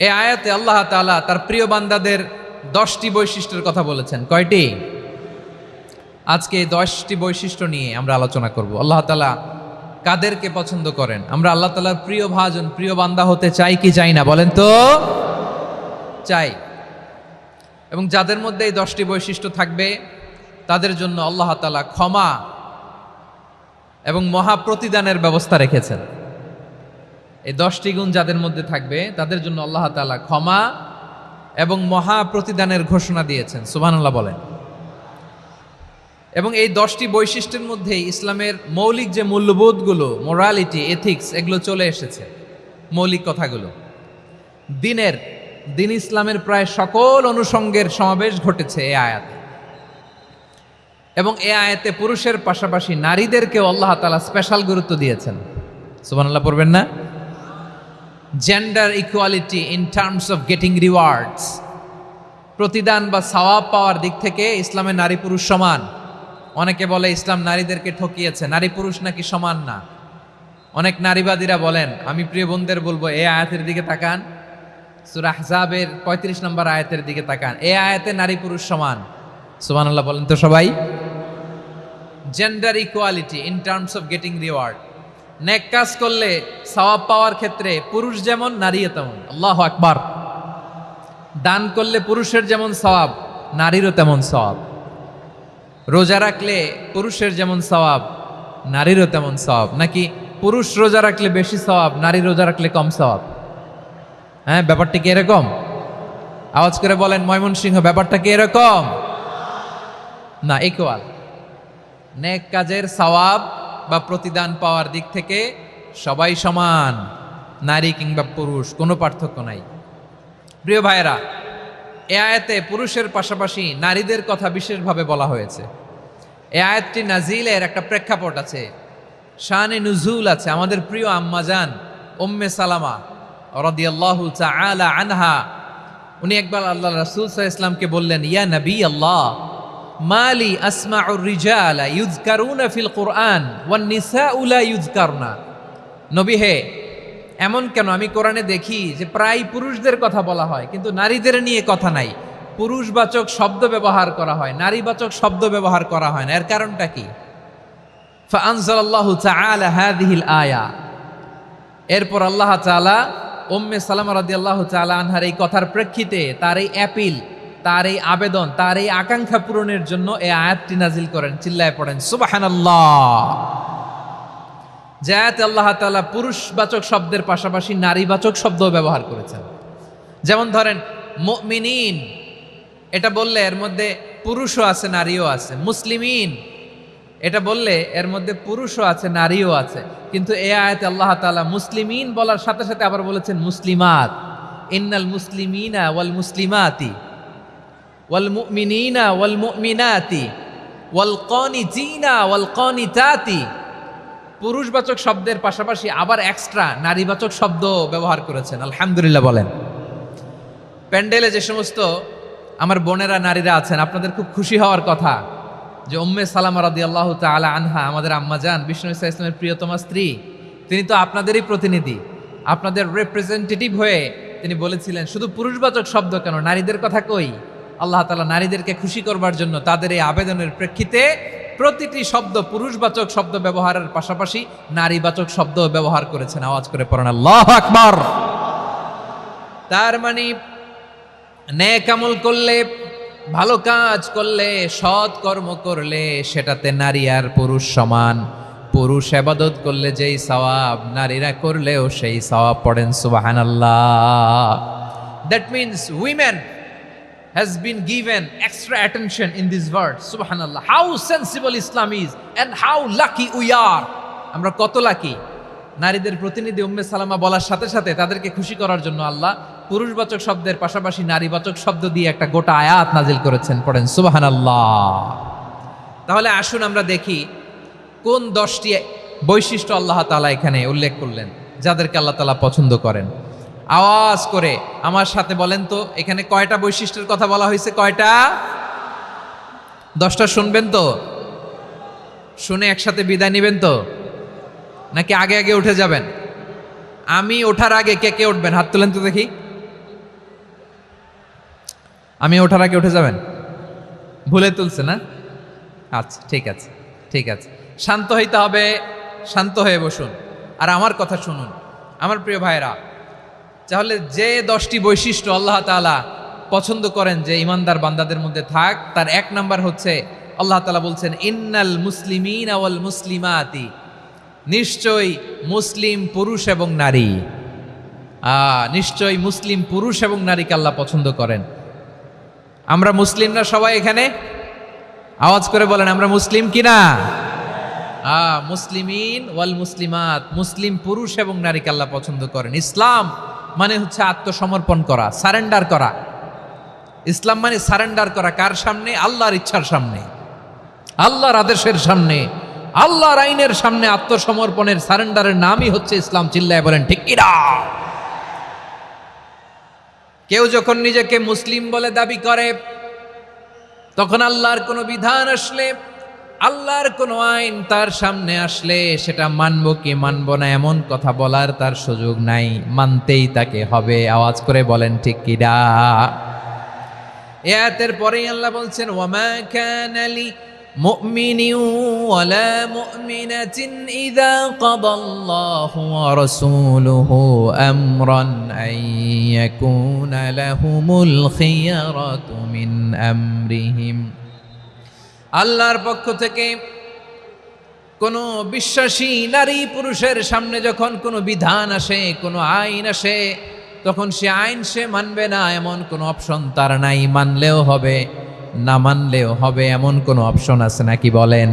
এই আয়াতে আল্লাহ তাআলা তার প্রিয় বান্দাদের 10টি বৈশিষ্ট্যের কথা বলেছেন। কয়টি? আজকে এই 10টি বৈশিষ্ট্য নিয়ে আমরা আলোচনা করব। আল্লাহ তাআলা কাদেরকে পছন্দ করেন? আমরা আল্লাহ তাআলার প্রিয় ভাজন, প্রিয় বান্দা হতে চাই কি চাই না বলেন তো? চাই। এবং যাদের মধ্যে এই 10টি বৈশিষ্ট্য থাকবে তাদের জন্য আল্লাহ তাআলা ক্ষমা এবং মহা প্রতিদানের ব্যবস্থা রেখেছেন। এই 10টি গুণ যাদের মধ্যে থাকবে তাদের জন্য আল্লাহ তাআলা ক্ষমা এবং মহা প্রতিদানের ঘোষণা দিয়েছেন। সুবহানাল্লাহ বলেন। এবং এই 10টি বৈশিষ্ট্যের মধ্যেই ইসলামের মৌলিক যে মূল্যবোধগুলো, মোরালিটি, এথিক্স, এগুলো চলে এসেছে। মৌলিক কথাগুলো দিন ইসলামের প্রায় সকল অনুষঙ্গের সমাবেশ ঘটেছে এই আয়াতে। এবং এই আয়াতে পুরুষের পাশাপাশি নারীদেরকেও আল্লাহ তাআলা স্পেশাল গুরুত্ব দিয়েছেন। সুবহানাল্লাহ পড়বেন না? Gender equality in terms of getting rewards, প্রতিদান বা সওয়াব পাওয়ার দিক থেকে ইসলামে নারী পুরুষ সমান। অনেকে বলে ইসলাম নারীদেরকে ঠকিয়েছে, নারী পুরুষ নাকি সমান না। অনেক নারীবাদীরা বলেন, আমি প্রিয় বোনদের বলবো এই আয়াতের দিকে তাকান, সূরা আহজাবের 35 নম্বর আয়াতের দিকে তাকান। এই আয়াতে নারী পুরুষ সমান। সুবহানাল্লাহ বলেন তো সবাই। Gender equality in terms of getting reward, নেক কাজ করলে সওয়াব পাওয়ার ক্ষেত্রে পুরুষ যেমন নারীও তেমন। আল্লাহু আকবার। দান করলে পুরুষের যেমন সওয়াব, নারীরও তেমন সওয়াব। রোজা রাখলে পুরুষের যেমন সওয়াব, নারীরও তেমন সওয়াব। নাকি পুরুষ রোজা রাখলে বেশি সওয়াব, নারী রোজা রাখলে কম সওয়াব? হ্যাঁ, ব্যাপারটা কি এরকম? আওয়াজ করে বলেন ময়মনসিংহ, ব্যাপারটা কি এরকম? না, ইকুয়াল। নেক কাজের সওয়াব বা প্রতিদান পাওয়ার দিক থেকে সবাই সমান, নারী কিংবা পুরুষ, কোনো পার্থক্য নাই। প্রিয় ভাইয়েরা, এ আয়াতে পুরুষের পাশাপাশি নারীদের কথা বিশেষভাবে বলা হয়েছে। এ আয়াতটি নাজিলের একটা প্রেক্ষাপট আছে, শানে নুজুল আছে। আমাদের প্রিয় আম্মাজান উম্মে সালামা রাদিয়াল্লাহু তাআলা আনহা, উনি একবার আল্লাহ রাসূল সাল্লাল্লাহু আলাইহি ওয়াসাল্লামকে বললেন, ইয়া নবী আল্লাহ, মালি আসমাউর রিজালা ইউযকারুনা ফিল কুরআন ওয়ান নিসাউ লা ইউযকারনা। নবী হে, এমন কেন আমি কোরআনে দেখি যে প্রায় পুরুষদের কথা বলা হয় কিন্তু নারীদের নিয়ে কথা নাই। পুরুষবাচক শব্দ ব্যবহার করা হয়, নারীবাচক শব্দ ব্যবহার করা হয় না। এর কারণটা কি? ফাআনজালাল্লাহু তাআলা হাযিহিল আয়া। এরপর আল্লাহ তাআলা উম্মে সালামা রাদিয়াল্লাহু তাআলা আনহার এই কথার প্রেক্ষিতে, তার এই অ্যাপিল, তার এই আবেদন, তার এই আকাঙ্ক্ষা পূরণের জন্য এই আয়াতটি নাজিল করেন। চিল্লায় পড়েন সুবহানাল্লাহ। যাতে আল্লাহ তাআলা পুরুষবাচক শব্দের পাশাপাশি নারীবাচক শব্দও ব্যবহার করেছেন। যেমন ধরেন মুমিনিন, এটা বললে এর মধ্যে পুরুষও আছে নারীও আছে। মুসলিমিন, এটা বললে এর মধ্যে পুরুষও আছে নারীও আছে। কিন্তু এই আয়াতে আল্লাহ তাআলা মুসলিমিন বলার সাথে সাথে আবার বলেছেন মুসলিমাত। ইন্নাল মুসলিমিনা ওয়াল মুসলিমাতি ওয়াল মুমিনিনা ওয়াল মুমিনাতি ওয়াল কানিতিনা ওয়াল কানিতাতি। পুরুষবাচক শব্দের পাশাপাশি আবার এক্সট্রা নারীবাচক শব্দ ব্যবহার করেছেন। আলহামদুলিল্লাহ বলেন। প্যান্ডেলে যে সমস্ত আমার বোনেরা নারীরা আছেন, আপনাদের খুব খুশি হওয়ার কথা যে উম্মে সালামা রাদিয়াল্লাহু তাআলা আনহা, আমাদের আম্মাজান বিষ্ণু ইসা ইসলামের প্রিয়তমা স্ত্রী, তিনি তো আপনাদেরই প্রতিনিধি, আপনাদের রিপ্রেজেন্টেটিভ হয়ে তিনি বলেছিলেন শুধু পুরুষবাচক শব্দ কেন, নারীদের কথা কই। আল্লাহ তাআলা নারীদেরকে খুশি করবার জন্য তাদের এই আবেদনের প্রেক্ষিতে প্রতিটি শব্দ পুরুষবাচক শব্দ ব্যবহারের পাশাপাশি নারীবাচক শব্দ ব্যবহার করেছেন। আওয়াজ করে পড়েন আল্লাহু আকবার। তার মানে নেক আমল করলে, ভালো কাজ করলে, সৎ কর্ম করলে সেটাতে নারী আর পুরুষ সমান। পুরুষ ইবাদত করলে যেই সওয়াব, নারীরা করলেও সেই সওয়াব। পড়েন সুবহানাল্লাহ। That means women has been given extra attention in this verse. Subhanallah. How sensible Islam is and how lucky we are. আমরা কত লাকি। নারীদের প্রতিনিধি উম্মে সালামা বলার সাথে সাথে তাদেরকে খুশি করার জন্য আল্লাহ পুরুষবাচক শব্দের পাশাপাশি নারীবাচক শব্দ দিয়ে একটা গোটা আয়াত নাজিল করেছেন। পড়েন সুবহানাল্লাহ। তাহলে আসুন আমরা দেখি কোন 10টি বৈশিষ্ট্য আল্লাহ তাআলা এখানে উল্লেখ করলেন যাদেরকে আল্লাহ তাআলা পছন্দ করেন। আওয়াজ করে আমার সাথে বলেন তো, এখানে কয়টা বৈশিষ্ট্যের কথা বলা হয়েছে? কয়টা? 10টা শুনবেন তো? শুনে একসাথে বিদায় নেবেন তো, নাকি আগে আগে উঠে যাবেন? আমি ওঠার আগে কে কে উঠবেন? হাত তুলেন তো দেখি। আমি ওঠার আগে উঠে যাবেন? ভুলে তুলছে না? আচ্ছা, ঠিক আছে, ঠিক আছে। শান্ত হইতে হবে, শান্ত হয়ে বসুন আর আমার কথা শুনুন আমার প্রিয় ভাইরা। তাহলে যে 10টি বৈশিষ্ট্য আল্লাহ তাআলা পছন্দ করেন যে ইমানদার বান্দাদের মধ্যে থাক, তার 1 নাম্বার হচ্ছে আল্লাহ তাআলা বলছেন ইন্নাল মুসলিমিনা ওয়াল মুসলিমাতি, নিশ্চয়ই মুসলিম পুরুষ এবং নারী, নিশ্চয়ই মুসলিম পুরুষ এবং নারীকে আল্লাহ পছন্দ করেন। আমরা মুসলিম না সবাই এখানে? আওয়াজ করে বলেন আমরা মুসলিম কিনা? মুসলিমিন ওয়াল মুসলিমাত, মুসলিম পুরুষ এবং নারীকে আল্লাহ পছন্দ করেন। ইসলাম মানে হচ্ছে আত্মসমর্পণ করা, সারেন্ডার করা। ইসলাম মানে সারেন্ডার করা কার সামনে? আল্লাহর ইচ্ছার সামনে, আল্লাহর আদেশের সামনে, আল্লাহর আইনের সামনে আত্মসমর্পণের সারেন্ডারের নামই হচ্ছে ইসলাম। চিল্লায় বলেন ঠিক কিনা? কেউ যখন নিজেকে মুসলিম বলে দাবি করে, তখন আল্লাহর কোনো বিধান আসলে, আল্লাহর কোনো আইন তার সামনে আসলে সেটা মানবো কি মানবো না এমন কথা বলার তার সুযোগ নাই, মানতেই তাকে হবে। আওয়াজ করে বলেন ঠিক কিনা? আয়াতের পরেই আল্লাহ বলছেন ওয়ামা কানা লি মুমিনিন ওয়ালা মুমিনাতিন ইযা কাদাল্লাহু ওয়া রাসূলুহু আমরান আন ইয়াকুনা লাহুমুল খিয়ারাতু মিন আমরিহিম। আল্লাহর পক্ষ থেকে কোনো বিশ্বাসী নারী পুরুষের সামনে যখন কোনো বিধান আসে, কোনো আইন আসে, তখন সে আইন সে মানবে না এমন কোনো অপশন তার নাই। মানলেও হবে, না মানলেও হবে এমন কোনো অপশন আছে নাকি বলেন?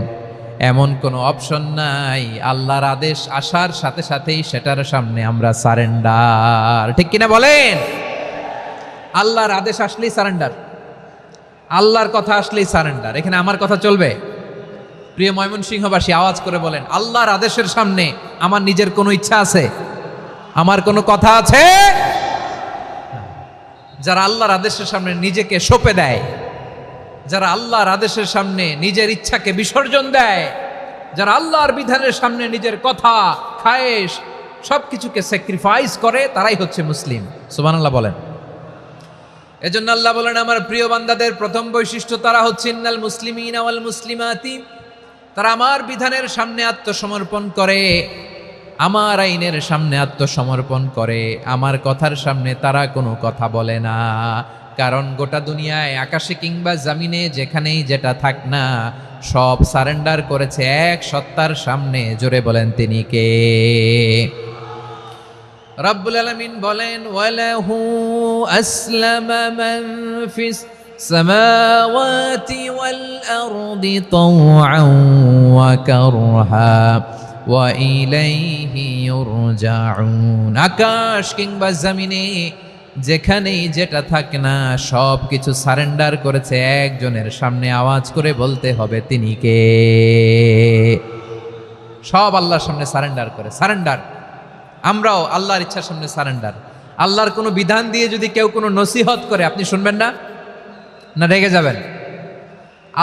এমন কোনো অপশন নাই। আল্লাহর আদেশ আসার সাথে সাথেই সেটার সামনে আমরা সারেন্ডার। ঠিক কিনা বলেন? আল্লাহর আদেশ আসলেই সারেন্ডার, আল্লাহর কথা আসলেই সারেন্ডার। এখানে আমার কথা চলবে? প্রিয় ময়মনসিংহবাসী আওয়াজ করে বলেন আল্লাহর আদেশের সামনে আমার নিজের কোনো ইচ্ছা আছে? আমার কোনো কথা আছে? যারা আল্লাহর আদেশের সামনে নিজেকে সঁপে দেয়, যারা আল্লাহর আদেশের সামনে নিজের ইচ্ছাকে বিসর্জন দেয়, যারা আল্লাহর বিধানের সামনে নিজের কথা, খায়েশ সবকিছুকে স্যাক্রিফাইস করে, তারাই হচ্ছে মুসলিম। সুবহানাল্লাহ বলেন। এজন্য আল্লাহ বলেন আমার প্রিয় বান্দাদের প্রথম বৈশিষ্ট্য তারা হচ্ছে ইন্নাল মুসলিমিনা ওয়াল মুসলিমাতি, তারা আমার বিধানের সামনে আত্মসমর্পণ করে, আমার আইনের সামনে আত্মসমর্পণ করে, আমার কথার সামনে তারা কোনো কথা বলে না। কারণ গোটা দুনিয়ায় আকাশে কিংবা জমিনে যেখানেই যেটা থাক না, সব সারেন্ডার করেছে এক সত্তার সামনে। জোরে বলেন তিনি কে? রব্বুল আলামিন বলেন ওয়ালাহু আসলামা মান ফিস সামাওয়াতি ওয়াল আরদি তাওআন ওয়া কারহা ওয়া ইলাইহি ইউরজাউন। আকাশ কিংবা জমিনে যেখানেই যেটা থাকে না, সব কিছু সারেন্ডার করেছে একজনের সামনে। আওয়াজ করে বলতে হবে তিনি কে? সব আল্লাহর সামনে সারেন্ডার করে। সারেন্ডার। আমরাও আল্লাহর ইচ্ছার সামনে সারেন্ডার। আল্লাহর কোনো বিধান দিয়ে যদি কেউ কোনো নসিহত করে, আপনি শুনবেন না? না রেগে যাবেন?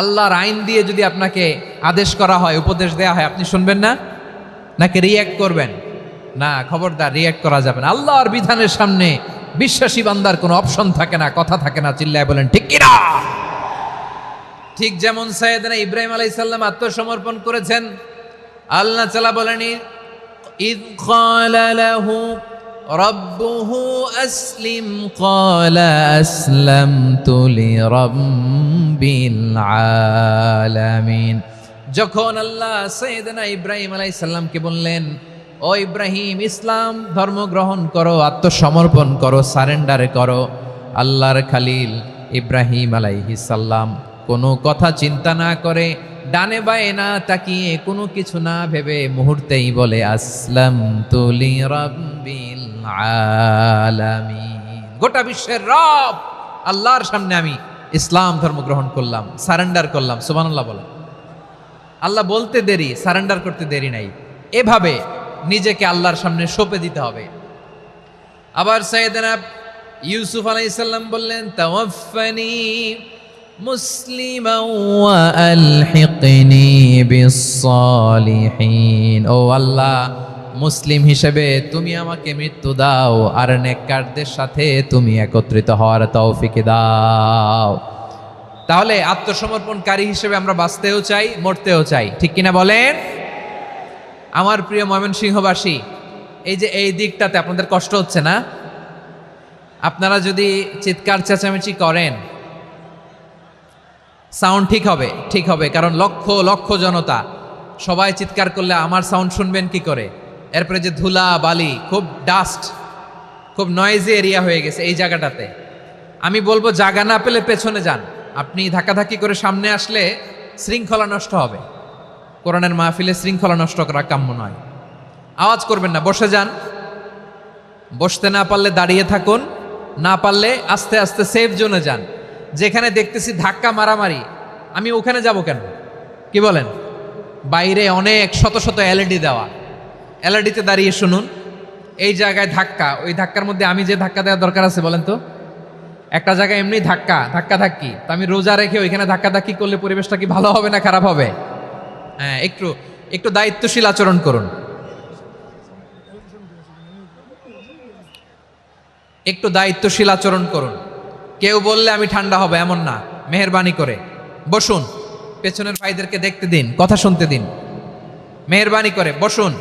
আল্লাহর আইন দিয়ে যদি আপনাকে আদেশ করা হয়, উপদেশ দেয়া হয়, আপনি শুনবেন না? নাকি রিয়্যাক্ট করবেন? না, খবরদার, রিয়্যাক্ট করা যাবে না। আল্লাহর বিধানের সামনে বিশ্বাসী বান্দার কোনো অপশন থাকে না, কথা থাকে না। চিল্লায় বলেন ঠিক কিনা? ঠিক যেমন সাইয়েদনা ইব্রাহিম আলাইহিস সালাম আত্মসমর্পণ করেছেন। আল্লাহ তাআলা বলেন ইয ক্বালা লাহু রাব্বুহু আসলিম ক্বালা আসলামতু লিরাব্বিল আলামিন। যখন আল্লাহ সাইয়েদনা ইব্রাহিম আলাইহিস সালামকে বললেন ও ইব্রাহিম ইসলাম ধর্ম গ্রহণ করো, আত্মসমর্পণ করো, সারেন্ডার করো, আল্লাহর খালিল ইব্রাহিম আলাইহিস সালাম কোনো কথা চিন্তা না করে, ডানে বায়ে না তাকিয়ে, কোনো কিছু না ভেবে মুহূর্তেই বলে আসলামতু লিরাব্বিল আলামিন। গোটা বিশ্বের রব আল্লাহর সামনে আমি ইসলাম ধর্ম গ্রহণ করলাম, সারেন্ডার করলাম। সুবহানাল্লাহ বলেন। আল্লাহ বলতে দেরি, সারেন্ডার করতে দেরি নাই। এভাবে নিজেকে আল্লাহর সামনে সঁপে দিতে হবে। আবার সাইয়েদনা ইউসুফ আলাইহিস সালাম বললেন তাওয়াফফানি মুসলিমান ওয়া আলহিকনি বিস সালিহিন। ও আল্লাহ, মুসলিম হিসেবে তুমি আমাকে মৃত্যু দাও, আর নেককারদের সাথে তুমি একত্রিত হওয়ার তৌফিক দাও। তাহলে আত্মসমর্পণকারী হিসেবে আমরা বাঁচতেও চাই, মরতেও চাই, ঠিক কিনা বলেন? আমার প্রিয় ময়মনসিংহবাসী, এই যে এই দিকটাতে আপনাদের কষ্ট হচ্ছে না? আপনারা যদি চিৎকার চেঁচামেচি করেন, সাউন্ড ঠিক হবে, ঠিক হবে, কারণ লক্ষ লক্ষ জনতা, সবাই চিৎকার করলে আমার সাউন্ড শুনবেন কি করে? এরপরে যে ধুলা বালি, খুব ডাস্ট, খুব নয়েজি এরিয়া হয়ে গেছে এই জায়গাটাতে। আমি বলবো জায়গা না পেলে পেছনে যান। আপনি ধাক্কাধাক্কি করে সামনে আসলে শৃঙ্খলা নষ্ট হবে। কোরআনের মাহফিলে শৃঙ্খলা নষ্ট করা কাম্য নয়। আওয়াজ করবেন না, বসে যান। বসতে না পারলে দাঁড়িয়ে থাকুন, না পারলে আস্তে আস্তে সেফ জোনে যান। যেখানে দেখতেছি ধাক্কা মারামারি, আমি ওখানে যাব কেন? কি বলেন? বাইরে অনেক শত শত এলইডি দেওয়া, এলইডিতে দাঁড়িয়ে শুনুন। এই জায়গায় ধাক্কা, ওই ধাক্কার মধ্যে আমি যে ধাক্কা দেওয়ার দরকার আছে বলেন তো? একটা জায়গায় এমনি ধাক্কা ধাক্কি, তো আমি রোজা রেখে ওইখানে ধাক্কি করলে পরিবেশটা কি ভালো হবে না খারাপ হবে? হ্যাঁ, একটু একটু দায়িত্বশীল আচরণ করুন, একটু দায়িত্বশীল আচরণ করুন। কেউ বললে আমি ঠান্ডা হবে এমন না, মেহেরবানি করে বসুন। পেছনের ভাইদেরকে দেখতে দিন, কথা শুনতে দিন, মেহেরবানি করে বসুন।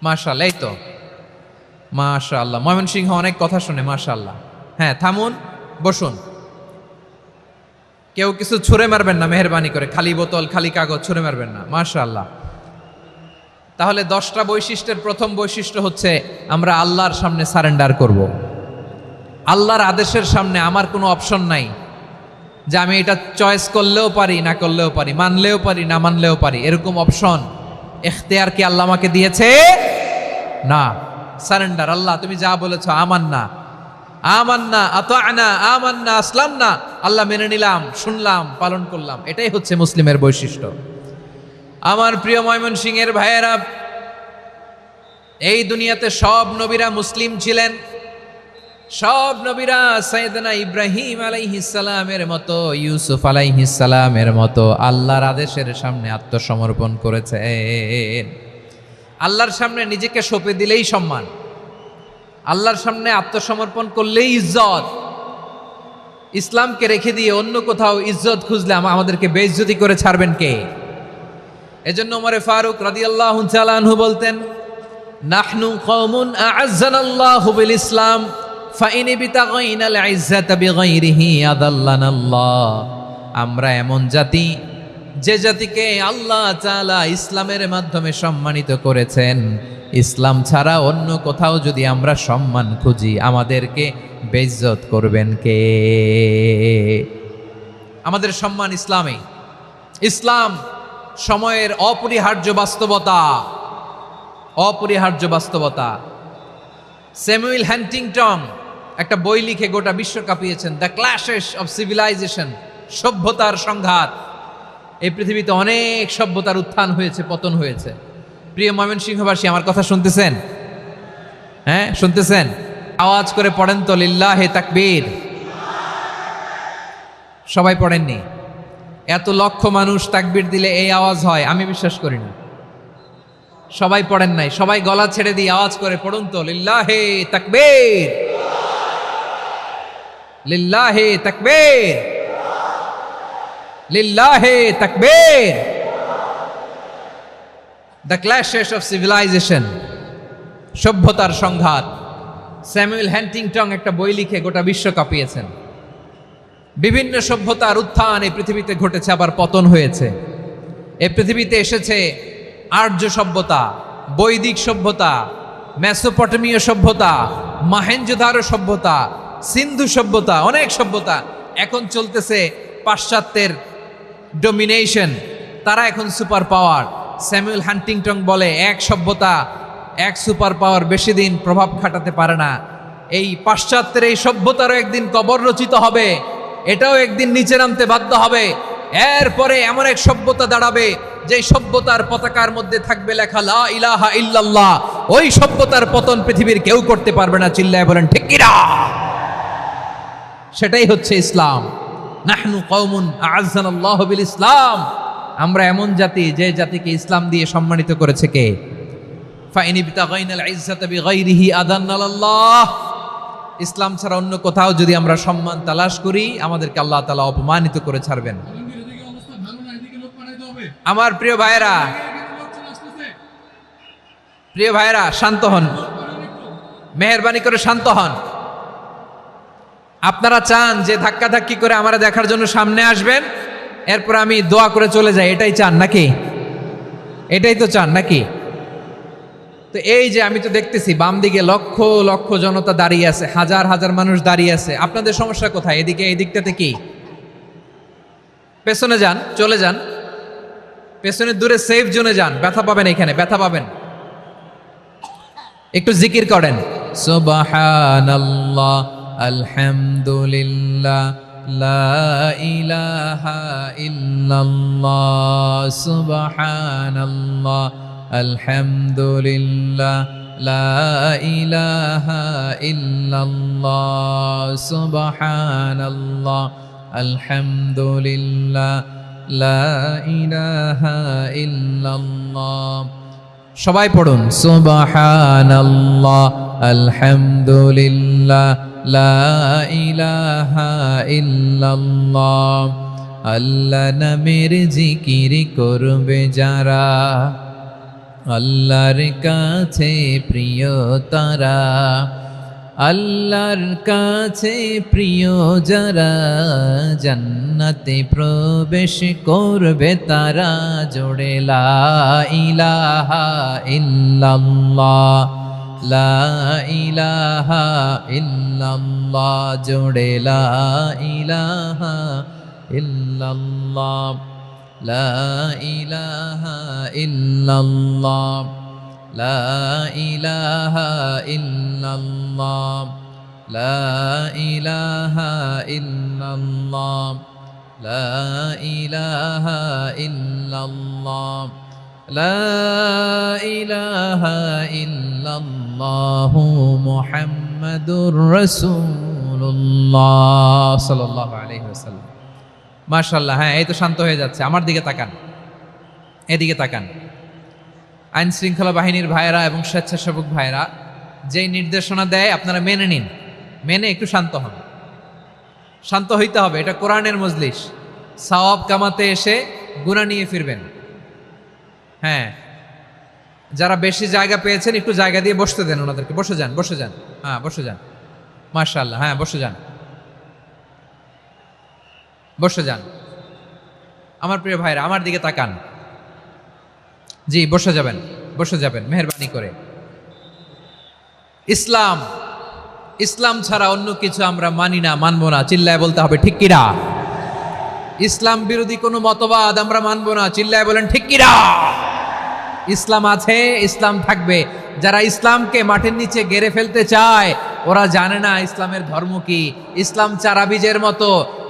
মাশাআল্লাহ, এই তো মাশাআল্লাহ, ময়মনসিংহ অনেক কথা শুনে, মাশাআল্লাহ। হ্যাঁ, থামুন, বসুন। কেউ কিছু ছুঁড়ে মারবেন না, মেহেরবানি করে, খালি বোতল খালি কাগজ ছুঁড়ে মারবেন না, মাশাআল্লাহ। তাহলে 10টা বৈশিষ্ট্যের প্রথম বৈশিষ্ট্য হচ্ছে আমরা আল্লাহর সামনে সারেন্ডার করব। আল্লাহর আদেশের সামনে আমার কোনো অপশন নাই যে আমি এটা চয়েস করলেও পারি না করলেও পারি, মানলেও পারি না মানলেও পারি, এরকম অপশন এখতিয়ার কি আল্লাহ আমাকে দিয়েছে? না। সারেন্ডার, আল্লাহ তুমি যা বলেছো আমান্না, আমান্না আতা'না, আমান্না আসলামনা, আল্লাহ মেনে নিলাম, শুনলাম, পালন করলাম। এটাই হচ্ছে মুসলিমের বৈশিষ্ট্য। আমার প্রিয় ময়মনসিংহের ভাইয়েরা, এই দুনিয়াতে সব নবীরা মুসলিম ছিলেন। সব নবীরা সাইয়েদনা ইব্রাহিম আলাইহিস সালামের মতো, ইউসুফ আলাইহিস সালামের মতো আল্লাহর আদেশের সামনে আত্মসমর্পণ করেছেন। আল্লাহর সামনে নিজেকে সঁপে দিলেই সম্মান, আল্লাহর সামনে আত্মসমর্পণ করলেই ইজ্জত। ইসলামকে রেখে দিয়ে অন্য কোথাও ইজ্জত খুঁজলে আমাদেরকে বেইজ্জতি করে ছাড়বেন কে? এজন্য ওমর ফারুক রাদিয়াল্লাহু তাআলা আনহু বলতেন, নাহনু কওমুন আ'আজ্জানাল্লাহু বিল ইসলাম ফাইন বিতাগাইনাল ইজ্জাতা বিগাইরিহি আদাল্লানাল্লাহ। আমরা এমন জাতি, যে জাতিকে আল্লাহ তাআলা ইসলামের মাধ্যমে সম্মানিত করেছেন। ইসলাম ছাড়া অন্য কোথাও যদি আমরা সম্মান খুঁজি, আমাদেরকে বেইজ্জত করবেন কে? আমাদের সম্মান ইসলামে। ইসলাম সময়ের অপরিহার্য বাস্তবতা, অপরিহার্য বাস্তবতা। স্যামুয়েল হ্যান্টিংটন একটা বই লিখে গোটা বিশ্ব কাঁপিয়েছেন, দ্য ক্ল্যাশেস অফ সিভিলাইজেশন, সভ্যতার সংঘাত। এই পৃথিবীতে অনেক সভ্যতার উত্থান হয়েছে, পতন হয়েছে। প্রিয় ময়মনসিংহবাসী, আমার কথা শুনতেছেন? হ্যাঁ, শুনতেছেন? আওয়াজ করে পড়েন তো, লিল্লাহে তাকবীর। সবাই পড়েননি? এত লক্ষ মানুষ তাকবীর দিলে এই আওয়াজ হয়? আমি বিশ্বাস করি না। সবাই পড়েন নাই, সবাই গলা ছেড়ে দিয়ে আওয়াজ করে পড়ুন তো, লিল্লাহে তাকবীর, লিল্লাহে তাকবীর, লিল্লাহে তাকবীর। দ্য ক্ল্যাশেস অফ সিভিলাইজেশন, সভ্যতার সংঘাত। স্যামুয়েল হ্যান্টিংটন একটা বই লিখে গোটা বিশ্ব কাঁপিয়েছেন। বিভিন্ন সভ্যতার উত্থান এই পৃথিবীতে ঘটেছে, আবার পতন হয়েছে। এই পৃথিবীতে এসেছে আর্য সভ্যতা, বৈদিক সভ্যতা, মেসোপটেমীয় সভ্যতা, মহেঞ্জোদারো সভ্যতা, সিন্ধু সভ্যতা, অনেক সভ্যতা। এখন চলতেছে পাশ্চাত্যের ডমিনেশন, তারা এখন সুপার পাওয়ার। স্যামুয়েল হ্যান্টিংটন বলে, এক সভ্যতা, এক সুপার পাওয়ার বেশি দিন প্রভাব খাটাতে পারে না। এই পাশ্চাত্যের এই সভ্যতারও একদিন কবর রচিত হবে, এটাও একদিন নিচে নামতে বাধ্য হবে। এরপরে এমন এক সভ্যতা দাঁড়াবে, যে সভ্যতার পতাকার মধ্যে থাকবে লেখা লা ইলাহা ইল্লাল্লাহ। ওই সভ্যতার পতন পৃথিবীর কেউ করতে পারবে না। চিল্লায় বলেন ঠিক কিনা? সেটাই হচ্ছে ইসলাম। নাহনু কওমুন আ'আজ্জানাল্লাহু বিল ইসলাম আমরা এমন জাতি যে জাতিকে ইসলাম দিয়ে সম্মানিত করেছে কে? ফাইন ইবতাগাইনাল ইজ্জাতা বিগাইরিহি আদান্নাল্লাহ। ইসলাম ছাড়া অন্য কোথাও যদি আমরা সম্মান তালাশ করি, আমাদেরকে আল্লাহ তাআলা অপমানিত করে ছাড়বেন। আমার প্রিয় ভাইরা শান্ত হন, মেহেরবানি করে শান্ত হন। আপনারা চান যে ধাক্কাধাক্কি করে আমরা দেখার জন্য সামনে আসবেন, এরপর আমি দোয়া করে চলে যাই, এটাই চান নাকি? এটাই তো চান নাকি? তো এই যে আমি তো দেখতেছি বাম দিকে লক্ষ লক্ষ জনতা দাঁড়িয়ে আছে, হাজার হাজার মানুষ দাঁড়িয়ে আছে। আপনাদের সমস্যা কোথায়? এদিকে, এই দিকটাতে কি? পেছনে যান, চলে যান, পেছনে দূরে সেফ জোনে যান। ব্যথা পাবেন, এখানে ব্যথা পাবেন। একটু জিকির করেন, সুবহানাল্লাহ, আলহামদুলিল্লাহ, লা ইলাহা ইল্লাল্লাহ, সুবহানাল্লাহ, আলহামদুলিল্লাহ, লা ইলাহা ইল্লাল্লাহ, সুবহানাল্লাহ, আলহামদুলিল্লাহ, লা ইলাহা ইল্লাল্লাহ। সবাই পড়ুন, সুবহানাল্লাহ, আলহামদুলিল্লাহ, লা ইলাহা ইল্লাল্লাহ। আল্লাহ নামের জিকির করবে যারা, আল্লাহর কাছে প্রিয় তারা, আল্লাহর কাছে প্রিয় যারা, জান্নাতে প্রবেশ করবে তারা। জোড়ে লা ইলাহা ইল্লাল্লাহ, লা ইলাহা ইল্লাল্লাহ, জোড়ে লা ইলাহা ইল্লাল্লাহ, লা ইলাহা ইল্লাল্লাহ, লা ইলাহা ইল্লাল্লাহ, লা ইলাহা ইল্লাল্লাহ, লা ইলাহা ইল্লাল্লাহ, লা ইলাহা ইল্লাল্লাহু মুহাম্মাদুর রাসূলুল্লাহ সাল্লাল্লাহু আলাইহি ওয়াসাল্লাম। মাশাআল্লাহ। হ্যাঁ, এই তো শান্ত হয়ে যাচ্ছে। আমার দিকে তাকান, এদিকে তাকান। আইন শৃঙ্খলা বাহিনীর ভাইয়েরা এবং স্বেচ্ছাসেবক ভাইয়েরা যেই নির্দেশনা দেয় আপনারা মেনে নিন, মেনে একটু শান্ত হন। শান্ত হইতে হবে, এটা কোরআনের মজলিস। সওয়াব কামাতে এসে গুনাহ নিয়ে ফিরবেন। হ্যাঁ, যারা বেশি জায়গা পেয়েছেন একটু জায়গা দিয়ে বসতে দেন ওনাদেরকে। বসে যান, বসে যান। হ্যাঁ, বসে যান। মাশাআল্লাহ। হ্যাঁ, বসে যান, বসে যান। আমার প্রিয় ভাইরা আমার দিকে তাকান। জি, বসে যাবেন, বসে যাবেন মেহেরবানি করে। ইসলাম, ইসলাম ছাড়া অন্য কিছু আমরা মানি না, মানবো না। চিল্লায় বলতে হবে ঠিক কিনা? ইসলাম বিরোধী কোনো মতবাদ আমরা মানবো না। চিল্লায় বলেন ঠিক কিনা? ইসলাম আছে, ইসলাম থাকবে। যারা ইসলামকে মাটির নিচে গেড়ে ফেলতে চায় ওরা জানে না ইসলামের ধর্ম কি। ইসলাম চারা বীজের মতো,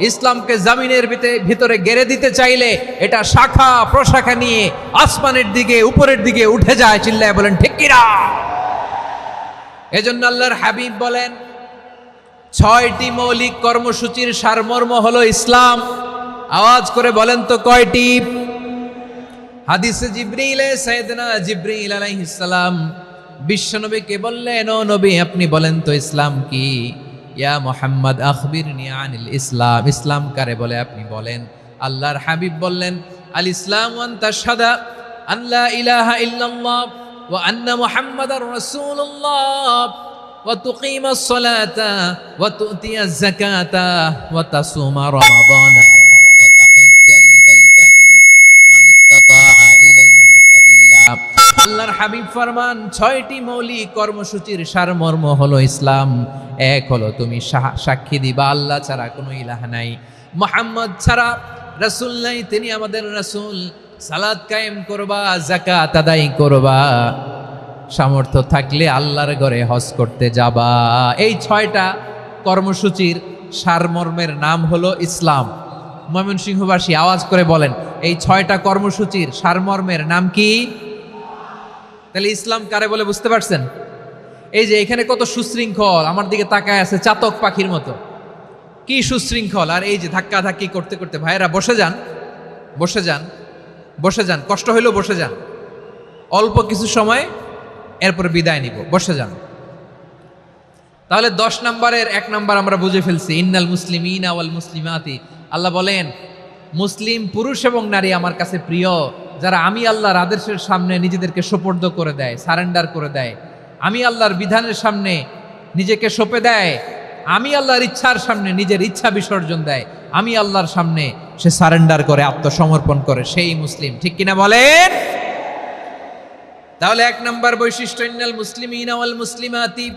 ইসলামকে জমিনের ভিতরে গেড়ে দিতে চাইলে এটা শাখা প্রশাখা নিয়ে আসমানের দিকে, উপরের দিকে উঠে যায়। চিল্লায় বলেন ঠিক কিনা? এজন্য আল্লাহর হাবিব বলেন ৬টি মৌলিক কর্মসূচির সারমর্ম হলো ইসলাম। আওয়াজ করে বলেন তো কয়টি? হাদিসে জিবরিলে সাইয়েদনা জিবরিল আলাইহিস সালাম বিশ্বনবীকে বললেন, ও নবী আপনি বলেন তো ইসলাম কি? ইয়া মুহাম্মদ আখবিরনি আনিল ইসলাম। ইসলাম কারে বলে আপনি বলেন। আল্লাহর হাবিব বললেন, আল ইসলাম আন তাশহাদা আন লা ইলাহা ইল্লাল্লাহ ওয়া আন্না মুহাম্মাদার রাসূলুল্লাহ ওয়া তুকিমাস সালাতা ওয়া তুতিয়াজ যাকাতা ওয়া তাসুমা রমাদানা ওয়া তাহুজ্জাল বাইতা মান ইসতাতাআ ইলাইহি সাবিলা। আল্লাহর হাবিব ফরমান ৬টি মৌলিক কর্মসূচির সারমর্ম হলো ইসলাম। এক হলো তুমি সাক্ষী দিবা আল্লাহ ছাড়া কোনো ইলাহ নাই, মুহাম্মদ ছাড়া রাসূল নাই, তিনি আমাদের রাসূল। সালাত কায়েম করবা, যাকাত আদায় করবা, সামর্থ্য থাকলে আল্লাহর ঘরে হজ করতে যাবা। এই ৬টা কর্মসূচির সারমর্মের নাম হলো ইসলাম। ময়মনসিংহবাসী আওয়াজ করে বলেন, এই ৬টা কর্মসূচির সারমর্মের নাম কি? তাহলে ইসলাম কারে বলে বুঝতে পারছেন? এই যে এখানে কত সুশৃঙ্খল, আমার দিকে তাকায় আছে চাতক পাখির মতো, কি সুশৃঙ্খল। আর এই যে ধাক্কা ধাক্কি করতে করতে, ভাইয়েরা বসে যান, বসে যান। বসে যান, কষ্ট হইলেও বসে যান, অল্প কিছু সময়, এরপর বিদায় নিব, বসে যান। তাহলে 10 নম্বরের 1 নম্বর আমরা বুঝে ফেলছি, ইন্নাল মুসলিমিনা ওয়াল মুসলিমাতি। আল্লাহ বলেন মুসলিম পুরুষ এবং নারী আমার কাছে প্রিয়, যারা আমি আল্লাহর আদেশের সামনে নিজেদেরকে সোপর্দ করে দেয়, সারেন্ডার করে দেয়, আমি আল্লাহর বিধানের সামনে নিজেকে সঁপে দেয়, আমি আল্লাহর ইচ্ছার সামনে নিজের ইচ্ছা বিসর্জন দেয়, আমি আল্লাহর সামনে সে সারেন্ডার করে, আত্মসমর্পণ করে, সেই মুসলিম। ঠিক কিনা বলেন? তাহলে 1 নম্বর বৈশিষ্ট্য ইন্নাল মুসলিমিনা ওয়াল মুসলিমাতি।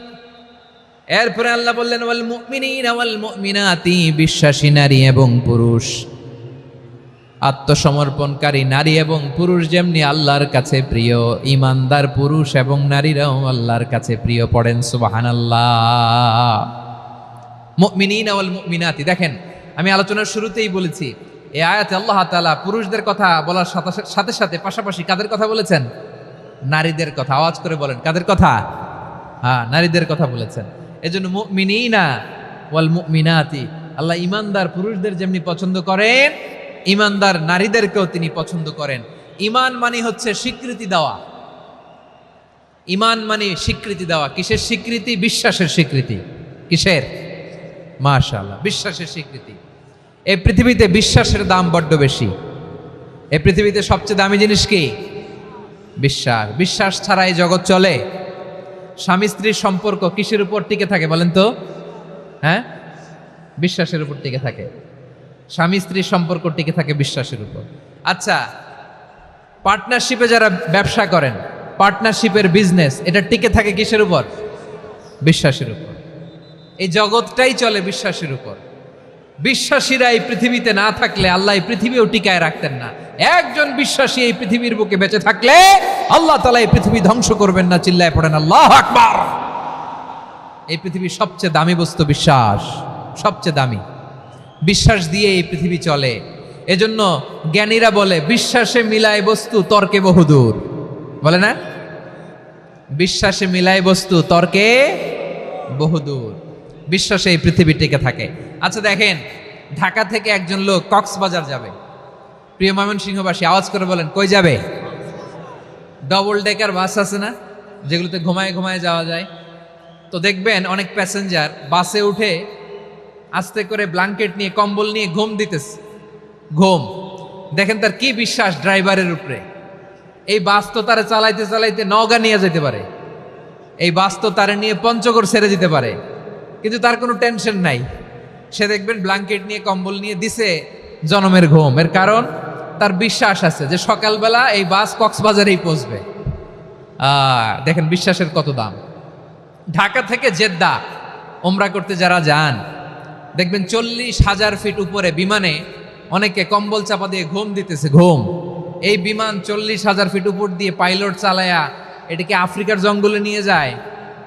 এরপরে আল্লাহ বললেন ওয়াল মুমিনিনা ওয়াল মুমিনাতি, বিশ্বাসী নারী এবং পুরুষ, আত্মসমর্পণকারী নারী এবং পুরুষ যেমনি আল্লাহর কাছে প্রিয়, ইমানদার পুরুষ এবং নারীরাও আল্লাহর কাছে প্রিয়। পড়েন সুবহানাল্লাহ। মুমিনিনা ওয়াল মুমিনাতি, দেখেন আমি আলোচনার শুরুতেই বলেছি এই আয়াতে আল্লাহ তাআলা পুরুষদের কথা বলার সাথে সাথে পাশাপাশি কাদের কথা বলেছেন? নারীদের কথা। আওয়াজ করে বলেন, কাদের কথা? হ্যাঁ, নারীদের কথা বলেছেন। এজন্য মুমিনিনা ওয়াল মুমিনাতি, আল্লাহ ইমানদার পুরুষদের যেমনি পছন্দ করেন, ইমানদার নারীদেরকেও তিনি পছন্দ করেন। ঈমান মানে হচ্ছে স্বীকৃতি দেওয়া। ঈমান মানে স্বীকৃতি দেওয়া। কিসের স্বীকৃতি? বিশ্বাসের স্বীকৃতি। কিসের? মাশাআল্লাহ, বিশ্বাসের স্বীকৃতি। এই পৃথিবীতে বিশ্বাসের দাম বড্ড বেশি। এই পৃথিবীতে সবচেয়ে দামি জিনিস কি? বিশ্বাস। বিশ্বাস ছাড়া এই জগৎ চলে? স্বামী স্ত্রীর সম্পর্ক কিসের উপর টিকে থাকে বলেন তো? হ্যাঁ, বিশ্বাসের উপর টিকে থাকে। স্বামী স্ত্রীর সম্পর্ক টিকে থাকে বিশ্বাসের উপর। আচ্ছা, পার্টনারশিপে যারা ব্যবসা করেন, পার্টনারশিপের বিজনেস, এটা টিকে থাকে কিসের উপর? বিশ্বাসের উপর। এই জগৎটাই চলে বিশ্বাসের উপর। বিশ্বাসীরা এই পৃথিবীতে না থাকলে আল্লাহ এই পৃথিবীও টিকায় রাখতেন না। একজন বিশ্বাসী এই পৃথিবীর বুকে বেঁচে থাকলে আল্লাহ তাআলা এই পৃথিবী ধ্বংস করবেন না। চিল্লায় পড়েন আল্লাহু আকবার। এই পৃথিবীর সবচেয়ে দামি বস্তু বিশ্বাস, সবচেয়ে দামি। বিশ্বাস দিয়ে এই পৃথিবী চলে। এজন্য জ্ঞানীরা বলে বিশ্বাসে মিলায় বস্তু, তর্কে বহুদূর। বলে না? বিশ্বাসে মিলায় বস্তু, তর্কে বহুদূর। বিশ্বাসে এই পৃথিবী টিকে থাকে। আচ্ছা দেখেন, ঢাকা থেকে একজন লোক কক্সবাজার যাবে। প্রিয় ময়মনসিংহবাসী আওয়াজ করে বলেন, কই যাবে? ডবল ডেকার বাস আছে না, যেগুলোতে ঘুমায় ঘুমায় যাওয়া যায়। তো দেখবেন অনেক প্যাসেঞ্জার বাসে উঠে আস্তে করে ব্ল্যাঙ্কেট নিয়ে, কম্বল নিয়ে ঘুম দিতেছে। ঘুম দেখেন তার কি বিশ্বাস ড্রাইভারের উপরে। এই বাস তো তারে চালাইতে চালাইতে নওগাঁ নিয়ে যেতে পারে, এই বাস তো তারে নিয়ে পঞ্চগড় ছেড়ে দিতে পারে, কিন্তু তার কোনো টেনশন নাই। সে দেখবেন ব্ল্যাঙ্কেট নিয়ে, কম্বল নিয়ে দিছে জনমের ঘুম। এর কারণ তার বিশ্বাস আছে যে সকালবেলা এই বাস কক্সবাজারেই পৌঁছবে। দেখেন বিশ্বাসের কত দাম। ঢাকা থেকে জেদ্দা ওমরা করতে যারা যান, দেখবেন 40,000 ফিট উপরে বিমানে অনেকে কম্বল চাপা দিয়ে ঘুম দিতেছে। ঘুম। এই বিমান 40,000 ফিট উপর দিয়ে পাইলট চালায়া এটাকে আফ্রিকার জঙ্গলে নিয়ে যায়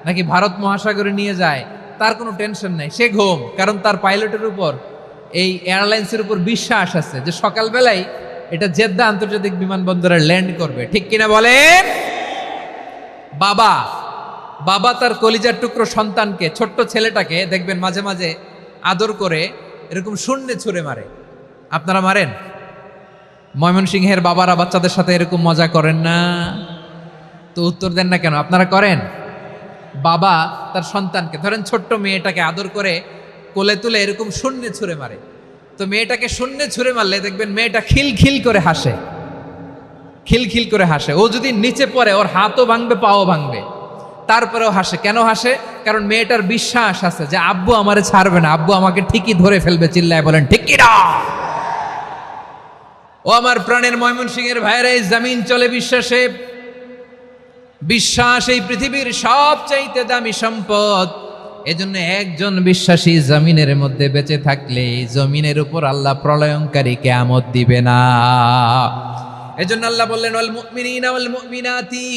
নাকি ভারত মহাসাগরে নিয়ে যায়, তার কোনো টেনশন নাই। সে ঘুম, কারণ তার পাইলটের উপর, এই এয়ারলাইন্সের উপর বিশ্বাস আছে যে সকালবেলায় এটা জেদ্দা আন্তর্জাতিক বিমানবন্দরে ল্যান্ড করবে। ঠিক কিনা বলেন? বাবা বাবা তার কলিজার টুকরো সন্তানকে, ছোট্ট ছেলেটাকে দেখবেন মাঝে মাঝে আদর করে এরকম শূন্যে ছুঁড়ে মারে। আপনারা মারেন? ময়মনসিংহের বাবারা বাচ্চাদের সাথে এরকম মজা করেন না? তো উত্তর দেন না কেন? আপনারা করেন? বাবা তার সন্তানকে, ধরেন ছোট্ট মেয়েটাকে আদর করে কোলে তুলে এরকম শূন্যে ছুঁড়ে মারে। তো মেয়েটাকে শূন্যে ছুঁড়ে মারলে দেখবেন মেয়েটা খিলখিল করে হাসে, খিলখিল করে হাসে। ও যদি নিচে পড়ে ওর হাতও ভাঙবে, পাও ভাঙবে, তারপরেও হাসে। কেন হাসে? কারণ মেয়েটার বিশ্বাস আছে যে আব্বু আমারে ছাড়বে না, আব্বু আমাকে ঠিকই ধরে ফেলবে। চিল্লায় বলেন ঠিক কিনা? ও আমার প্রাণের ময়মনসিংহের ভাইরা, এই জমিন চলে বিশ্বাসে। বিশ্বাস এই পৃথিবীর সবচাইতে দামি সম্পদ। এজন্য একজন বিশ্বাসী জমিনের মধ্যে বেঁচে থাকলে জমিনের উপর আল্লাহ প্রলয়ঙ্কারী কিয়ামত দিবে না। এজন্য আল্লাহ বললেন ওয়াল মুমিনিনা ওয়াল মুমিনাতি,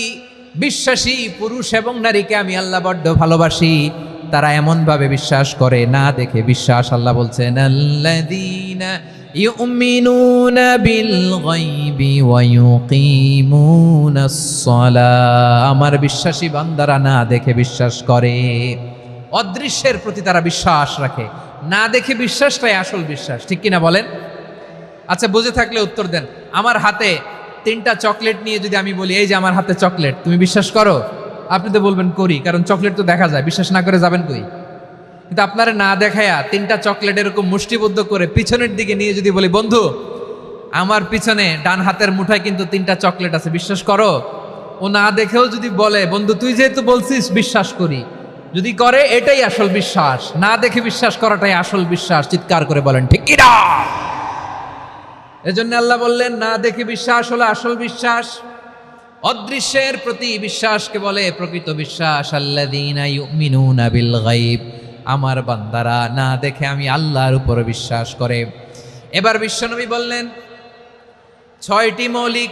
বিশ্বাসী পুরুষ এবং নারীকে আমি আল্লাহ বড্ড ভালোবাসি। তারা এমন ভাবে বিশ্বাস করে, না দেখে বিশ্বাস। আল্লাহ বলছেন আল্লাযীনা ইউমিনুনা বিল গায়বি ওয়া ইউকিমুনাস সালাহ। আমার বিশ্বাসী বান্দারা না দেখে বিশ্বাস করে। অদৃশ্যের প্রতি তারা বিশ্বাস রাখে, না দেখে বিশ্বাসটাই আসল বিশ্বাস। ঠিক কিনা বলেন? আচ্ছা বুঝে থাকলে উত্তর দেন। আমার হাতে 3টা চকলেট নিয়ে যদি আমি বলি এই যে আমার হাতে চকলেট, তুমি বিশ্বাস করো? আপনি তো বলবেন করি, কারণ চকলেট তো দেখা যায়, বিশ্বাস না করে যাবেন কই? কিন্তু আপনারা না দেখায়া 3টা চকলেট এরকম মুষ্টিবদ্ধ করে পিছনের দিকে নিয়ে যদি বলি বন্ধু আমার পিছনে ডান হাতের মুঠায় কিন্তু 3টা চকলেট আছে, বিশ্বাস করো? ও না দেখেও যদি বলে বন্ধু তুই যেহেতু বলছিস বিশ্বাস করি, যদি করে এটাই আসল বিশ্বাস, না দেখে বিশ্বাস করাটাই আসল বিশ্বাস। চিৎকার করে বলেন ঠিক কি না? এজন্য আল্লাহ বললেন না দেখে বিশ্বাস হলো আসল বিশ্বাস। অদৃশ্যের প্রতি বিশ্বাসকে বলে প্রকৃত বিশ্বাস। আল্লাযীনা ইউমিনুনা বিল গায়ব, আমার বান্দারা না দেখে আমি আল্লাহর উপর বিশ্বাস করে। এবার বিশ্বনবী বললেন 6টি মৌলিক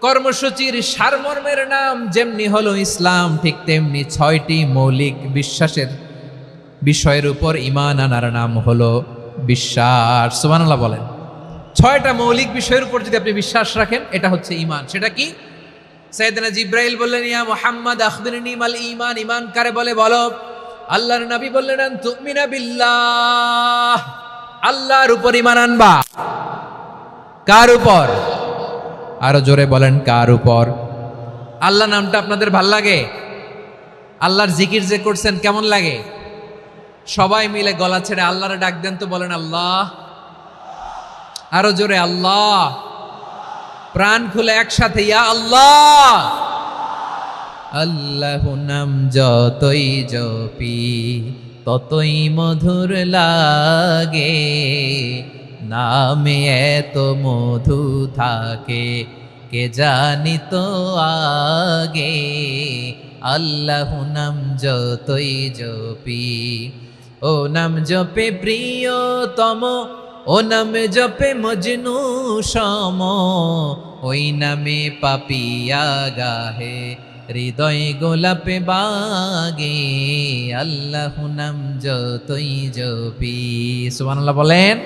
কর্মসূচির সারমর্মের নাম যেমনি হলো ইসলাম, ঠিক তেমনি 6টি মৌলিক বিশ্বাসের বিষয়ের উপর ঈমান আনার নাম হলো বিশ্বাস। সুবহানাল্লাহ বলেন। 6টা মৌলিক বিষয়ের উপর যদি আপনি বিশ্বাস রাখেন এটা হচ্ছে ঈমান। সেটা কি? সাইয়েদনা জিব্রাইল বললেন ইয়া মুহাম্মদ আখবিরনি মাল ঈমান, ঈমান কারে বলে বলো। আল্লাহর নবী বললেন আন তুমিনা বিল্লাহ, আল্লাহর উপর ঈমান আনবা। কার উপর? আরো জোরে বলেন কার উপর? আল্লাহ নামটা আপনাদের ভাল লাগে? আল্লাহর জিকির যে করছেন কেমন লাগে? সবাই মিলে গলা ছেড়ে আল্লাহরে ডাক দেন তো, বলেন আল্লাহ। আরো জোরে আল্লাহ। প্রাণ খুলে একসাথে ইয়া আল্লাহ। আল্লাহ নাম যতই জপি ততই মধুর লাগে, নামে এত মধু থাকে কে জানি তো আগে। আল্লাহ নাম যতই জপি, ও নাম জপে প্রিয়তম, ও নাম জপে মজনু সম, ওই নামে পাপিয়া গাহে হৃদয় গোলাপে বাগে। আল্লাহ নাম যতই জপি। সুবহানাল্লাহ বলেন।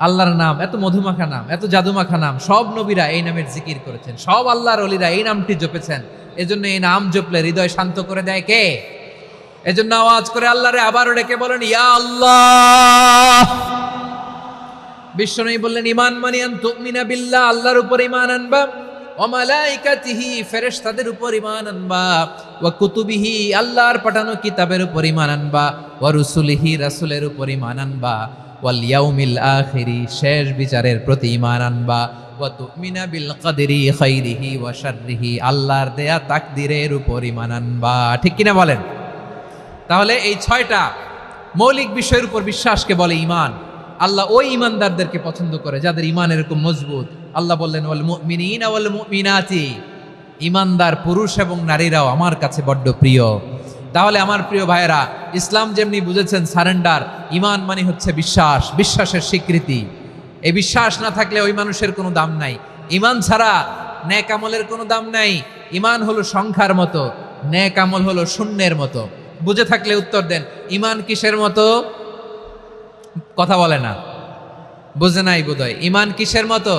আল্লাহর নাম এত মধুমাখা নাম, এত জাদুমাখা নাম, সব নবীরা এই নামের জিকির করেছেন, সব আল্লাহর ওলিরা এই নামটি জপেছেন। এজন্য এই নাম জপলে হৃদয় শান্ত করে দেয় কে? এজন্য আওয়াজ করে আল্লাহরে আবারও ডেকে বলেন ইয়া আল্লাহ। বিশ্বনবী বললেন ঈমান মানে আন তুমিনা বিল্লাহ, আল্লাহর উপর ঈমান আনবা, ওয়া মালাইকাতিহি, ফেরেশতাদের উপর ঈমান আনবা, ওয়া কুতুবিহি, আল্লাহর পাঠানো কিতাবের উপর ঈমান আনবা, ওয়া রুসুলিহি, রাসূলের উপর ঈমান আনবা, ওয়াল ইয়াউমিল আখিরি, শেষ বিচারের প্রতি ঈমান আনবা, ওয়া তুমিনা বিল কদরি খাইরিহি ওয়া শাররিহি, আল্লাহর দেয়া তাকদীরের উপর ঈমান আনবা। ঠিক কিনা বলেন? তাহলে এই 6টা মৌলিক বিষয়ের উপর বিশ্বাসকে বলে ঈমান। আল্লাহ ওই ঈমানদারদেরকে পছন্দ করে যাদের ঈমান এরকম মজবুত। আল্লাহ বললেন ওয়াল মুমিনিনা ওয়াল মুমিনাতি, ঈমানদার পুরুষ এবং নারীরাও আমার কাছে বড্ড প্রিয়। তাহলে আমার প্রিয় ভাইয়েরা, ইসলাম যেমনি বুঝেছেন সারেন্ডার, ঈমান মানে হচ্ছে বিশ্বাস, বিশ্বাসের স্বীকৃতি। এই বিশ্বাস না থাকলে ওই মানুষের কোনো দাম নাই। ঈমান ছাড়া নেক আমলের কোনো দাম নাই। ঈমান হলো সংখ্যার মতো, নেক আমল হলো শূন্যের মতো। বুঝে থাকলে উত্তর দেন, ঈমান কিসের মতো? কথা বলে না, বুঝে নাই বোধহয়। ঈমান কিসের মতো?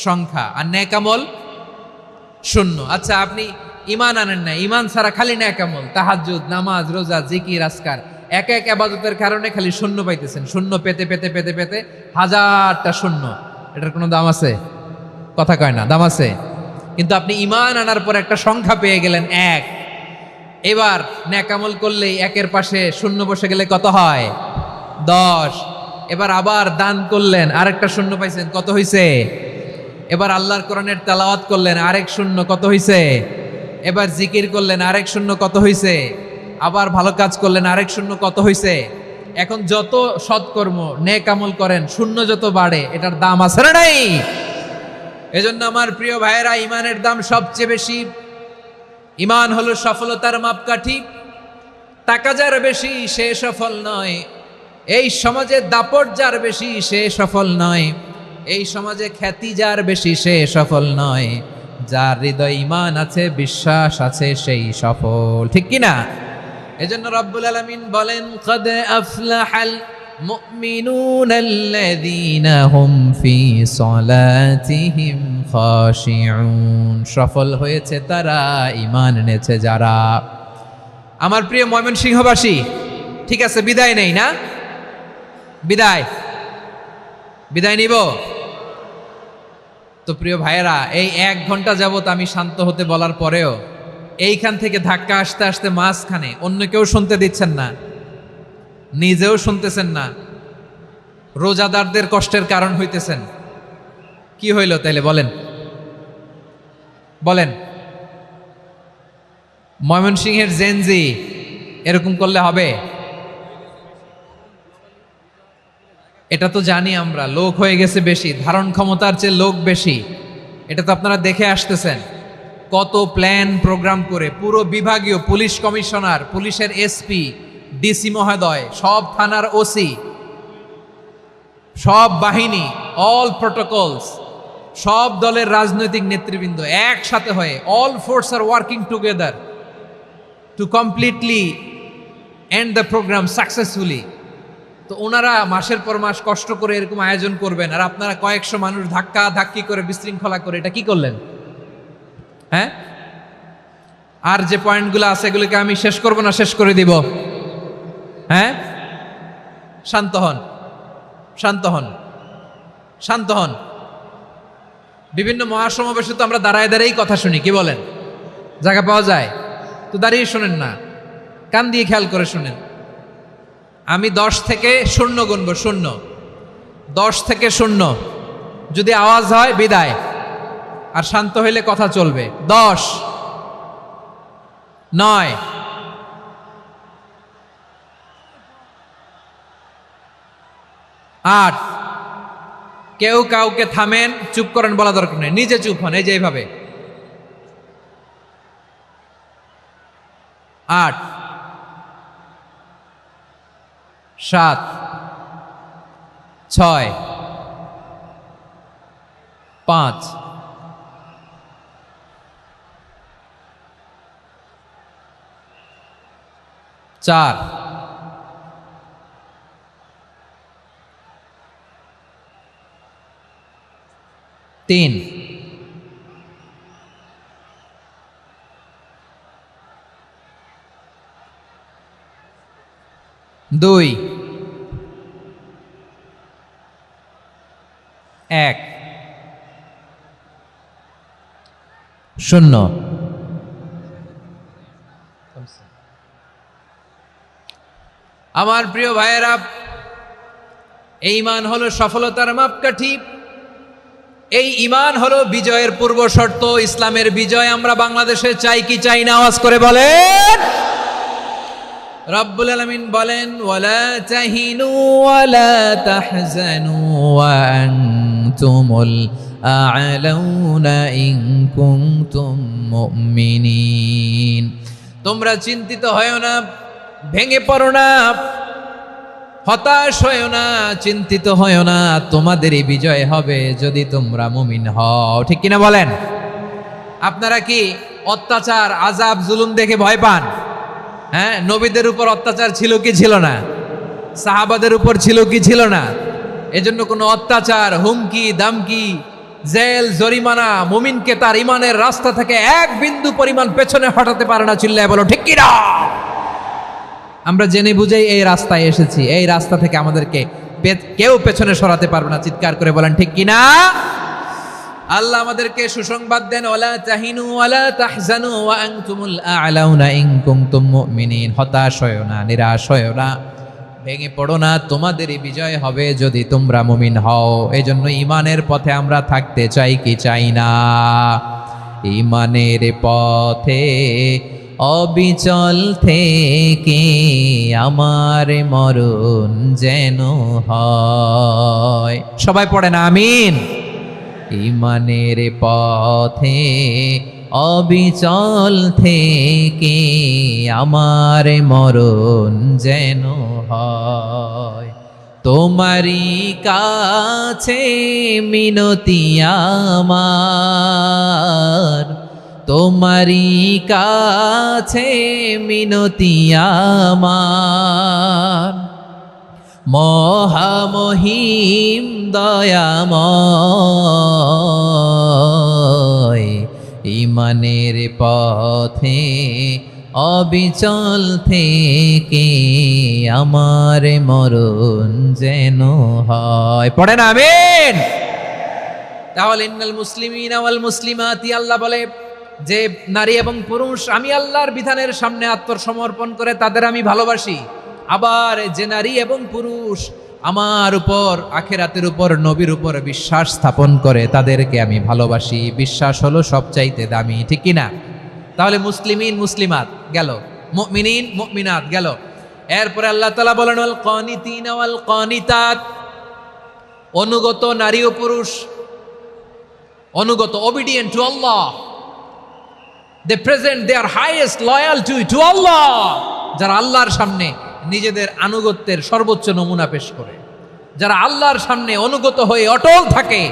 সংখ্যা। আর নেক আমল শূন্য। আচ্ছা আপনি ঈমান আনেন না, ঈমান ছাড়া খালি নেক আমল, তাহাজ্জুদ, নামাজ, রোজা, জিকির, আজকার, এক এক ইবাদতের কারণে খালি শূন্য পাইতেছেন। শূন্য পেতে পেতে পেতে পেতে হাজারটা শূন্য। এটার কোনো দাম আছে? কথা কয় না, দাম আছে। কিন্তু আপনি ঈমান আনার পর একটা সংখ্যা পেয়ে গেলেন, এক। এবার নেক আমল করলেই একের পাশে শূন্য বসে গেলে কত হয়? 10। এবার আবার দান করলেন, আরেকটা শূন্য পাইছেন, কত হইছে? এবার আল্লাহর কোরআনের তেলাওয়াত করলেন, আরেক শূন্য, কত হইছে? এবার জিকির করলেন, আরেক শূন্য, কত হইছে? আবার ভালো কাজ করলেন, আরেক শূন্য, কত হইছে? এখন যত সৎকর্ম নেক আমল করেন, শূন্য যত বাড়ে, এটার দাম আছে না নাই? এজন্য আমার প্রিয় ভাইয়েরা, ঈমানের দাম সবচেয়ে বেশি। ঈমান হলো সফলতার মাপকাঠি। টাকা যার বেশি সে সফল নয়, এই সমাজে দাপট যার বেশি সে সফল নয়, এই সমাজে খ্যাতি যার বেশি সে সফল নয়, যার হৃদয় ঈমান আছে, বিশ্বাস আছে, সেই সফল। ঠিক কি না? এজন্য রব্বুল আলামিন বলেন কদ আফলাহাল মুমিনুনাল্লাযীনা হুম ফি সলাতিহিম খাশিউন, সফল হয়েছে তারা, ঈমান এনেছে যারা। আমার প্রিয় ময়মনসিংহবাসী, ঠিক আছে বিদায় নেই না? বিদায় নিব। তো প্রিয় ভাইয়েরা, এই 1 ঘন্টা যাবত আমি শান্ত হতে বলার পরেও এইখান থেকে ধাক্কা আসতে আসতে মাঝখানে অন্য কেউ শুনতে দিচ্ছেন না, নিজেও শুনতেছেন না, রোজাদারদের কষ্টের কারণ হইতেছেন। কি হইল তাইলে বলেন? বলেন, ময়মনসিংহের জেনজি এরকম করলে হবে? এটা তো জানি আমরা, লোক হয়ে গেছে বেশি, ধারণ ক্ষমতার চেয়ে লোক বেশি। এটা তো আপনারা দেখে আসতেছেন, কত প্ল্যান প্রোগ্রাম করে পুরো বিভাগীয় পুলিশ কমিশনার, পুলিশের এসপি, ডিসি মহোদয়, সব থানার ওসি, সব বাহিনী, অল প্রোটোকলস, সব দলের রাজনৈতিক নেতৃবৃন্দ একসাথে হয়ে, all force are working together to completely end the programme successfully. তো ওনারা মাসের পর মাস কষ্ট করে এরকম আয়োজন করবেন, আর আপনারা কয়েকশো মানুষ ধাক্কা ধাক্কি করে বিশৃঙ্খলা করে এটা কি করলেন? হ্যাঁ, আর যে পয়েন্টগুলো আছে এগুলোকে আমি শেষ করব না শেষ করে দিব? হ্যাঁ, শান্ত হন, শান্ত হন, শান্ত হন। বিভিন্ন মহাসমাবেশে তো আমরা দাঁড়ায় দাঁড়িয়েই কথা শুনি, কি বলেন? জায়গা পাওয়া যায় তো দাঁড়িয়ে শোনেন না, কান দিয়ে খেয়াল করে শুনেন। আমি 10 থেকে 0 গুনবো, 0, 10 থেকে 0, যদি আওয়াজ হয় বিদায়, আর শান্ত হইলে কথা চলবে। 10, 9, 8, কেউ কাউকে থামেন, চুপ করেন বলা দরকার নেই, নিজে চুপ হন, এই যে এইভাবে। 8, 7, 6, 5, 4, 3, 2, 1, 0। আমার প্রিয় ভাইয়েরা, এই ঈমান হলো সফলতার মাপকাঠি, এই ঈমান হলো বিজয়ের পূর্ব শর্ত। ইসলামের বিজয় আমরা বাংলাদেশে চাই কি চাই না? আওয়াজ করে বলেন। রব্বুল আলামিন বলেন, ওয়ালা তাহিনু ওয়ালা তাহজানু ওয়া আনতুমুল আ'লাউনা ইন কুনতুম মুমিনিন। তোমরা চিন্তিত হয়ো না, ভেঙে পড়ো না, হতাশ হয়ো না, চিন্তিত হয়ো না, তোমাদেরই বিজয় হবে যদি তোমরা মুমিন হও। ঠিক কিনা বলেন? আপনারা কি অত্যাচার, আযাব, জুলুম দেখে ভয় পান? হ্যাঁ, নবীদের উপর অত্যাচার ছিল কি ছিল না? সাহাবাদের উপর ছিল কি ছিল না? এজন্য কোনো অত্যাচার, হুমকি, দামকি, জেল, জরিমানা মুমিনকে তার ইমানের রাস্তা থেকে 1 বিন্দু পরিমাণ পেছনে হটাতে পারে না। চিল্লায় বলো ঠিক কিনা? আমরা জেনে বুঝেই এই রাস্তায় এসেছি, এই রাস্তা থেকে আমাদেরকে কেউ পেছনে সরাতে পারবে না। চিৎকার করে বলেন ঠিক কিনা? আল্লাহ আমাদেরকে সুসংবাদ দেন, ওয়ালা তাহিনু ওয়ালা তাহজানু ওয়া আনতুমুল আ'লাউনা ইন কুনতুম মুমিনিন। হতাশ হয়ো না, নিরাশ হয়ো না, ভেঙে পড়ো না, তোমাদেরই বিজয় হবে যদি তোমরা মুমিন হও। এজন্য ঈমানের পথে আমরা থাকতে চাই কি চাই না? ঈমানের পথে অবিচল থেকে আমার মরণ যেন হয়। সবাই পড়েন আমিন। ঈমানের পথে অবিচল থেকে আমার মরণ যেন হয়। তোমারই কাছে মিনতি আমার, তোমারই কাছে মিনতি আমার, মহামহিম দয়াময়। ঈমানের পথে অবিচল থেকে আমার মরণ যেন হয়। পড়েন আমিন। তাহলে ইন্নাল মুসলিমিনা ওয়াল মুসলিমাতি, আল্লাহ বলে যে নারী এবং পুরুষ আমি আল্লাহর বিধানের সামনে আত্মসমর্পণ করে তাদের আমি ভালোবাসি। আবার যে নারী এবং পুরুষ আমার উপর, আখিরাতের উপর, নবীর উপর বিশ্বাস স্থাপন করে তাদেরকে আমি ভালোবাসি। বিশ্বাস হলো সবচাইতে দামি, ঠিক কিনা? তাহলে মুসলিমিন মুসলিমাত গেল, মুমিনিন মুমিনাত গেল। এরপরে আল্লাহ তাআলা বলেন ওয়াল কানিতিনা ওয়াল কানিতাত, অনুগত নারী ও পুরুষ, অনুগত, obedient to Allah, they present their highest loyalty to Allah, যারা আল্লাহর সামনে নিজেদের আনুগত্যের সর্বোচ্চ নমুনা পেশ করে, যারা আল্লাহর সামনে অনুগত হয়ে অটল থাকে,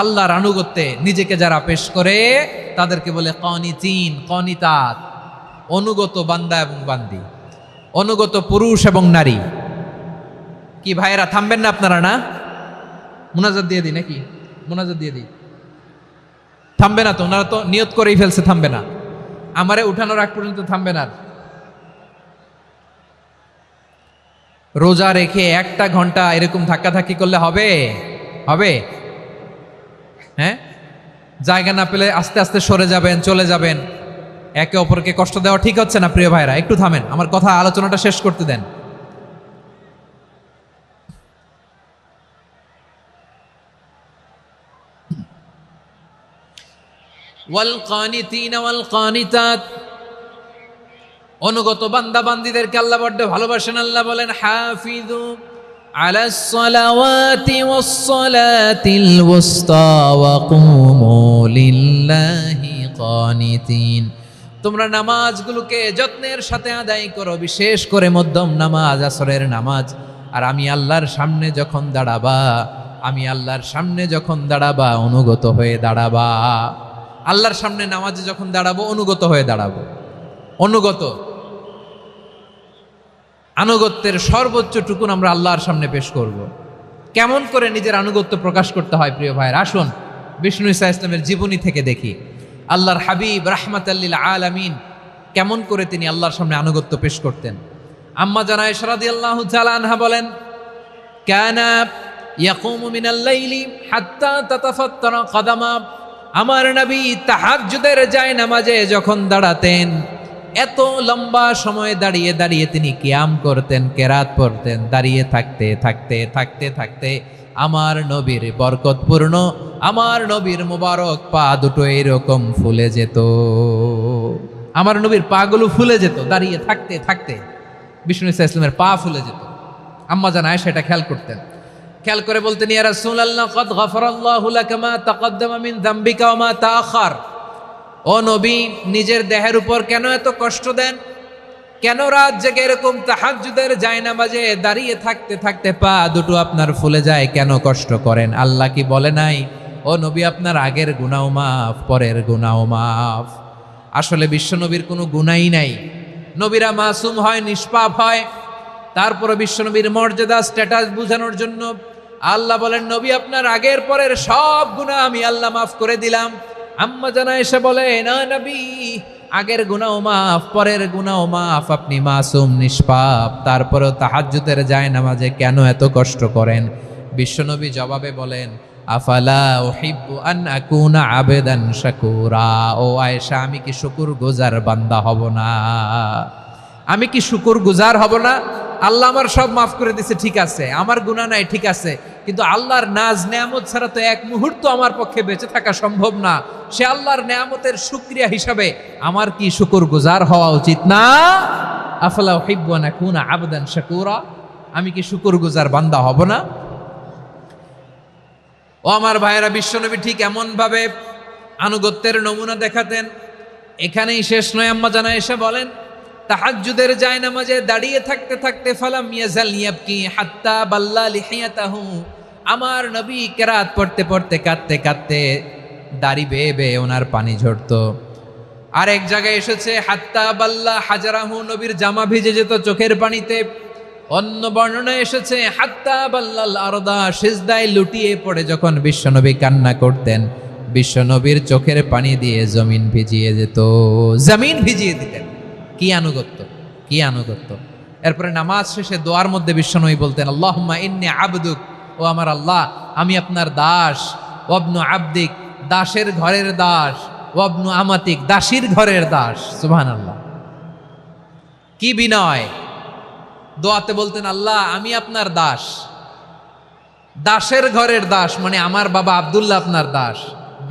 আল্লাহর আনুগত্যে নিজেকে যারা পেশ করে তাদেরকে বলে কানিতিন কানিতাত, অনুগত বান্দা এবং বান্দি, অনুগত পুরুষ এবং নারী। কি ভাইয়েরা থামবেন না আপনারা? না, মুনাজাত দিয়ে দিই নাকি? মুনাজাত দিয়ে দিই। থামবে না তো, ওনারা তো নিয়ত করেই ফেলছে থামবে না, আমারে উঠানোর আগ পর্যন্ত থামবে না। রোজা রেখে 1 ঘন্টা এরকম ধাক্কাধাক্কি করলে হবে? হবে? হ্যাঁ, জায়গা না পেলে আস্তে আস্তে সরে যাবেন, চলে যাবেন। একে অপরকে কষ্ট দেওয়া ঠিক হচ্ছে না প্রিয় ভাইরা, একটু থামেন, আমার কথা আলোচনাটা শেষ করতে দেন। ওয়াল কানিতিনা ওয়াল কানিতাত, অনুগত বান্দা বান্দীদেরকে আল্লাহ বড্ড ভালোবাসেন। আল্লাহ বলেন হাফিজু আলাস সালাওয়াতি ওয়াস সালাতিল ওয়াসতা ওয়া কুমু লিল্লাহি কানিতিন, তোমরা নামাজগুলোকে যত্নের সাথে আদায় করো, বিশেষ করে মধ্যম নামাজ, আসরের নামাজ। আর আমি আল্লাহর সামনে যখন দাঁড়াবা, আমি আল্লাহর সামনে যখন দাঁড়াবা অনুগত হয়ে দাঁড়াবা। আল্লাহর সামনে নামাজে যখন দাঁড়াবো অনুগত হয়ে দাঁড়াবো। অনুগত, আনুগত্যের সর্বোচ্চ টুকুন আমরা আল্লাহর সামনে পেশ করব। কেমন করে নিজের আনুগত্য প্রকাশ করতে হয় প্রিয় ভাইয়ের, আসুন বিষ্ণু ঈসা ইসলামের জীবনী থেকে দেখি। আল্লাহর হাবিব রাহমাতাল লিল আলামিন কেমন করে তিনি আল্লাহর সামনে আনুগত্য পেশ করতেন। আম্মা জানা আয়েশা রাদিয়াল্লাহু তাআলা আনহা বলেন, কানা ইয়াকুমু মিনাল লাইলি হাত্তা তাতাফাত্তারা কদামা, আমার নবী তাহাজ্জুদের যায় নামাজে যখন দাঁড়াতেন, এত লম্বা সময় দাঁড়িয়ে দাঁড়িয়ে তিনি কিয়াম করতেন, কেরাত পড়তেন। দাঁড়িয়ে থাকতে থাকতে থাকতে থাকতে আমার নবীর বরকতপূর্ণ, আমার নবীর মুবারক পা দুটো এরকম ফুলে যেত। আমার নবীর পাগুলো ফুলে যেত দাঁড়িয়ে থাকতে থাকতে, বিষ্ণু ঈসা ইসলামের পা ফুলে যেত। আম্মা জান আয়েশা এটা খেয়াল করতেন। খেয়াল করে বলতেন, ইয়া রাসূলুল্লাহ কদ গফারাল্লাহু লাকা মা তাকদ্দামা মিন যামবিকা ওয়া মা তাআখার। ও নবী, নিজের দেহের উপর কেন এত কষ্ট দেন? কেন রাত জেগে এরকম তাহাজ্জুদের জায়নামাজে দাঁড়িয়ে থাকতে থাকতে পা দুটো আপনার ফুলে যায়? কেন কষ্ট করেন? আল্লাহ কি বলে নাই, ও নবী আপনার আগের গুনাহ মাফ, পরের গুনাহ মাফ? আসলে বিশ্বনবীর কোনো গুনাহই নাই। নবীরা মাসুম হয়, নিষ্পাপ হয়। তারপরে বিশ্বনবীর মর্যাদা, স্ট্যাটাস বোঝানোর জন্য আল্লাহ বলেন, নবী আপনার আগের পরের সব গুনাহ আমি আল্লাহ মাফ করে দিলাম। আম্মা জানা এসে বলে, না নবী, আগের গুনাহ মাফ, পরের গুনাহ মাফ, আপনি মাসুম, নিষ্পাপ, তারপরেও তাহাজ্জুদের জায়নামাজে কেন এত কষ্ট করেন? বিশ্বনবী জবাবে বলেন, আফালা উহিব্বু আন আকুনা আবেদান শাকুরা। ও আয়েশা, আমি কি শুকরগুজার বান্দা হব না? আমি কি শুকরগুজার হব না? আল্লাহ আমার সব মাফ করে দিছে, ঠিক আছে, আমার গুনাহ নাই, ঠিক আছে, কিন্তু আল্লাহর নাজ নেয়ামত ছাড়া তো এক মুহূর্ত আমার পক্ষে বেঁচে থাকা সম্ভব না। সে আল্লাহর নেয়ামতের শুকরিয়া হিসাবে আমার কি শুকরগুজার হওয়া উচিত না? আফালা উহিব্বু আন আকুনা আবদান শাকুরা, আমি কি শুকরগুজার বান্দা হব না? ও আমার ভাইয়েরা, বিশ্বনবী ঠিক এমন ভাবে আনুগত্যের নমুনা দেখাতেন। এখানেই শেষ নয়, আম্মা জানা এসে বলেন, তাহাজ্জুদের জায়নামাজে দাঁড়িয়ে থাকতে থাকতে ফালাম ইয়াজাল ইয়াবকি হাত্তা বাল্লা লিহিয়াতাহু, আমার নবী কেরাত পড়তে পড়তে কাঁদতে কাঁদতে দাড়ি বেয়ে বেয়ে ওনার পানি ঝরতো। আর এক জায়গায় এসেছে হাত্তা বাল্লা হাজারাহু, নবীর জামা ভিজে যেত চোখের পানিতে। অন্য বর্ণনায় এসেছে হাত্তা বাল্লাল আরদা, সিজদায় লুটিয়ে পড়ে যখন বিশ্বনবী কান্না করতেন, বিশ্বনবীর চোখের পানি দিয়ে জমিন ভিজিয়ে যেত, জমিন ভিজিয়ে দিতেন। কি আনুগত্য, কি আনুগত্য! এরপরে নামাজ শেষে দোয়ার মধ্যে বিশ্বনবী বলতেন, আল্লাহুম্মা ইন্নী আবদুক, ও আমার আল্লাহ, আমি আপনার দাস, ওয়াবনু আবদিক, দাসের ঘরের দাস, ওয়াবনু আমাতিক, দাসীর ঘরের দাস। সুবহানাল্লাহ, কি বিনয়! দোয়াতে বলতেন, আল্লাহ আমি আপনার দাস। দাসের ঘরের দাস মানে আমার বাবা আব্দুল্লাহ আপনার দাস।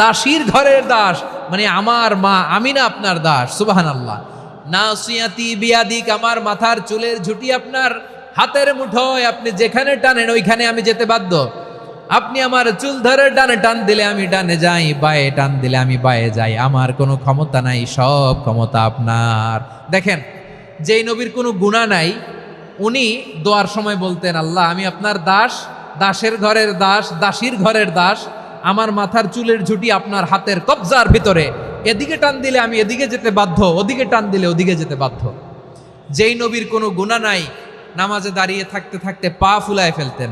দাসীর ঘরের দাস মানে আমার মা আমিনা আপনার দাস। সুবহানাল্লাহ। নাসিয়াতি বিয়াদিক, আমার মাথার চুলের ঝুঁটি আপনার হাতের মুঠোয়, আপনি যেখানে টানেন ওইখানে আমি যেতে বাধ্য। আপনি আমার চুল ধরে ডানে টান দিলে আমি ডানে যাই, বায়ে টান দিলে আমি বায়ে যাই। আমার কোনো ক্ষমতা নাই, সব ক্ষমতা আপনার। দেখেন, যেই নবীর কোনো গুনাহ নাই উনি দোয়ার সময় বলতেন, আল্লাহ আমি আপনার দাস, দাসের ঘরের দাস, দাসীর ঘরের দাস। আমার মাথার চুলের ঝুঁটি আপনার হাতের কবজার ভিতরে, এদিকে টান দিলে আমি এদিকে যেতে বাধ্য, ওদিকে টান দিলে ওদিকে যেতে বাধ্য। যেই নবীর কোনো গুনাহ নাই নামাজে দাঁড়িয়ে থাকতে থাকতে পা ফুলায় ফেলতেন।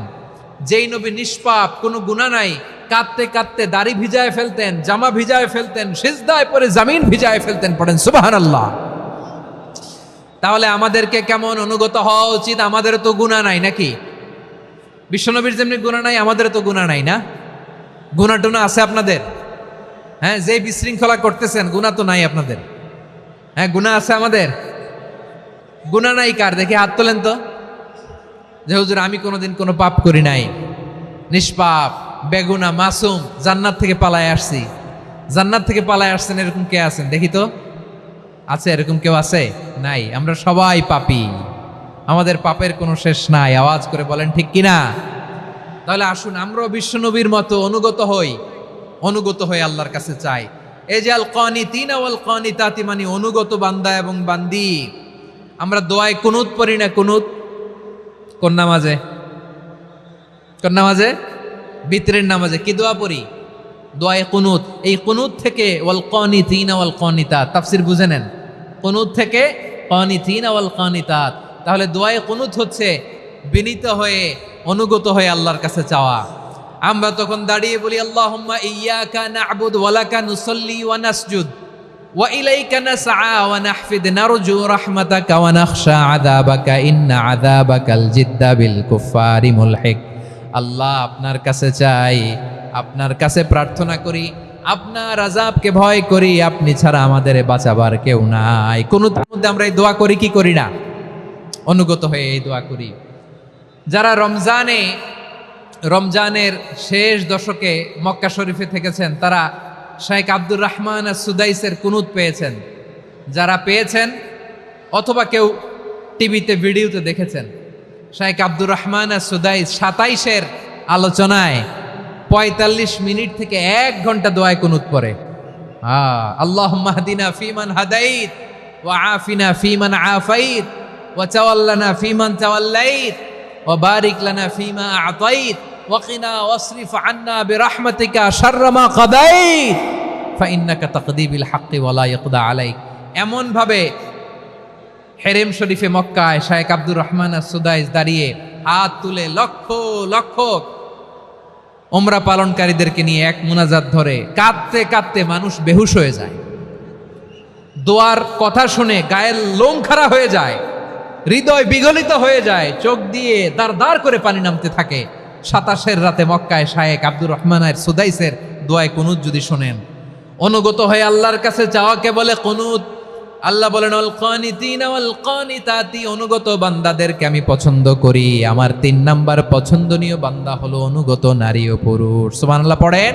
যেই নবী নিষ্পাপ, কোনো গুনাহ নাই, কাঁদতে কাঁদতে দাড়ি ভিজায় ফেলতেন, জামা ভিজায় ফেলতেন, সিজদায় পরে জমিন ভিজায় ফেলতেন। পড়েন সুবহানাল্লাহ। তাহলে আমাদেরকে কেমন অনুগত হওয়া উচিত? আমাদের তো গুনাহ নাই নাকি? বিশ্বনবীর যেমনি গুনাহ নাই, আমাদের তো গুনাহ নাই না? গুনাহ টুনা আছে আপনাদের? হ্যাঁ, যে বিশৃঙ্খলা করতেছেন গুনাহ তো নাই আপনাদের? হ্যাঁ, গুনাহ আছে আমাদের? গুনাহ নাই কার? দেখি হাত তোলেন তো, যে হুজুর আমি কোনোদিন কোনো পাপ করি নাই, নিষ্পাপ, বেগুনা, মাসুম, জান্নাত থেকে পালায় আসছি। জান্নাত থেকে পালায় আসছেন এরকম কে আছেন দেখি তো? আছে এরকম কেউ? আছে? নাই। আমরা সবাই পাপী, আমাদের পাপের কোনো শেষ নাই। আওয়াজ করে বলেন ঠিক কিনা? তাহলে আসুন আমরাও বিশ্বনবীর মতো অনুগত হই, অনুগত হয়ে আল্লাহর কাছে চাই। এই যে আল কানিতিনা ওয়াল কানিতাতি, মানে অনুগত বান্দা এবং বান্দি। আমরা দোয়ায় কুনুত পড়ি না? কুনুত কোন নামাজে? কোন নামাজে? বিতরের নামাজে কি দোয়া পড়ি? দোয়ায়ে কুনুত। এই কুনুত থেকে ওয়াল কানিতিনা ওয়াল কানিতাত, তাফসীর বুঝে নেন। কুনুত থেকে কানিতিনা ওয়াল কানিতাত। তাহলে দোয়ায়ে কুনুত হচ্ছে বিনীত হয়ে, অনুগত হয়ে আল্লাহর কাছে চাওয়া। আমরা তখন দাঁড়িয়ে বলি, আল্লাহুম্মা ইয়্যাকা না'বুদু ওয়া লাকা নুসাল্লি ওয়া নাসজুদ ওয়া ইলাইকা নাসআ ওয়া নাহফিদ নারজু রাহমাতাকা ওয়া নাখশা আযাবাকা ইন্না আযাবাকাল জিদ্দা বিল কুফফারি মুলহিক। আল্লাহ আপনার কাছে চাই, আপনার কাছে প্রার্থনা করি, আপনার আযাবকে ভয় করি, আপনি ছাড়া আমাদের বাঁচাবার কেউ নাই। কুনুতের মধ্যে আমরা এই দোয়া করি কি করি না? অনুগত হয়ে এই দোয়া করি। যারা রমজানের শেষ দশকে মক্কা শরীফে থেকেছেন তারা শেখ আব্দুর রহমান সুদাইসের কুনুত পেয়েছেন। যারা পেয়েছেন অথবা কেউ টিভিতে ভিডিওতে দেখেছেন, শেখ আব্দুর রহমান সুদাইস 27-এর আলোচনায় 45 মিনিট থেকে 1 ঘন্টা দোয়ায় কুনুত পড়ে। আল্লাহুম্মা হদিনা ফিমান হাদাইত ওয়া আফিনা ফিমান আফাইত ওয়া তাওয়াল্লানা ফিমান তাওয়াল্লাইত ওয়া বারিক লানা ফিমা আ'তাইত ওয়া কিনা ওয়াসরিফ আন্না বিরহমাতিকা শাররা মা কাদাইত ফাইন্নাকা তাকদি বিল হাক্কি ওয়া লা ইয়াকদা আলাইক। এমন ভাবে হেরেম শরীফে মক্কায় শেখ আব্দুর রহমান সুদাইস দাঁড়িয়ে হাত তুলে লক্ষ লক্ষ উমরা পালনকারীদেরকে নিয়ে এক মুনাজাত ধরে কাঁদতে কাঁদতে মানুষ বেহুশ হয়ে যায়। দোয়ার কথা শুনে গায়ের লোম খাড়া হয়ে যায়, হৃদয় বিগলিত হয়ে যায়, চোখ দিয়ে দাঁড় দাঁড় করে পানি নামতে থাকে। 27-এর রাতে মক্কায় শেখ আব্দুর রহমান সুদাইসের দোয়ায় কুনুত যদি শোনেন, অনুগত হয়ে আল্লাহর কাছে চাওয়াকে বলে কুনুত। আল্লাহ বলেন আল কানিতিনা ওয়াল কানিতাতি, অনুগত বান্দাদেরকে আমি পছন্দ করি। আমার 3 নাম্বার পছন্দনীয় বান্দা হলো অনুগত নারী ও পুরুষ। সুবহানাল্লাহ পড়েন।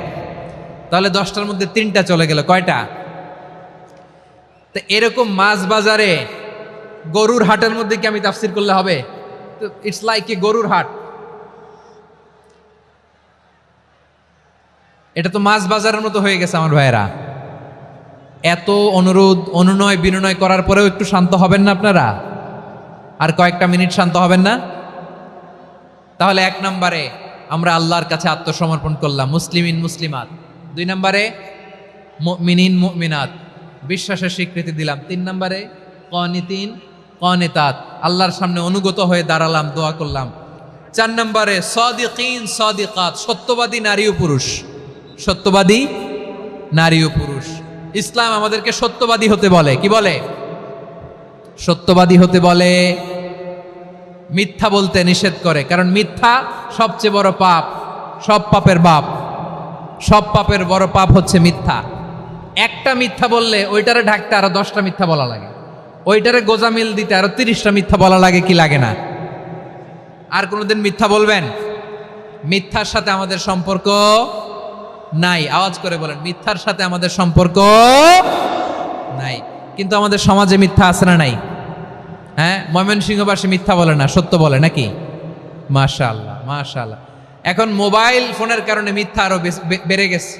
তাহলে 10টার মধ্যে 3টা চলে গেল, কয়টা? তো এরকম মাছ বাজারে গরুর হাটের মধ্যে কি আমি তাফসীর করলে হবে? তো ইটস লাইক এ গরুর হাট। এটা তো মাছ বাজারের মতো হয়ে গেছে আমার ভাইয়েরা। এত অনুরোধ অনুনয় বিনয় করার পরেও একটু শান্ত হবেন না আপনারা? আর কয়েকটা মিনিট শান্ত হবেন না? তাহলে 1 নম্বরে আমরা আল্লাহর কাছে আত্মসমর্পণ করলাম, মুসলিমিন মুসলিমাত। 2 নম্বরে মুমিনিন মুমিনাত, বিশ্বাসের স্বীকৃতি দিলাম। 3 নম্বরে কানিতিন কানিতাত, আল্লাহর সামনে অনুগত হয়ে দাঁড়ালাম, দোয়া করলাম। 4 নম্বরে সাদিকিন সাদিকাত, সত্যবাদী নারী ও পুরুষ। সত্যবাদী নারী ও পুরুষ। ইসলাম আমাদেরকে সত্যবাদী হতে বলে। কি বলে? সত্যবাদী হতে বলে, মিথ্যা বলতে নিষেধ করে। কারণ মিথ্যা সবচেয়ে বড় পাপ, সব পাপের বাপ। সব পাপের বড় পাপ হচ্ছে মিথ্যা। একটা মিথ্যা বললে ওইটারে ঢাকতে আরো 10টা মিথ্যা বলা লাগে, ওইটারে গোজামিল দিতে আরো 30টা মিথ্যা বলা লাগে, কি লাগে না? আর কোনোদিন মিথ্যা বলবেন? মিথ্যার সাথে আমাদের সম্পর্ক নাই। আওয়াজ করে বলেন, মিথ্যার সাথে আমাদের সম্পর্ক নাই। কিন্তু আমাদের সমাজে মিথ্যা আছে না নাই? হ্যাঁ, ময়মনসিংহবাসী মিথ্যা বলে না, সত্য বলে নাকি? মাশাআল্লাহ মাশাআল্লাহ। এখন মোবাইল ফোনের কারণে মিথ্যা আরো বেড়ে গেছে।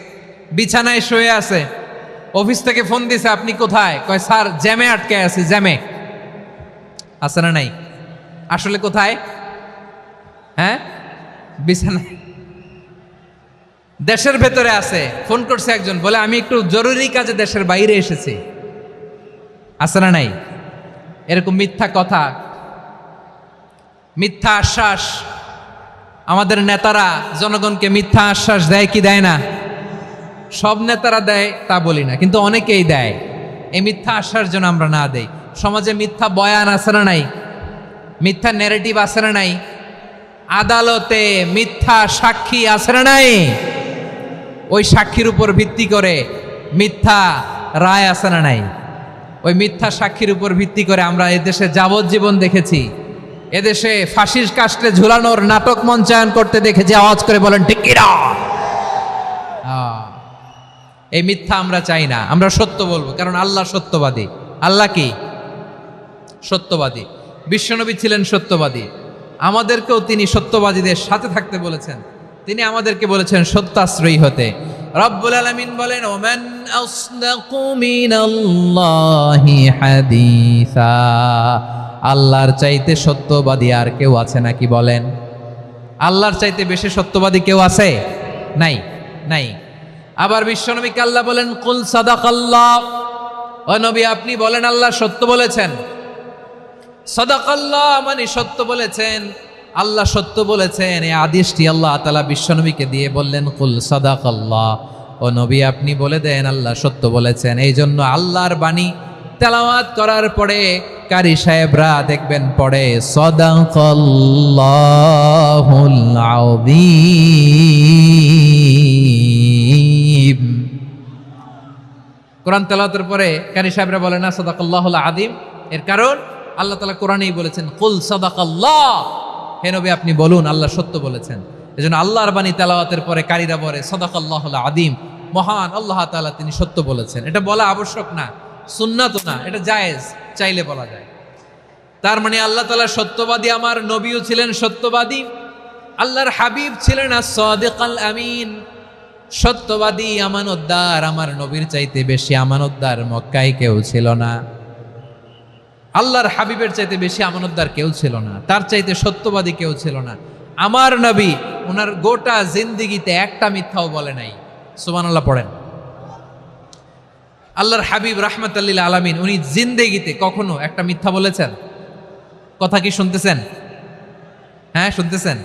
বিছানায় শুয়ে আছে, অফিস থেকে ফোন দিছে, আপনি কোথায়? কয় স্যার জ্যামে আটকে আছি। জ্যামে আছে না নাই? আসলে কোথায়? হ্যাঁ, বিছানায়। দেশের ভেতরে আছে, ফোন করছে একজন, বলে আমি একটু জরুরি কাজে দেশের বাইরে এসেছি। আছে না নাই? এরকম মিথ্যা কথা, মিথ্যা আশ্বাস। আমাদের নেতারা জনগণকে মিথ্যা আশ্বাস দেয় কি দেয় না? সব নেতারা দেয় তা বলি না, কিন্তু অনেকেই দেয়। এই মিথ্যা আশ্বাস যেন আমরা না দেই। সমাজে মিথ্যা বয়ান আছে না নাই? মিথ্যা ন্যারেটিভ আছে না নাই? আদালতে মিথ্যা সাক্ষী আছে না নাই? ওই সাক্ষীর উপর ভিত্তি করে মিথ্যা রায় আছে না নাই? ওই মিথ্যা সাক্ষীর উপর ভিত্তি করে আমরা এদেশে যাবজ্জীবন দেখেছি, এদেশে ফাঁসির কাস্টে ঝুলানোর নাটক মঞ্চায়ন করতে দেখেছি। আওয়াজ করে বলেন ঠিক কি না? এই মিথ্যা আমরা চাই না, আমরা সত্য বলবো, কারণ আল্লাহ সত্যবাদী। আল্লাহ কি? সত্যবাদী। বিশ্বনবী ছিলেন সত্যবাদী, আমাদেরকেও তিনি সত্যবাদীদের সাথে থাকতে বলেছেন। তিনি আমাদেরকে বলেছেন সত্যাশ্রয়ী হতে। রব্বুল আলামিন বলেন, ওমান আসদাকু মিনাল্লাহি হাদিসা। আল্লাহর চাইতে সত্যবাদী আর কেউ আছে নাকি বলেন? আল্লাহর চাইতে বেশি সত্যবাদী কেউ আছে? নাই, নাই। আবার বিশ্বনবীকে আল্লাহ বলেন, কুল সাদাকাল্লাহ। ও নবী আপনি বলেন আল্লাহ সত্য বলেছেন। সাদাকাল্লাহ মানে সত্য বলেছেন, আল্লাহ সত্য বলেছেন। এই আদেশটি আল্লাহ তাআলা বিশ্বনবীকে দিয়ে বললেন, কুল সাদাকাল্লাহ। ও নবী আপনি বলে দেন আল্লাহ সত্য বলেছেন। এই জন্য আল্লাহর বাণী তেলাওয়াত করার পরে কারি সাহেবরা দেখবেন পড়ে সাদাকাল্লাহুল আযীম। কোরআন তেলাওয়াতের পরে কারি সাহেবরা বলে না সাদাকাল্লাহুল আযীম। এর কারণ আল্লাহ তাআলা কোরআনেই বলেছেন, কুল সাদাকাল্লাহ। হে নবী আপনি বলুন আল্লাহ সত্য বলেছেন। এজন্য আল্লাহর বাণী তেলাওয়াতের পরে কারীরা বলে সাদাকাল্লাহুল আযীম, মহান আল্লাহ তাআলা তিনি সত্য বলেছেন। এটা বলা আবশ্যক না, সুন্নাতও না, এটা জায়েজ, চাইলে বলা যায়। তার মানে আল্লাহ তাআলা সত্যবাদী, আমার নবীও ছিলেন সত্যবাদী, আল্লাহর হাবিব ছিলেন as-সাদিকাল আমিন, সত্যবাদী, আমানতদার। আমার নবীর চাইতে বেশি আমানতদার মক্কায় কেউ ছিল না, আল্লাহর হাবিবের চাইতে বেশি আমানতদার কেউ ছিল না, তার চাইতে সত্যবাদী কেউ ছিল না। আমার নবী ওনার গোটা জিন্দেগিতে একটা মিথ্যাও বলে নাই। সুবহানাল্লাহ পড়েন। আল্লাহর হাবিব রাহমাতাল লিল আলামিন উনি জিন্দেগিতে কখনো একটা মিথ্যা বলেছেন? কথা কি শুনতেছেন? হ্যাঁ শুনতেছেন?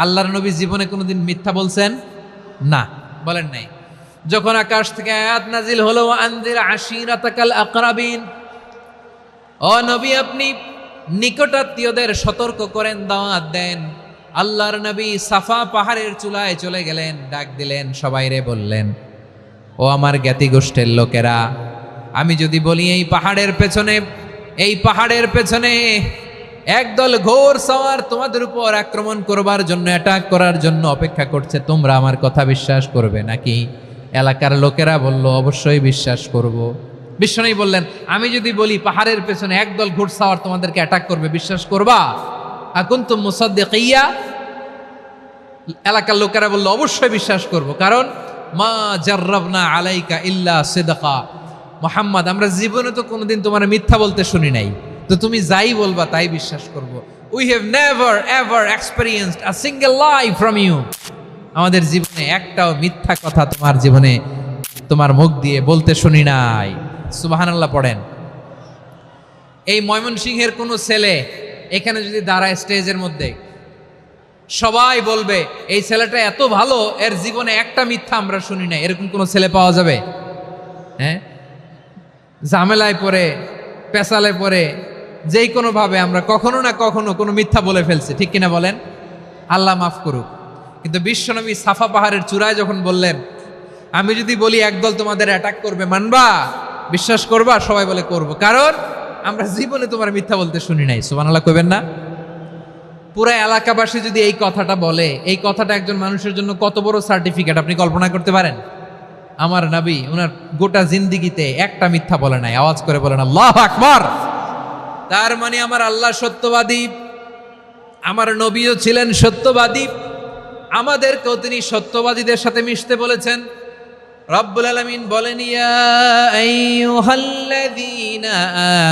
আল্লাহর নবী জীবনে কোনোদিন মিথ্যা বলছেন? না, বলেন নাই। যখন আকাশ থেকে আয়াত নাজিল হলো, আনজির আশিরাতাকাল আকরাবিন, ও নবী আপনি নিকটাত্মীয়দের সতর্ক করেন, দাওয়াত দেন। আল্লাহর নবী সাফা পাহাড়ের চূড়ায় চলে গেলেন, ডাক দিলেন, সবাইরে বললেন, ও আমার জ্ঞাতি গোষ্ঠীর লোকেরা, আমি যদি বলি এই পাহাড়ের পেছনে একদল ঘোর সওয়ার তোমাদের উপর আক্রমণ করবার জন্য, অ্যাটাক করার জন্য অপেক্ষা করছে, তোমরা আমার কথা বিশ্বাস করবে নাকি? এলাকার লোকেরা বলল, অবশ্যই বিশ্বাস করব। বিশ্বনবী বললেন, আমি যদি বলি পাহাড়ের পেছনে একদল ঘোড়সাওয়ার তোমাদেরকে অ্যাটাক করবে, বিশ্বাস করবা? আকুনতুম মুসাদ্দিকিয়া? এলাকার লোকেরা বলল, অবশ্যই বিশ্বাস করব, কারণ মা জাররাবনা আলাইকা ইল্লা সিদকা। মুহাম্মদ আমরা জীবনে তো কোনোদিন তোমার মিথ্যা বলতে শুনি নাই, তো তুমি যাই বলবা তাই বিশ্বাস করব। We have never ever experienced a single lie from you. আমাদের জীবনে একটাও মিথ্যা কথা তোমার জীবনে তোমার মুখ দিয়ে বলতে শুনি নাই। সুবহানাল্লাহ পড়েন। এই ময়মনসিংহের কোনো ছেলে এখানে যদি দাঁড়ায় স্টেজের মধ্যে, সবাই বলবে এই ছেলেটা এত ভালো, এর জীবনে একটা মিথ্যা আমরা শুনি নাই। এরকম কোনো ছেলে পাওয়া যাবে? হ্যাঁ, ঝামেলায় পড়ে, পেশালে পড়ে, যেই কোনো ভাবে আমরা কখনো না কখনো কোনো মিথ্যা বলে ফেলছি, ঠিক কিনা বলেন? আল্লাহ মাফ করুক। কিন্তু বিশ্বনবী সাফা পাহাড়ের চূড়ায় যখন বললেন, আমি যদি বলি একদল তোমাদের অ্যাটাক করবে, মানবা? বিশ্বাস করবা? সবাই বলে করব, কারণ আমরা জীবনে তোমার মিথ্যা বলতে শুনি নাই। সুবহানাল্লাহ কইবেন না? পুরো এলাকাবাসী যদি এই কথাটা বলে, এই কথাটা একজন মানুষের জন্য কত বড় সার্টিফিকেট আপনি কল্পনা করতে পারেন? আমার নবী ওনার গোটা জিন্দিগিতে একটা মিথ্যা বলে নাই। আওয়াজ করে বলেন আল্লাহু আকবার। তার মানে আমার আল্লাহ সত্যবাদী, আমার নবীও ছিলেন সত্যবাদী, আমাদেরকেও তিনি সত্যবাদীদের সাথে মিশতে বলেছেন। রব্বুল আলামিন বলেন, ইয়া আইয়ুহাল্লাযীনা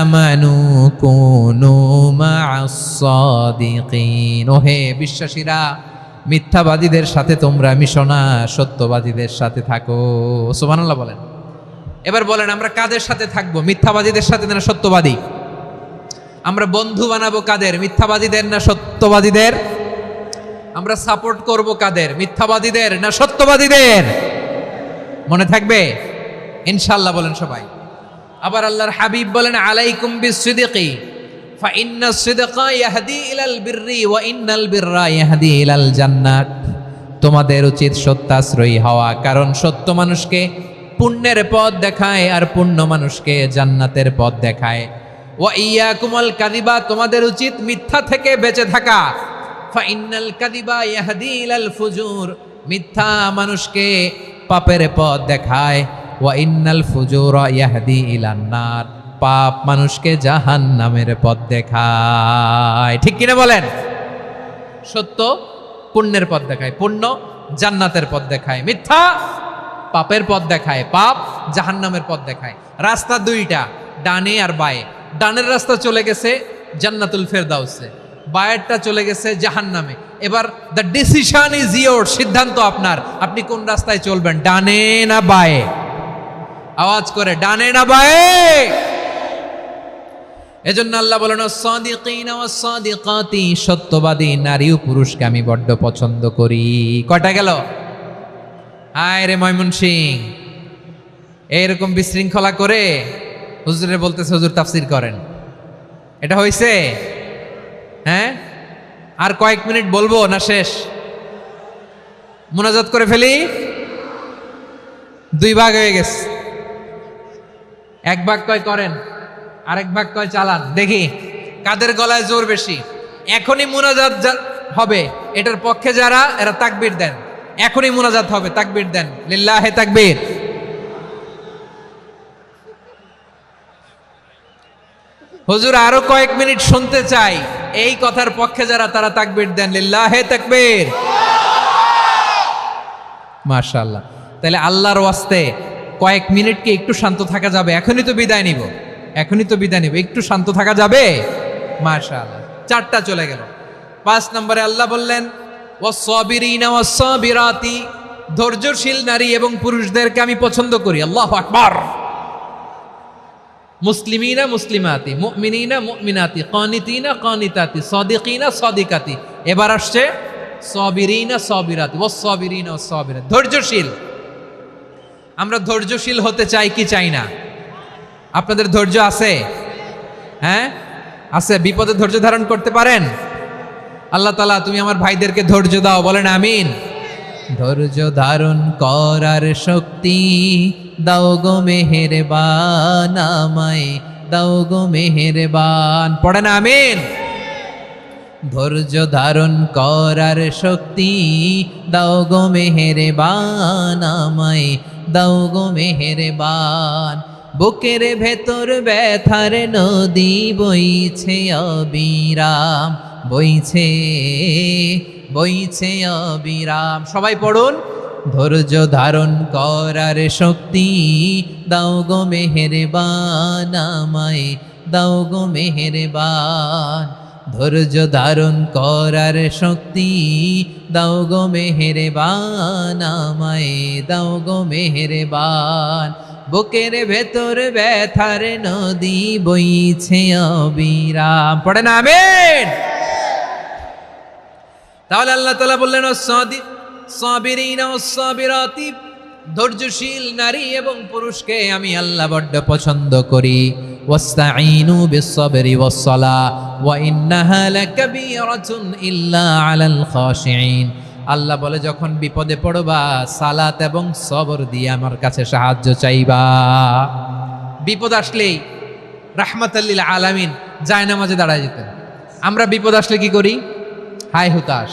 আমানু কুনু মা'আস সাদিকিন। ওহে বিশ্বাসীরা, মিথ্যাবাদীদের সাথে তোমরা মিশো না, সত্যবাদীদের সাথে থাকো। সুবহানাল্লাহ বলেন। এবার বলেন আমরা কাদের সাথে থাকবো? মিথ্যাবাদীদের সাথে না সত্যবাদী? আমরা বন্ধু বানাবো কাদের? মিথ্যাবাদীদের না সত্যবাদীদের? আমরা সাপোর্ট করব কাদের? মিথ্যাবাদীদের না সত্যবাদীদের? মনে থাকবে ইনশাআল্লাহ বলেন সবাই। আবার আল্লাহর হাবিব বলেন, আলাইকুম বিসসিদকি ফাইন্নাস সিদকা ইয়াহদি ইলাল বিররি ওয়া ইন্নাল বিররা ইয়াহদি ইলাল জান্নাত। তোমাদের উচিত সত্যাশ্রয়ী হওয়া, কারণ সত্য মানুষকে পুণ্যের পথ দেখায় আর পুণ্য মানুষকে জান্নাতের পথ দেখায়। ওয়া ইয়াকুমুল কাযিবা, তোমাদের উচিত মিথ্যা থেকে বেঁচে থাকা। ফাইন্নাল কাযিবা ইয়াহদি ইলাল ফুজুর, মিথ্যা মানুষকে পাপের পথ দেখায়। ওয়া ইন্নাল ফুজুরা ইয়াহদি ইলান নার, পাপ মানুষকে জাহান্নামের পথ দেখায়। ঠিক কিনা বলেন? সত্য পুণ্যের পথ দেখায়, পুণ্য জান্নাতের পথ দেখায়, মিথ্যা পাপের পথ দেখায়, পাপ জাহান্নামের পথ দেখায়। রাস্তা দুইটা, ডানে আর বায়ে। ডানের রাস্তা চলে গেছে জান্নাতুল ফেরদাউসে, বায়েরটা চলে গেছে জাহান্নামে। এবার দ্য ডিসিশন ইজ ইয়োর, সিদ্ধান্ত আপনার, আপনি কোন রাস্তায় চলবেন, ডানে না বায়ে? আওয়াজ করে, ডানে না বায়ে? এজন্য আল্লাহ বলেন, সাদিকিনা ওয়াস সাদিকাতি, সত্যবাদী নারী ও পুরুষকে আমি বড্ড পছন্দ করি। কয়টা গেল? হায় রে ময়মনসিং, এইরকম বিশৃঙ্খলা করে হুজুরে বলতেছে হুজুর তাফসীর করেন, এটা হইছে? হ্যাঁ, আর কয়েক মিনিট বলবো না শেষ? মুনাজাত করে ফেলি। দুই ভাগ হয়ে গেছে, এক ভাগ কয় করেন, আরেক ভাগ কয় চালান। দেখি কাদের গলায় জোর বেশি। এখনই মুনাজাত হবে, এটার পক্ষে যারা, এরা তাকবীর দেন। এখনই মুনাজাত হবে, তাকবীর দেন, লিল্লাহে তাকবীর। হুজুর আরো কয়েক মিনিট শুনতে চাই, এই কথার পক্ষে যারা, তারা তাকবীর দেন, লিল্লাহে তাকবীর। মাশাআল্লাহ। তাহলে আল্লাহর ওয়াস্তে কয়েক মিনিট কি একটু শান্ত থাকা যাবে? এখনই তো বিদায় নিব, এখনই তো বিদায় নিব, একটু শান্ত থাকা যাবে? মাশাআল্লাহ। চারটা চলে গেল। 5 নম্বরে আল্লাহ বললেন, ওয়াস-সাবিরিনা ওয়াস-সাবিরাতি, ধৈর্যশীল নারী এবং পুরুষদেরকে আমি পছন্দ করি। আল্লাহু আকবার। মুসলিমিনা মুসলিমাতি, মুমিনিনা মুমিনাতি, কানিতিনা কানিতাতি, সাদিকিনা সাদিকাতি। এবার আসছে সাবিরিনা সাবিরাতি, ওয়াস-সাবিরিনা ওয়াস-সাবিরাতি, ধৈর্যশীল। আমরা ধৈর্যশীল হতে চাই কি চাই না? আপনাদের ধৈর্য আছে? হ্যাঁ আছে? বিপদে ধৈর্য ধারণ করতে পারেন? আল্লাহ তাআলা তুমি আমার ভাইদেরকে ধৈর্য দাও, বলেন আমিন। ধৈর্য ধারণ করার শক্তি দাও গো মেহেরবান, আমায় দাও গো মেহেরবান, পড়েন আমিন। ধৈর্য ধারণ করার শক্তি দাও গো মেহেরবান, আমায় দাও গো মেহেরবান। বুকের ভেতর ব্যথার নদী বইছে অবিরাম, বইছে বইছে অবিরাম। সবাই পড়ুন, ধৈর্য ধারণ করার শক্তি দাও গো মেহেরবান, আমায় দাও গো মেহেরবান। ধৈর্য ধারণ করার শক্তি দাও গো মেহেরবান, আমায় দাও গো মেহেরবান। বুকের ভেতর ব্যথার নদী বইছে অবিরাম, পড়েন আমিন। তাহলে আল্লাহ তাআলা বললেন, সাবিরিনা ওয়াস-সাবিরাতি, ধৈর্যশীল নারী এবং পুরুষকে আমি আল্লাহ বড্ড পছন্দ করি। ওয়াস্তাঈনু বিস-সাবরি ওয়াস-সালাহ ওয়া ইন্নাহা লাকাবীরাতুন ইল্লা আলাল খাশিঈন। আল্লাহ বলে যখন বিপদে পড়বা সালাত এবং সবর দিয়ে আমার কাছে সাহায্য চাইবা। বিপদ আসলেই রাহমাতাল্লিল আলামিন জায়নামাজে দাঁড়ায় যেতেন। আমরা বিপদ আসলে কি করি? হাই হুতাশ,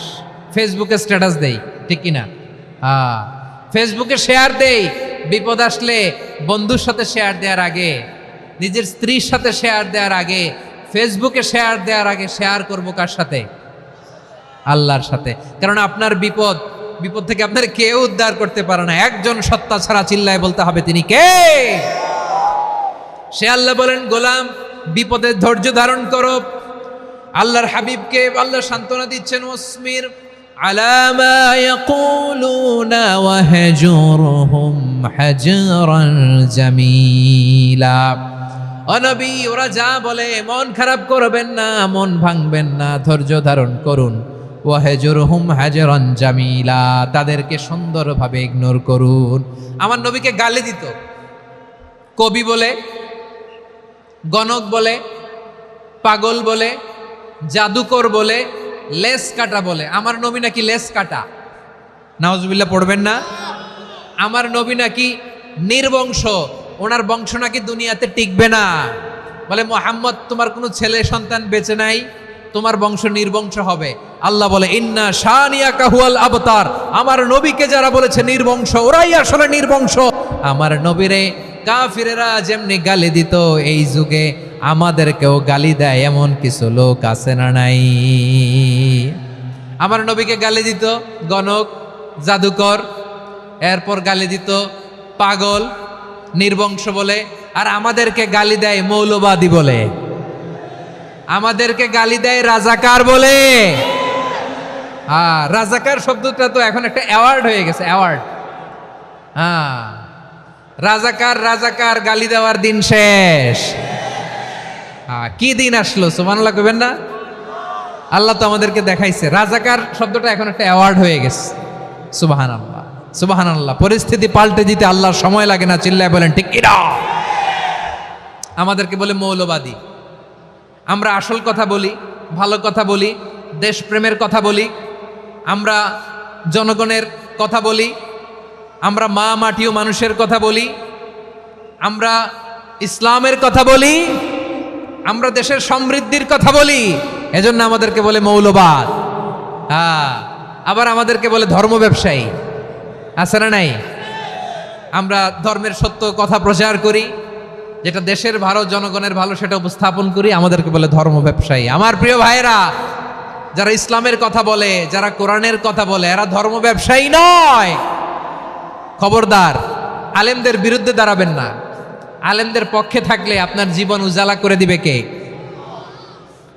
ফেসবুকে স্ট্যাটাস দেই, ঠিক কিনা? ফেসবুকে শেয়ার দেই। বিপদ আসলে বন্ধুর সাথে শেয়ার দেওয়ার আগে, নিজের স্ত্রীর সাথে শেয়ার দেওয়ার আগে, ফেসবুকে শেয়ার দেওয়ার আগে শেয়ার করবো কার সাথে? আল্লাহর সাথে। কারণ আপনার বিপদ থেকে আপনার কেউ উদ্ধার করতে পারে না, একজন সত্তা ছাড়া। চিল্লায় বলতে হবে তিনি কে? সে আল্লাহ বলেন, গোলাম বিপদে ধৈর্য ধারণ করো। আল্লাহর হাবিবকে আল্লাহ সান্ত্বনা দিচ্ছেন, ওয়াসমির আলা মা ইয়াকুলুনা ওয়াহজুরহুম হাজরান জামিলা। ও নবী, ওরা যা বলে মন খারাপ করবেন না, মন ভাঙবেন না, ধৈর্য ধারণ করুন। ওয়াহজুরহুম হাজরান জামিলা, তাদেরকে সুন্দরভাবে ইগনোর করুন। আমার নবীকে গালি দিত কবি বলে, গণক বলে, পাগল বলে, জাদুকর বলে, লেস কাটা বলে। আমার নবী নাকি লেস কাটা, নাউজুবিল্লাহ পড়বেন না। আমার নবী নাকি নির্বংশ, ওনার বংশ নাকি দুনিয়াতে টিকবে না। বলে মুহাম্মদ, তোমার কোনো ছেলে সন্তান বেঁচে নাই, তোমার বংশ নির্বংশ হবে। আল্লাহ বলে ইন্না শানিয়াকা হুয়াল আবতার। আমার নবীকে যারা বলেছে নির্বংশ, ওরাই আসলে নির্বংশ। আমার নবীরে কাফিরেরা যেমনি গালি দিত, এই যুগে আমাদেরকেও গালি দেয় এমন কিছু লোক আছে না নাই? আমার নবীকে গালি দিত গণক, জাদুকর, এরপর গালি দিত পাগল, নির্বংশ বলে। আর আমাদেরকে গালি দেয় মৌলবাদী বলে, আমাদেরকে গালি দেয় রাজাকার বলে। রাজাকার শব্দটা তো এখন একটা অ্যাওয়ার্ড হয়ে গেছে, অ্যাওয়ার্ড। রাজাকার রাজাকার গালি দেওয়ার দিন শেষ। কি দিন আসলো, সুবহানাল্লাহ কইবেন না? আল্লাহ তো আমাদেরকে দেখাইছে। রাজাকার শব্দটা এখন একটা অ্যাওয়ার্ড হয়ে গেছে। সুবহানাল্লাহ, সুবহানাল্লাহ। পরিস্থিতি পাল্টে দিতে আল্লাহর সময় লাগে না। চিল্লায় বলেন ঠিক কিনা? আমাদেরকে বলে মৌলবাদী। আমরা আসল কথা বলি, ভালো কথা বলি, দেশপ্রেমের কথা বলি, আমরা জনগণের কথা বলি, আমরা মা মাটি ও মানুষের কথা বলি, আমরা ইসলামের কথা বলি, আমরা দেশের সমৃদ্ধির কথা বলি। এজন্য আমাদেরকে বলে মৌলবাদ। আবার আমাদেরকে বলে ধর্ম ব্যবসায়ী, আছে না নাই? আমরা ধর্মের সত্য কথা প্রচার করি, যেটা দেশের ভালো, জনগণের ভালো, সেটা উপস্থাপন করি, আমাদেরকে বলে ধর্ম ব্যবসায়ী। আমার প্রিয় ভাইরা, যারা ইসলামের কথা বলে, যারা কোরআনের কথা বলে, এরা ধর্ম ব্যবসায়ী নয়। খবরদার, আলেমদের বিরুদ্ধে দাঁড়াবেন না। আলেমদের পক্ষে থাকলে আপনার জীবন উজালা করে দিবে কে?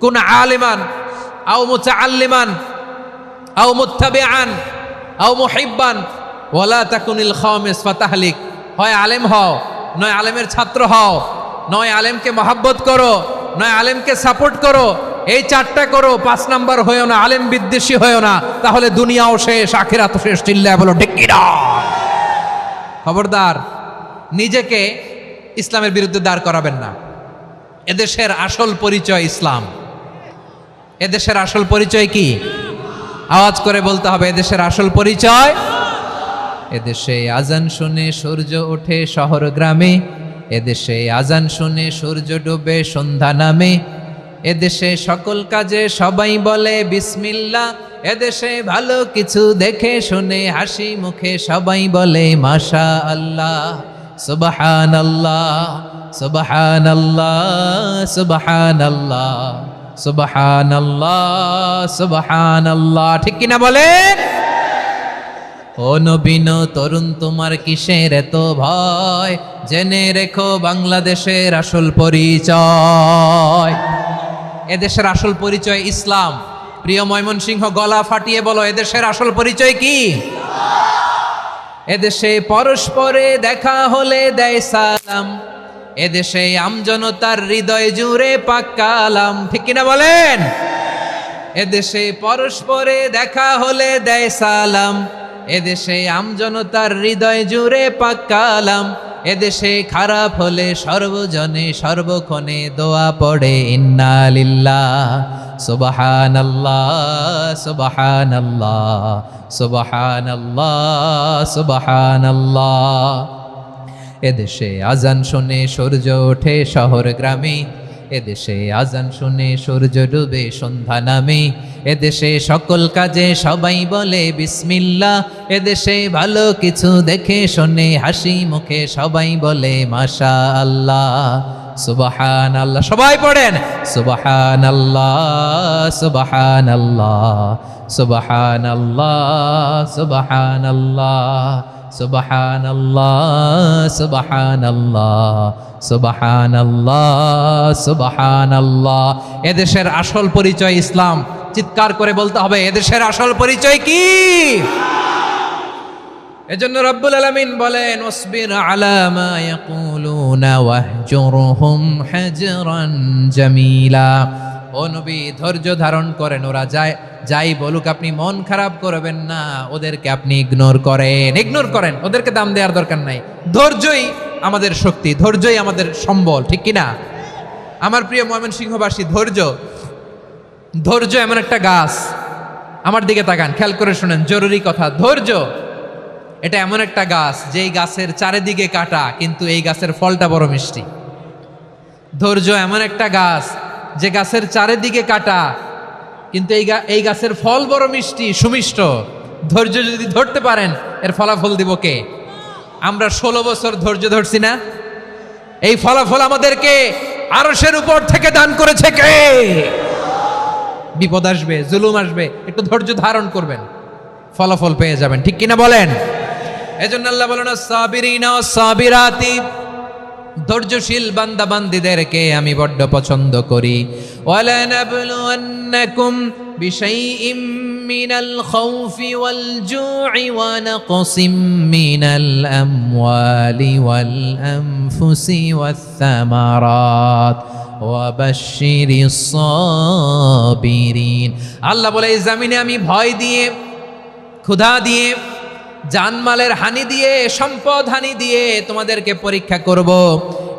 কোন আলিমান আও মুতাআল্লিমান আও মুত্তাবিআন আও মুহিব্বান ওয়ালা তাকুনিল খামিস ফাতাহলিক। হয় আলেম হও, নয় আলেমের ছাত্র হও, নয় আলেমকে মহাব্বত করো, নয় আলেমকে সাপোর্ট করো। এই চারটা করো, 5 নাম্বার হয়েও না, আলেম বিদ্বেষী হয়েও না, তাহলে দুনিয়াও শেষ, আখিরাতও শেষ। চিল্লায় বলো ঠিক কিনা? খবরদার, নিজেকে ইসলামের বিরুদ্ধে দাঁড় করাবেন না। এদেশের আসল পরিচয় ইসলাম। এদেশের আসল পরিচয় কি? আওয়াজ করে বলতে হবে, এদেশের আসল পরিচয়। এদেশে আজান শুনে সূর্য ওঠে শহর গ্রামে, এদেশে আজান শুনে সূর্য ডুবে সন্ধ্যা নামে, এদেশে সকল কাজে সবাই বলে বিসমিল্লাহ, এদেশে ভালো কিছু দেখে শুনে হাসি মুখে সবাই বলে মাশা আল্লাহ, সুবহানাল্লাহ, সুবহানাল্লাহ, সুবহানাল্লাহ, সুবহানাল্লাহ, সুবহানাল্লাহ। ঠিক কিনা বলেন? ও নবীন তরুণ, তোমার কিসের এত ভয়? জেনে রেখো বাংলাদেশের আসল পরিচয়। এদেশের আসল পরিচয় ইসলাম। প্রিয় ময়মনসিংহ, গলা ফাটিয়ে বলো, এদেশের আসল পরিচয় কি? এদেশে পরস্পরে দেখা হলে দেয় সালাম, এদেশে আমজনতার হৃদয় জুড়ে পাক কালাম। ঠিক কিনা বলেন? এদেশে পরস্পরে দেখা হলে দেয় সালাম, এদেশে আমজনতার হৃদয় জুড়ে পাক কালাম, এদেশে খারাপ হলে সর্বজনে সর্বক্ষণে দোয়া পড়ে ইন্না লিল্লাহ সুবহানাল্লাহ সুবহানাল্লাহ সুবহানাল্লাহ সুবহানাল্লাহ। এদেশে আজান শুনে সূর্য ওঠে শহর গ্রামে, এদেশে আজান শুনে সূর্য ডুবে সন্ধ্যা নামে, এদেশে সকল কাজে সবাই বলে বিসমিল্লাহ, এদেশে ভালো কিছু দেখে শুনে হাসি মুখে সবাই বলে মাশাআল্লাহ সুবহানাল্লাহ। সবাই পড়েন সুবহানাল্লাহ সুবহানাল্লাহ সুবহানাল্লাহ সুবহানাল্লাহ সুবহানাল্লাহ সুবহানাল্লাহ সুবহানাল্লাহ সুবহানাল্লাহ। এদেশের আসল পরিচয় ইসলাম। চিৎকার করে বলতে হবে এদেশের আসল পরিচয় কি? এজন্য রব্বুল আলামিন বলেন ওয়াসবির আলা মা ইয়াকুলুনা ওয়াহজুরহুম হাজরান জামিলা। ও নবী ধৈর্য ধারণ করেন, ওরা যাই বলুক আপনি মন খারাপ করবেন না, ওদেরকে আপনি ইগনোর করেন, ওদেরকে দাম দেওয়ার দরকার নাই। ধৈর্যই আমাদের শক্তি, ধৈর্যই আমাদের সম্বল, ঠিক কিনা? আমার প্রিয় ময়মনসিংহবাসী, ধৈর্য এমন একটা গাছ, আমার দিকে তাকান, খেয়াল করে শুনেন, জরুরি কথা। ধৈর্য এটা এমন একটা গাছ যেই গাছের চারিদিকে কাটা, কিন্তু এই গাছের ফলটা বড় মিষ্টি। ধৈর্য এমন একটা গাছ যে গাছের চারিদিকে কাটা, কিন্তু এই গাছের ফল বড় মিষ্টি সুমিষ্ট। ধৈর্য যদি ধরতে পারেন এর ফলাফল দিব কে? আমরা 16 বছর ধৈর্য ধরছি না? এই ফলাফল আমাদেরকে আরশের উপর থেকে দান করেছে কে? বিপদ আসবে, জুলুম আসবে, একটু ধৈর্য ধারণ করবেন, ফলাফল পেয়ে যাবেন, ঠিক কিনা বলেন? এজন্য আল্লাহ বলেন আস-সাবিরিনা ওয়াস-সাবিরাতি, ধৈর্যশীল বান্দা বান্দীদেরকে আমি বড্ড পছন্দ করি। ওয়ালা নাবলুওয়ান্নাকুম বিশাইইম মিনাল খাউফি ওয়াল জু'i ওয়া নাকসিম মিনাল আমওয়ালি ওয়াল আনফুসি ওয়াস সামারাত ওয়া বাশশিরিস সাবিরিন। আল্লাহ বলে এই জমিনে আমি ভয় দিয়ে, ক্ষুধা দিয়ে, জানমালের হানি দিয়ে, সম্পদ হানি দিয়ে তোমাদেরকে পরীক্ষা করব।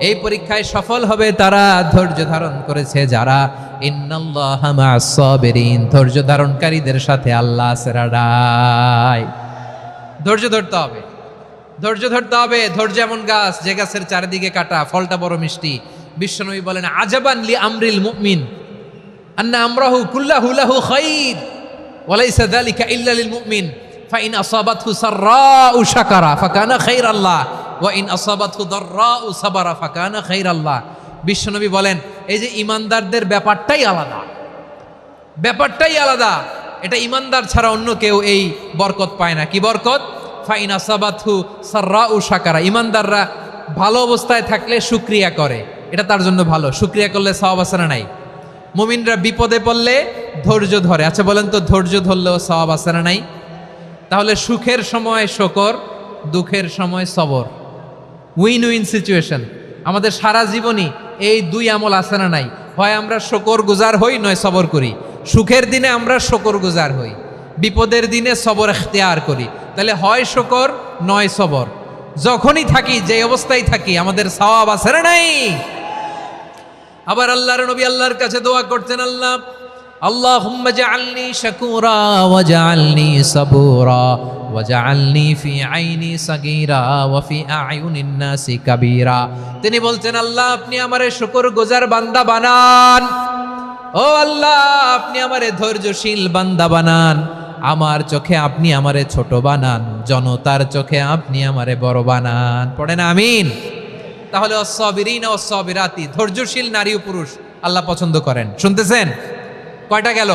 এই পরীক্ষায় সফল হবে তারা ধৈর্য ধারণ করেছে যারা। ইন্নাল্লাহা মা'আস সাবিরিন, ধৈর্য ধারণকারীদের সাথে আল্লাহ আছে রাডাই। ধৈর্য ধরতে হবে, ধৈর্য ধরতে হবে। ধৈর্য এমন গাছ যে গাছের চারিদিকে কাটা, ফলটা বড় মিষ্টি। বিশ্বনবী বলেন আজাবান লি আমরিল মুমিন আন্না আমরাহু কুল্লাহু লাহু খাইর ওয়া লাইসা যালিকা ইল্লা লিল মুমিন ফাইন আসাবাতহু সাররাউ শাকারা ফাকানা খাইরাল্লাহ ওয়া ইন আসাবাতহু দাররাউ সাবারা ফাকানা খাইরাল্লাহ। বিশ্বনবী বলেন এই যে ইমানদারদের ব্যাপারটাই আলাদা, ব্যাপারটাই আলাদা। এটা ইমানদার ছাড়া অন্য কেউ এই বরকত পায় না। কি বরকত? ফাইন আসাবাতহু সাররাউ শাকারা। ইমানদাররা ভালো অবস্থায় থাকলে শুকরিয়া করে, এটা তার জন্য ভালো। শুকরিয়া করলে সওয়াব আছে না নাই? মুমিনরা বিপদে পড়লে ধৈর্য ধরে। আচ্ছা বলেন তো, ধৈর্য ধরলেও সওয়াব আছে না নাই? তাহলে সুখের সময় শুকর, দুঃখের সময় সবর, উইন উইন সিচুয়েশন। আমাদের সারা জীবনই এই দুই আমল আছে না নাই? হয় আমরা শুকর গুজার হই, নয় সবর করি। সুখের দিনে আমরা শুকর গুজার হই, বিপদের দিনে সবর ইখতিয়ার করি। তাহলে হয় শুকর নয় সবর। যখনই থাকি, যে অবস্থায় থাকি, আমাদের সওয়াব আছে না নাই? আবার আল্লাহর নবী আল্লাহর কাছে দোয়া করতেন, আল্লাহুম্মা জাআলনি শাকুরা ওয়াজআলনি সাবুরা ওয়াজআলনি ফি আইনি সাগীরা ওয়া ফি আ'য়ুনিন নাসি কাবীরা। তিনি বলছেন আল্লাহ আপনি আমারে শুকরগুজার বান্দা বানান, ও আল্লাহ আপনি আমারে ধৈর্যশীল বান্দা বানান, আমার চোখে আপনি আমারে ছোট বানান, জনতার চোখে আপনি আমারে বড় বানান। পড়েন আমিন। তাহলে আস-সাবিরিনা ওয়াস-সাবিরাতি, ধৈর্যশীল নারী ও পুরুষ আল্লাহ পছন্দ করেন। শুনতেছেন? কয়টা গেল?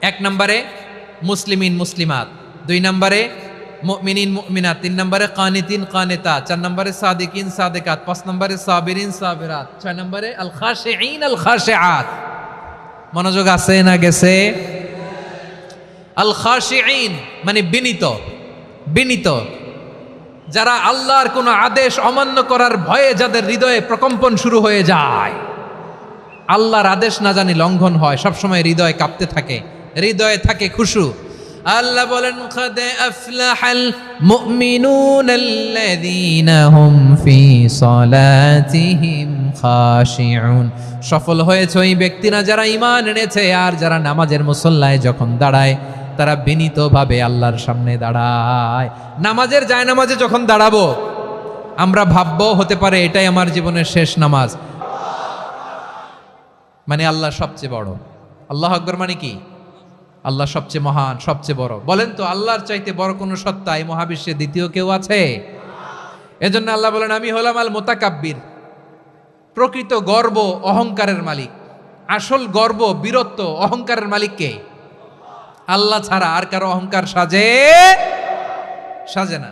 1 নম্বরে মুসলিমিন মুসলিমাত, 2 নম্বরে মুমিনিন মুমিনাত, 3 নম্বরে কানিতিন কানিতাত, 4 নম্বরে সাদিকিন সাদিকাত, 5 নম্বরে সাবিরিন সাবিরাত, 6 নম্বরে আল খাশিঈন আল খাশিআত। মনোযোগ আছে না গেছে? আল খাশিঈন মানে বিনীত, বিনীত, যারা আল্লাহর কোনো আদেশ অমান্য করার ভয়ে যাদের হৃদয়ে প্রকম্পন শুরু হয়ে যায়, আল্লাহর আদেশ না জানি লঙ্ঘন হয়, সবসময় হৃদয় কাঁপতে থাকে, হৃদয়ে থাকে খুশু। আল্লাহ বলেন কাদ আফলাহাল মুমিনুনাল্লাযীনা হুম صلاتهم خاشعون। সফল হয়েছে ওই ব্যক্তিরা যারা ঈমান এনেছে আর যারা নামাজের মুসল্লায় যখন দাঁড়ায় তারা বিনীতভাবে আল্লাহর সামনে দাঁড়ায়। নামাজের জায়নামাজে যখন দাঁড়াবো আমরা ভাববো হতে পারে এটাই আমার জীবনের শেষ নামাজ, মানে আল্লাহ সবচেয়ে বড়। আল্লাহু আকবার মানে কি? আল্লাহ সবচেয়ে মহান, সবচেয়ে বড়। বলেন তো আল্লাহর চাইতে বড় কোনো সত্তা এই মহাবিশ্বে দ্বিতীয় কেউ আছে? এজন্য আল্লাহ বলেন আমি হলাম আল মুতাকাব্বির, প্রকৃত গর্ব অহংকারের মালিক। আসল গর্ব বীরত্ব অহংকারের মালিক কে? আল্লাহ ছাড়া আর কারো অহংকার সাজে না।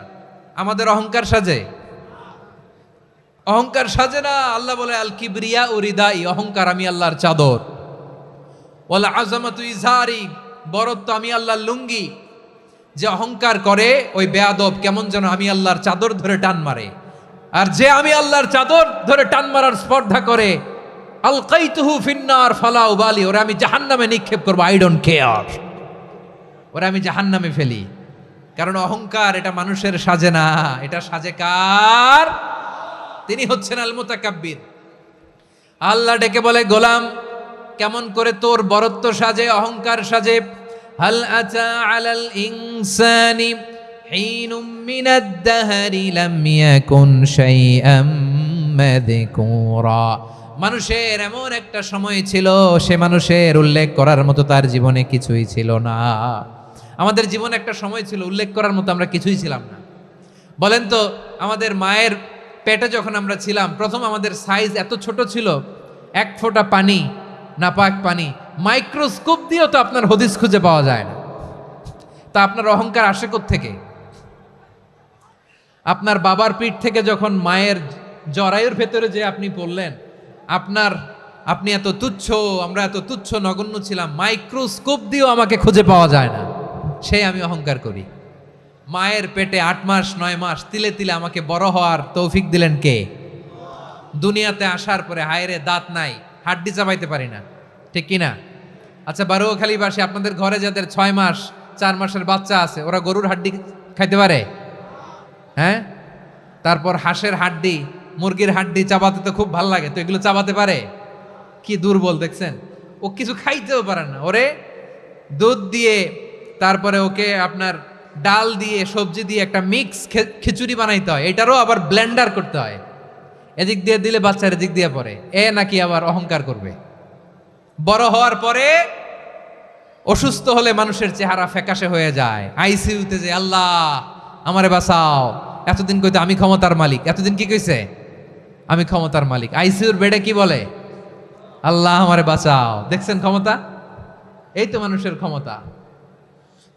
আমাদের অহংকার সাজে? অহংকার সাজে না। আল্লাহ বলে আল কিবরিয়া উরিদাই, অহংকার আমি আল্লাহর চাদর। ওয়াল আযামাতু ইজারি, বরত্ব আমি আল্লাহর লুঙ্গি। যে অহংকার করে ওই বেয়াদব কেমন যেন আমি আল্লাহর চাদর ধরে টান মারে, আর যে আমি আল্লাহর চাদর ধরে টান মারার স্পর্ধা করে আলকাইতুহু ফিন্নার ফালা উবালি, ওরা আমি জাহান্নামে নিক্ষেপ করবো, আই ডোন্ট কেয়ার, ওরা আমি জাহান্নামে ফেলি। কারণ অহংকার এটা মানুষের সাজে না, এটা সাজে কার? তিনি হচ্ছেন আল মুতাকাব্বির। আল্লাহ ডেকে বলে গোলাম কেমন করে তোর বরত্ব সাজে, অহংকার সাজে? হাল আতা আলাল ইনসানি হিনুম মিনাদ দাহরি লাম ইয়াকুন শাইআম মাযকুরা। মানুষের এমন একটা সময় ছিল সে মানুষের উল্লেখ করার মতো তার জীবনে কিছুই ছিল না। আমাদের জীবনে একটা সময় ছিল উল্লেখ করার মতো আমরা কিছুই ছিলাম না। বলেন তো আমাদের মায়ের পেটে যখন আমরা ছিলাম প্রথম আমাদের সাইজ এত ছোট ছিল, এক ফোঁটা পানি, নাপাক পানি, মাইক্রোস্কোপ দিয়েও তো আপনার হদিস খুঁজে পাওয়া যায় না। তা আপনার অহংকার আসে কোত্থেকে? আপনার বাবার পিঠ থেকে যখন মায়ের জরায়ুর ভেতরে যে আপনি পড়লেন, আপনি এত তুচ্ছ, আমরা এত তুচ্ছ নগণ্য ছিলাম, মাইক্রোস্কোপ দিয়েও আমাকে খুঁজে পাওয়া যায় না, সেই আমি অহংকার করি। মায়ের পেটে 8 মাস 9 মাস তিলে তিলে আমাকে বড় হওয়ার তৌফিক দিলেন কে? দুনিয়াতে আসার পরে হায়রে দাঁত নাই, হাড্ডি চাবাইতে পারি না, ঠিক কিনা? আচ্ছা বারোখালীবাসী আপনাদের ঘরে যাদের 6 মাস 4 মাসের বাচ্চা আছে ওরা গরুর হাড্ডি খাইতে পারে? হ্যাঁ। তারপর হাঁসের হাড্ডি, মুরগির হাড্ডি চাবাতে তো খুব ভালো লাগে, তো এগুলো চাবাতে পারে? কি দুর্বল দেখছেন, ও কিছু খাইতেও পারে না। ওরে দুধ দিয়ে তারপরে ওকে আপনার ডাল দিয়ে সবজি দিয়ে একটা মিক্স খিচুড়ি বানাইতে হয়, এটারও আবার ব্লেন্ডার করতে হয়। এদিক দিয়ে দিলে বাচ্চার এদিক দিয়ে পড়ে, এ নাকি আবার অহংকার করবে। বড় হওয়ার পরে অসুস্থ হলে মানুষের চেহারা ফ্যাকাশে হয়ে যায়, আইসিইউতে যে আল্লাহ আমারে বাঁচাও, এতদিন কইতে আমি ক্ষমতার মালিক, এতদিন কি কইছে? আমি ক্ষমতার মালিক। আইসিইউর বেডে কি বলে? আল্লাহ আমারে বাঁচাও। দেখছেন ক্ষমতা? এই তো মানুষের ক্ষমতা,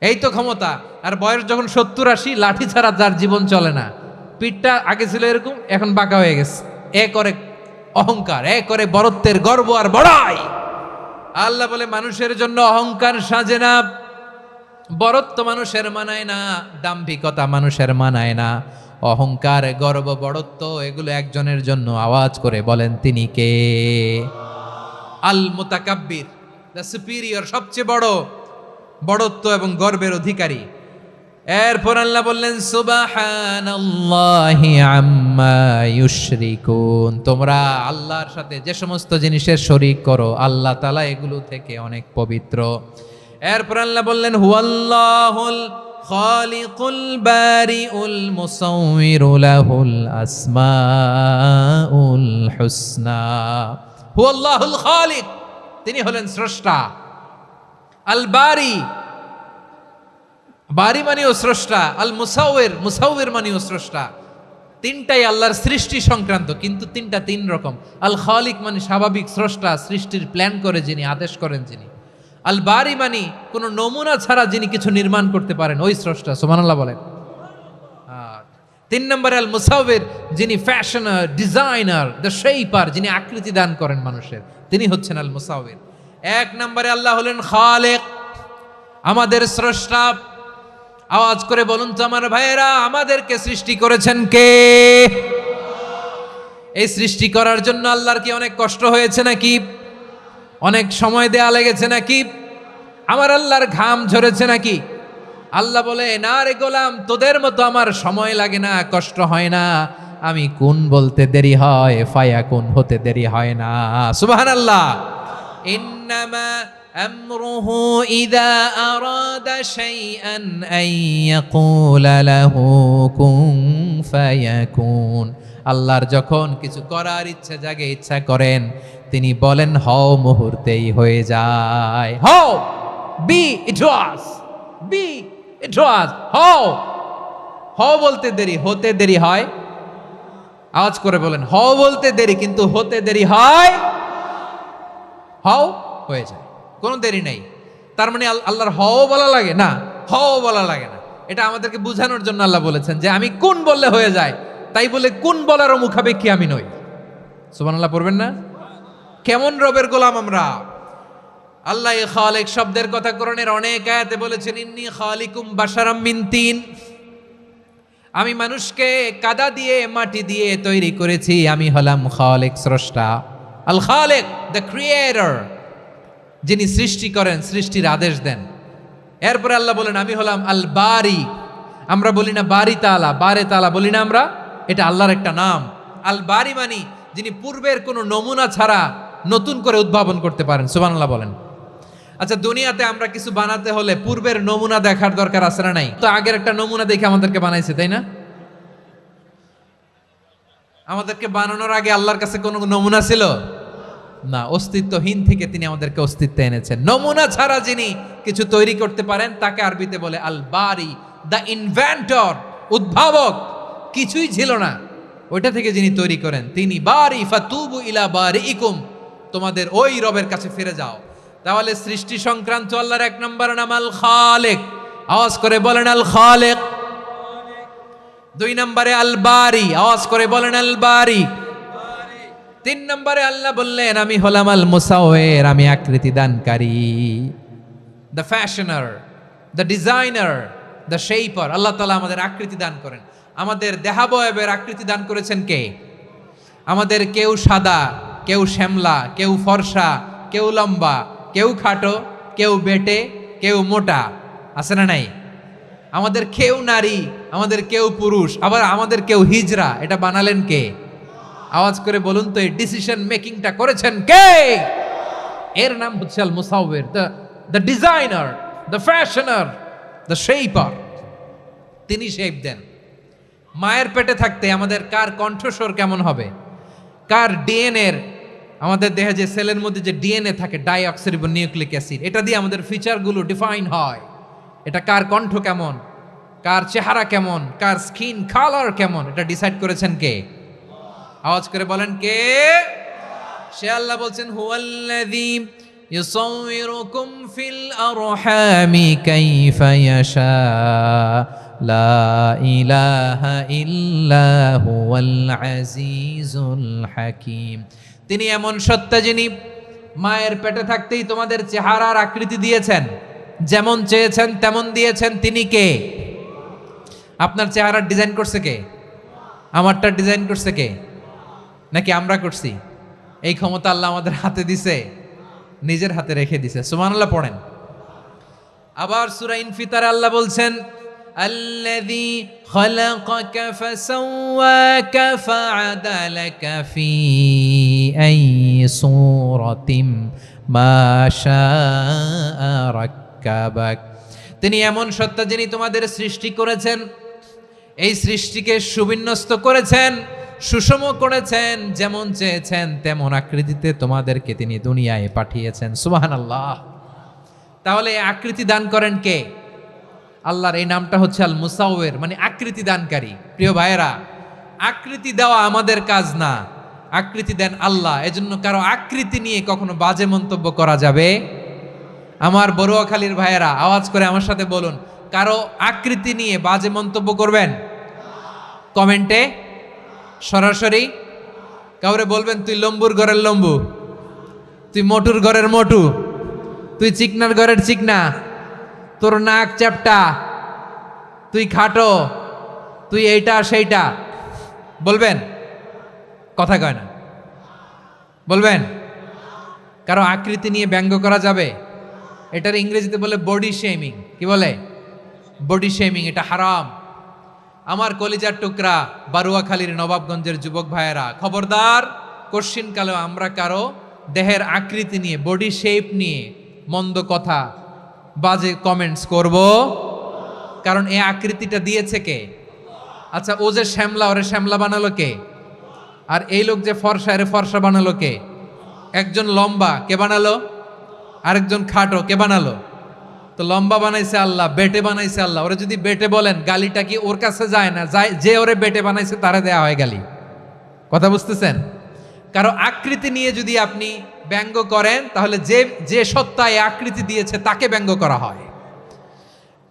এই তো ক্ষমতা। আর বয়স যখন 70-80, লাঠি ছাড়া যার জীবন চলে না। পিঠটা আগে ছিল এরকম, এখন বাঁকা হয়ে গেছে। এ করে অহংকার, এ করে বরত্বের গর্ব আর বড়াই। আল্লাহ বলে মানুষের জন্য অহংকার সাজে না, বরত্ব মানুষের মানায় না, দাম্ভিকতা মানুষের মানায় না। অহংকার, গর্ব, বড়ত্ব এগুলো একজনের জন্য। আওয়াজ করে বলেন তিনি কে? আল মুতাকাব্বির, দ্য সুপিরিয়র, সবচেয়ে বড়, বড়ত্ব এবং গর্বের অধিকারী। এরপর আল্লাহ বললেন সুবহানাল্লাহি আম্মা ইউশরিকুন, তোমরা আল্লাহর সাথে যে সমস্ত জিনিসের শরীক করো আল্লাহ তাআলা এগুলো থেকে অনেক পবিত্র। এরপর আল্লাহ বললেন হুয়াল্লাহুল খালিকুল বারিউল মুসাউবিরু লাহুল আসমাউল হুসনা। হুয়াল্লাহুল খালিক, তিনি হলেন স্রষ্টা। আল বারি, বারি মানেও স্রষ্টা। আল মুসাউবির, মুসাউবির মানেও স্রষ্টা। তিনটাই আল্লাহর সৃষ্টি সংক্রান্ত, কিন্তু তিনটা তিন রকম। আল খালিক মানে স্বাভাবিক স্রষ্টা, সৃষ্টির প্ল্যান করে যিনি, আদেশ করেন যিনি। আল বারি মানে কোনো নমুনা ছাড়া যিনি কিছু নির্মাণ করতে পারেন, ওই স্রষ্টা। সুবহানাল্লাহ বলেন। 3 নম্বরে আল মুসাউবির, যিনি ফ্যাশনার, ডিজাইনার, দ্য শেপার, যিনি আকৃতি দান করেন মানুষের, তিনি হচ্ছেন আল মুসাউবির। 1 নম্বরে আল্লাহ হলেন খালেক, আমাদের স্রষ্টা। আওয়াজ করে বলুন তো আমার ভাইয়েরা, আমাদেরকে সৃষ্টি করেছেন কে? এই সৃষ্টি করার জন্য আল্লাহর কি অনেক কষ্ট হয়েছে নাকি? অনেক সময় দেয়া লেগেছে নাকি? আমার আল্লাহর ঘাম ঝরেছে নাকি? আল্লাহ বলে না রে গোলাম, তোদের মতো আমার সময় লাগে না, কষ্ট হয় না। আমি কুন বলতে দেরি হয়, ফায়াকুন হতে দেরি হয় না। সুবহানাল্লাহ। ইন্নামা আমরুহু ইযা আরাদা শাইআন আন ইয়াকুলা লাহু কুন ফায়াকুন। আল্লাহর যখন কিছু করার ইচ্ছা জাগে, ইচ্ছা করেন, তিনি বলেন হও, মুহূর্তেই হয়ে যায়। হও, বি ইট ওয়াজ, বি ইট ওয়াজ। হও, হও বলতে দেরি, হতে দেরি হয়। আওয়াজ করে বলেন, হও বলতে দেরি কিন্তু হতে দেরি হয়। হও হয়ে যায়, কোনো দেরি নেই। তার মানে আল্লাহর হও বলা লাগে না, হও বলা লাগে না। এটা আমাদেরকে বোঝানোর জন্য আল্লাহ বলেছেন যে আমি কোন বললে হয়ে যায়, তাই বলে কোন বলারও মুখাপেক্ষী আমি নই। সুবহানাল্লাহ পড়বেন না? কেমন রবের গোলাম আমরা। আল্লাহ খালিক শব্দের কথা কোরআনের অনেক আয়াতে বলেছেন, ইন্নী খালিকুম বাশারাম মিন তিন, আমি মানুষকে কাদা দিয়ে মাটি দিয়ে তৈরি করেছি, আমি হলাম খালিক, স্রষ্টা। আল খালিক, দ্য ক্রিয়েটর, যিনি সৃষ্টি করেন, সৃষ্টির আদেশ দেন। এরপরে আল্লাহ বলেন আমি হলাম আল বারি। আমরা বলি না বারি তাআলা, বারে তাআলা বলি না আমরা, এটা আল্লাহর একটা নাম। আল বারি মানে যিনি পূর্বের কোনো নমুনা ছাড়া নতুন করে উদ্ভাবন করতে পারেন। সুবহানাল্লাহ বলেন। আচ্ছা, দুনিয়াতে আমরা কিছু বানাতে হলে পূর্বের নমুনা দেখার দরকার আছে না নাই? তো আগের একটা নমুনা দেখে আমাদেরকে বানাইছে, তাই না? আমাদেরকে বানানোর আগে আল্লাহর কাছে কোনো নমুনা ছিল না, অস্তিত্বহীন থেকে তিনি আমাদেরকে অস্তিত্বে এনেছেন। নমুনা ছাড়া যিনি কিছু তৈরি করতে পারেন তাকে আরবিতে বলে আল বারি, দ্য ইনভেন্টর, উদ্ভাবক। কিছুই ছিল না, ওইটা থেকে যিনি তৈরি করেন তিনি বারি। ফাতুবু ইলা বারিইকুম, তোমাদের ওই রবের কাছে ফিরে যাও। তাহলে সৃষ্টি সংক্রান্ত আল্লাহর এক নম্বর নাম আল খালিক। আওয়াজ করে বলেন আল খালিক। দুই নম্বরে আল বারি, আওয়াজ করে বলেন আল বারি। তিন নম্বরে আল্লাহ বললেন আমি হলাম আল মুসাওয়ির, আমি আকৃতি দানকারী, the fashioner, the designer, the shaper. Allah তাআলা আমাদের আকৃতি দান করেন। আমাদের দেহাবয়বের আকৃতি দান করেছেন কে? আমাদের কেউ সাদা, কেউ শ্যামলা, কেউ ফর্সা, কেউ লম্বা, কেউ খাটো, কেউ বেটে, কেউ মোটা, আছে না নাই? আমাদের কেউ নারী, আমাদের কেউ পুরুষ, আবার আমাদের কেউ হিজড়া। এটা বানালেন কে? আওয়াজ করে বলুন তো, এই ডিসিশন মেকিংটা করেছেন কে? এর নাম হচ্ছে আল মুসাওয়ির, the designer, the fashioner, the shaper. তিনি শেপ দেন। মায়ের পেটে থাকতে আমাদের কার কণ্ঠস্বর কেমন হবে, কার ডিএনএর, আমাদের দেহে যে সেলের মধ্যে যে ডিএনএ থাকে, ডাইঅক্সিরিবো নিউক্লিক অ্যাসিড, এটা দিয়ে আমাদের ফিচারগুলো ডিফাইন হয়। এটা কার কণ্ঠ কেমন, কার চেহারা কেমন, কার স্কিন কালার কেমন, এটা ডিসাইড করেছেন কে? আওয়াজ করে বলেন কে? সে আল্লাহ বলছেন হুয়াল্লাযী ইউসাউইরুকুম ফিল আরহামি কাইফা ইয়াশা লা ইলাহা ইল্লা হুয়াল আজিজুল হাকীম। তিনি এমন সত্তা যিনি মায়ের পেটে থাকতেই তোমাদের চেহারার আকৃতি দিয়েছেন, যেমন চেয়েছেন তেমন দিয়েছেন। তিনি কে? আপনার চেহারার ডিজাইন করছে কে? আমারটা ডিজাইন করছে কে? নাকি আমরা করছি? এই ক্ষমতা আল্লাহ আমাদের হাতে দিছে, নিজের হাতে রেখে দিছে। সুবহানাল্লাহ পড়েন। আবার সূরা ইনফিতারে আল্লাহ বলছেন আল্লাযী খালাকাকা ফাসাওয়াকা ফাআদালাকা ফি আইয়ি সূরাতিন মা শাআ রাক্কাবাক। তিনি এমন সত্তা যিনি তোমাদের সৃষ্টি করেছেন, এই সৃষ্টিকে সুবিন্যস্ত করেছেন, সুষম করেছেন, যেমন চেয়েছেন তেমন আকৃতিতে তোমাদেরকে তিনি দুনিয়ায় পাঠিয়েছেন। সুবহানাল্লাহ। তাহলে আকৃতি দান করেন কে? আল্লাহর এই নামটা হচ্ছে আল মুসাওয়ির, মানে আকৃতি দানকারী। প্রিয় ভাইয়েরা, আকৃতি দেওয়া আমাদের কাজ না, আকৃতি দেন আল্লাহ। এজন্য কারো আকৃতি নিয়ে কখনো বাজে মন্তব্য করা যাবে? আমার বড়ুয়াখালীর ভাইয়েরা আওয়াজ করে আমার সাথে বলুন, কারো আকৃতি নিয়ে বাজে মন্তব্য করবেন? কমেন্টে সরাসরি কাউরে বলবেন তুই লম্বুর ঘরের লম্বু, তুই মোটুর ঘরের মোটু, তুই চিকনার ঘরের চিকনা, তোর নাক চ্যাপটা, তুই খাটো, তুই এইটা সেইটা বলবেন? কথা কয় না, বলবেন? কারো আকৃতি নিয়ে ব্যঙ্গ করা যাবে? এটার ইংরেজিতে বলে বডি শেমিং। কি বলে? Body shaming. এটা হারাম। আমার কলিজার টুকরা বারুয়াখালীর নবাবগঞ্জের যুবক ভাইয়েরা, খবরদার, কশ্চিনকালেও আমরা কারো দেহের আকৃতি নিয়ে, বডি শেপ নিয়ে মন্দ কথা, বাজে কমেন্টস করব, কারণ এই আকৃতিটা দিয়েছে কে? আচ্ছা, ও যে শ্যামলা, ওরে শ্যামলা বানালো কে? আর এই লোক যে ফর্সা, এরে ফর্সা বানালো কে? একজন লম্বা, কে বানালো? আরেকজন খাটো, কে বানালো? তো লম্বা বানাইছে আল্লাহ, বেটে বানাইছে আল্লাহ। ওরে যদি বেটে বলেন, গালিটা কি ওর কাছে যায় না? যায়, যে ওরে বেটে বানাইছে তারে দেয়া হয় গালি। কথা বুঝতেছেন? কারো আকৃতি নিয়ে যদি আপনি ব্যঙ্গ করেন, তাহলে যে যে সত্তা এই আকৃতি দিয়েছে তাকে ব্যঙ্গ করা হয়।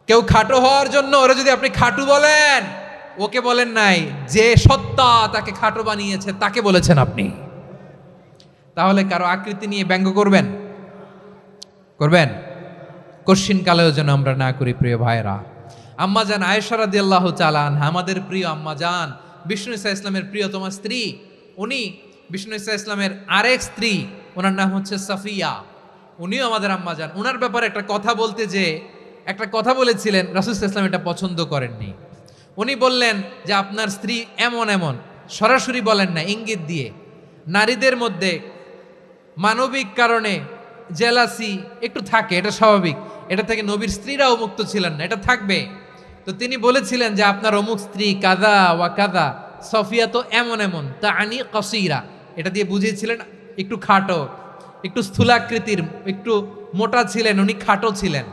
কেউ খাটো হওয়ার জন্য ওরে যদি আপনি খাটু বলেন, ওকে বলেন নাই, যে সত্তা তাকে খাটো বানিয়েছে তাকে বলেছেন আপনি। তাহলে কারো আকৃতি নিয়ে ব্যঙ্গ করবেন? করবেন? কশ্চিনকালেও যেন আমরা না করি প্রিয় ভাইরা। আম্মাজান আয়েশা রাদিয়াল্লাহু তাআলা আনহা, আমাদের প্রিয় আম্মাজান, বিষ্ণু ইসা ইসলামের প্রিয়তমা স্ত্রী, উনি বিষ্ণু ইসা ইসলামের আরেক স্ত্রী, ওনার নাম হচ্ছে সাফিয়া, উনিও আমাদের আম্মাজান। ওনার ব্যাপারে একটা কথা বলতে যে একটা কথা বলেছিলেন, রাসূল সাল্লাল্লাহু আলাইহি ওয়াসাল্লাম এটা পছন্দ করেননি। উনি বললেন যে আপনার স্ত্রী এমন এমন, সরাসরি বলেন না, ইঙ্গিত দিয়ে। নারীদের মধ্যে মানবিক কারণে জেলাসি একটু থাকে, এটা স্বাভাবিক, এটা থেকে নবীর স্ত্রীরাও মুক্ত ছিলেন না, এটা থাকবে। তো তিনি বলেছিলেন যে আপনার অমুক স্ত্রী কাদা ওয়া কাদা, সফিয়া তো এমন এমন, তা আনি কসিরা, এটা দিয়ে বুঝিয়েছিলেন একটু খাটো, একটু স্থূলাকৃতির, একটু মোটা ছিলেন, উনি খাটো ছিলেন।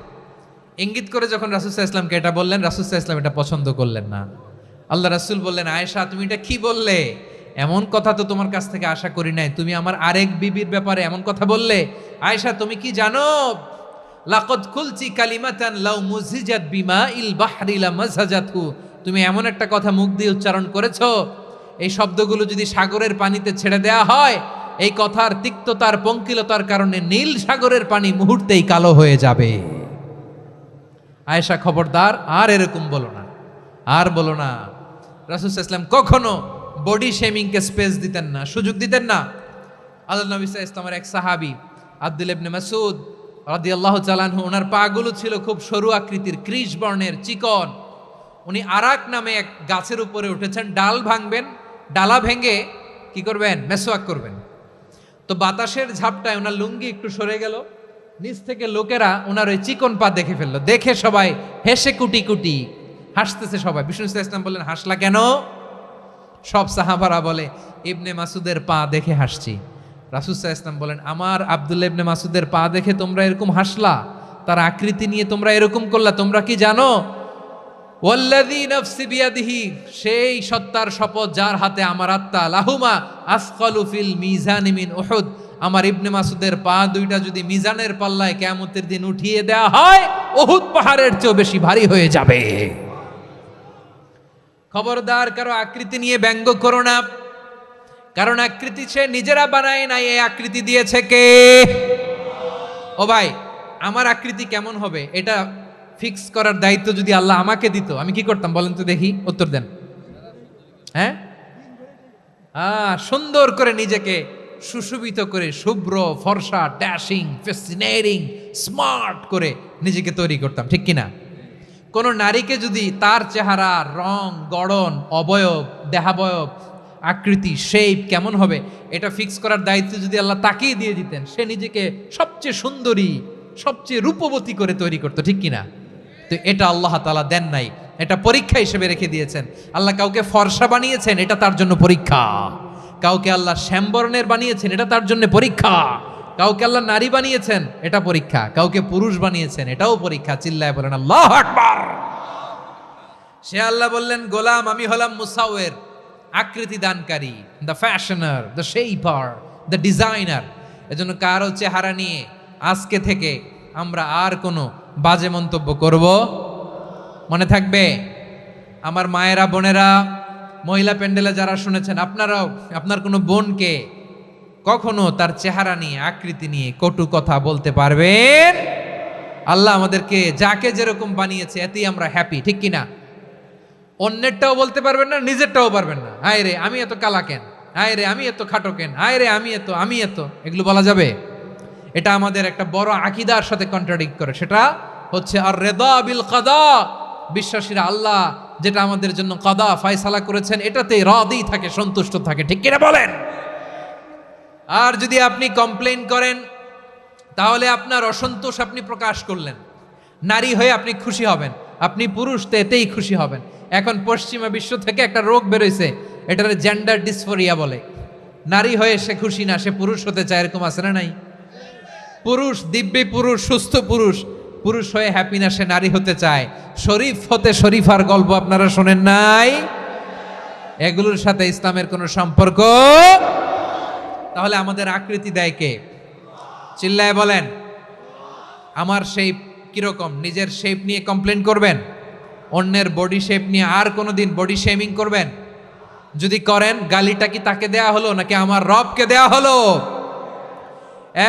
ইঙ্গিত করে যখন রাসূল সাল্লাল্লাহু আলাইহি ওয়াসাল্লামকে এটা বললেন, রাসূল সাল্লাল্লাহু আলাইহি ওয়াসাল্লাম এটা পছন্দ করলেন না। আল্লাহ রাসূল বললেন, আয়েশা তুমি এটা কি বললে? এমন কথা তো তোমার কাছ থেকে আশা করি নাই, তুমি আমার আরেক বিবির ব্যাপারে এমন কথা বললে। আয়েশা তুমি কি জানো, লাকাদ কুলতি কালিমাতান লাউ মুজিজাত বিমাইল বাহরি লামাজাজাতহু, তুমি এমন একটা কথা মুখ দিয়ে উচ্চারণ করেছো, এই শব্দগুলো যদি সাগরের পানিতে ছেড়ে দেয়া হয়, এই কথার তিক্ততার পঙ্কিলতার কারণে নীল সাগরের পানি মুহূর্তেই কালো হয়ে যাবে। আয়েশা খবরদার, আর এরকম বলো না, আর বলো না। রাসূল সাল্লাল্লাহু আলাইহি ওয়াসাল্লাম কখনো বডি শেমিংকে স্পেস দিতেন না, সুযোগ দিতেন না। আল্লাহ নবী সাল্লাল্লাহু আলাইহি ওয়াসাল্লামের এক সাহাবী আব্দুল্লাহ ইবনে মাসউদ রাদিয়াল্লাহু তাআলা আনহু, ওনার পাগুলো ছিল খুব সরু আকৃতির, কৃশ বর্ণের, চিকন। উনি আরাক নামে এক গাছের উপরে উঠেছেন, ডাল ভাঙবেন, ডালা ভেঙে কি করবেন? মেসওয়াক করবেন। তো বাতাসের ঝাপটায় ওনার লুঙ্গি একটু সরে গেল, নিচ থেকে লোকেরা ওনার ওই চিকন পা দেখে ফেললো, দেখে সবাই হেসে কুটি কুটি হাসতেছে সবাই। বিষ্ণু সাল্লাল্লাহু আলাইহি ওয়াসাল্লাম বললেন, হাসলা কেন? সব সাহাবারা বলে, ইবনে মাসুদের পা দেখে হাসছি। রাসূল সাল্লাল্লাহু আলাইহি ওয়াসাল্লাম বলেন, আমার আব্দুল্লাহ ইবনে মাসুদের পা দেখে তোমরা এরকম হাসলা, তার আকৃতি নিয়ে তোমরা এরকম করলা, তোমরা কি জানো? ওয়াল্লাযী নাফসি বিয়াদিহি, সেই সত্তার শপথ যার হাতে আমার আত্মা, লাহুমা আসকালু ফিল মিজানি মিন উহুদ, আমার ইবনে মাসুদের পা দুইটা যদি মিজানের পাল্লায় কিয়ামতের দিন উঠিয়ে দেওয়া হয়, উহুদ পাহাড়ের চেয়েও বেশি ভারী হয়ে যাবে। খবরদার, কারো আকৃতি নিয়ে ব্যঙ্গ করো না, কারণ আকৃতি সে নিজেরা বানায় নাই, এই আকৃতি দিয়েছে কে? ও ভাই, আমার আকৃতি কেমন হবে এটা ফিক্স করার দায়িত্ব যদি আল্লাহ আমাকে দিত, আমি কি করতাম বলেন তো দেখি, উত্তর দেন। হ্যাঁ, সুন্দর করে নিজেকে সুশোভিত করে, শুভ্র ফর্সা, ড্যাশিং, ফ্যাসিনেটিং, স্মার্ট করে নিজেকে তৈরি করতাম, ঠিক কিনা? কোন নারীকে যদি তার চেহারা, রং, গড়ন, অবয়ব, দেহাবয়ব, আকৃতি, শেপ কেমন হবে এটা ফিক্স করার দায়িত্ব যদি আল্লাহ তাকেই দিয়ে দিতেন, সে নিজেকে সবচেয়ে সুন্দরী, সবচেয়ে রূপবতী করে তৈরি করতো, ঠিক কিনা? তো এটা আল্লাহ তাআলা দেন নাই, এটা পরীক্ষা হিসেবে রেখে দিয়েছেন। আল্লাহ কাউকে ফর্সা বানিয়েছেন, এটা তার জন্য পরীক্ষা। কাউকে আল্লাহ শ্যামবর্ণের বানিয়েছেন, এটা তার জন্য পরীক্ষা। কাউকে আল্লাহ নারী বানিয়েছেন, এটা পরীক্ষা। কাউকে পুরুষ বানিয়েছেন, এটাও পরীক্ষা। চিল্লায় বলেন আল্লাহু আকবার। সে আল্লাহ বললেন, গোলাম আমি হলাম মুসাওয়ির, আকৃতি দানকারী, the fashioner, the shaper, the designer. এজন্য কারো চেহারা নিয়ে আজকে থেকে আমরা আর কোনো বাজে মন্তব্য করব, মনে থাকবে? আমার মায়েরা, বোনেরা, মহিলা প্যান্ডেলে যারা শুনেছেন, আপনারাও আপনার কোনো বোনকে কখনো তার চেহারা নিয়ে, আকৃতি নিয়ে কটু কথা বলতে পারবেন? আল্লাহ আমাদেরকে যাকে যেরকম বানিয়েছে এতেই আমরা হ্যাপি, ঠিক কিনা? অন্যেরটাও বলতে পারবেন না, নিজেরটাও পারবেন না। হায় রে আমি এত কালা কেন, হায় রে আমি এত খাটো কেন, হায় রে আমি এত, এগুলো বলা যাবে? এটা আমাদের একটা বড় আকীদার সাথে কন্ট্রাডিক্ট করে। সেটা হচ্ছে আর রিদা বিল কাদা, বিশ্বাসীরা আল্লাহ যেটা আমাদের জন্য কাদা ফায়সালা করেছেন এটাতে রাদি থাকে, সন্তুষ্ট থাকে, ঠিক কিনা বলেন? আর যদি আপনি কমপ্লেইন করেন তাহলে আপনার অসন্তোষ আপনি প্রকাশ করলেন। নারী হয়ে আপনি খুশি হবেন, আপনি পুরুষ তো এতেই খুশি হবেন। এখন পশ্চিমা বিশ্ব থেকে একটা রোগ বেরোইছে, এটার জেন্ডার ডিসফোরিয়া বলে। নারী হয়ে সে খুশি না, সে পুরুষ হতে চায়, এরকম আছে না নাই? পুরুষ, দিব্যি পুরুষ, সুস্থ পুরুষ, পুরুষ হয়ে হ্যাপি না, সে নারী হতে চায়। শরীফ হতে শরীফার গল্প আপনারা শোনেন নাই? এগুলোর সাথে ইসলামের কোনো সম্পর্ক? তাহলে আমাদের আকৃতি দেয় কে? চিল্লায় বলেন। আমার শেপ কিরকম, নিজের শেপ নিয়ে কমপ্লেন করবেন? অন্যের বডি শেপ নিয়ে আর কোনোদিন বডি শেমিং করবেন? যদি করেন, গালিটা কি তাকে দেয়া হলো নাকি আমার রবকে দেয়া হলো?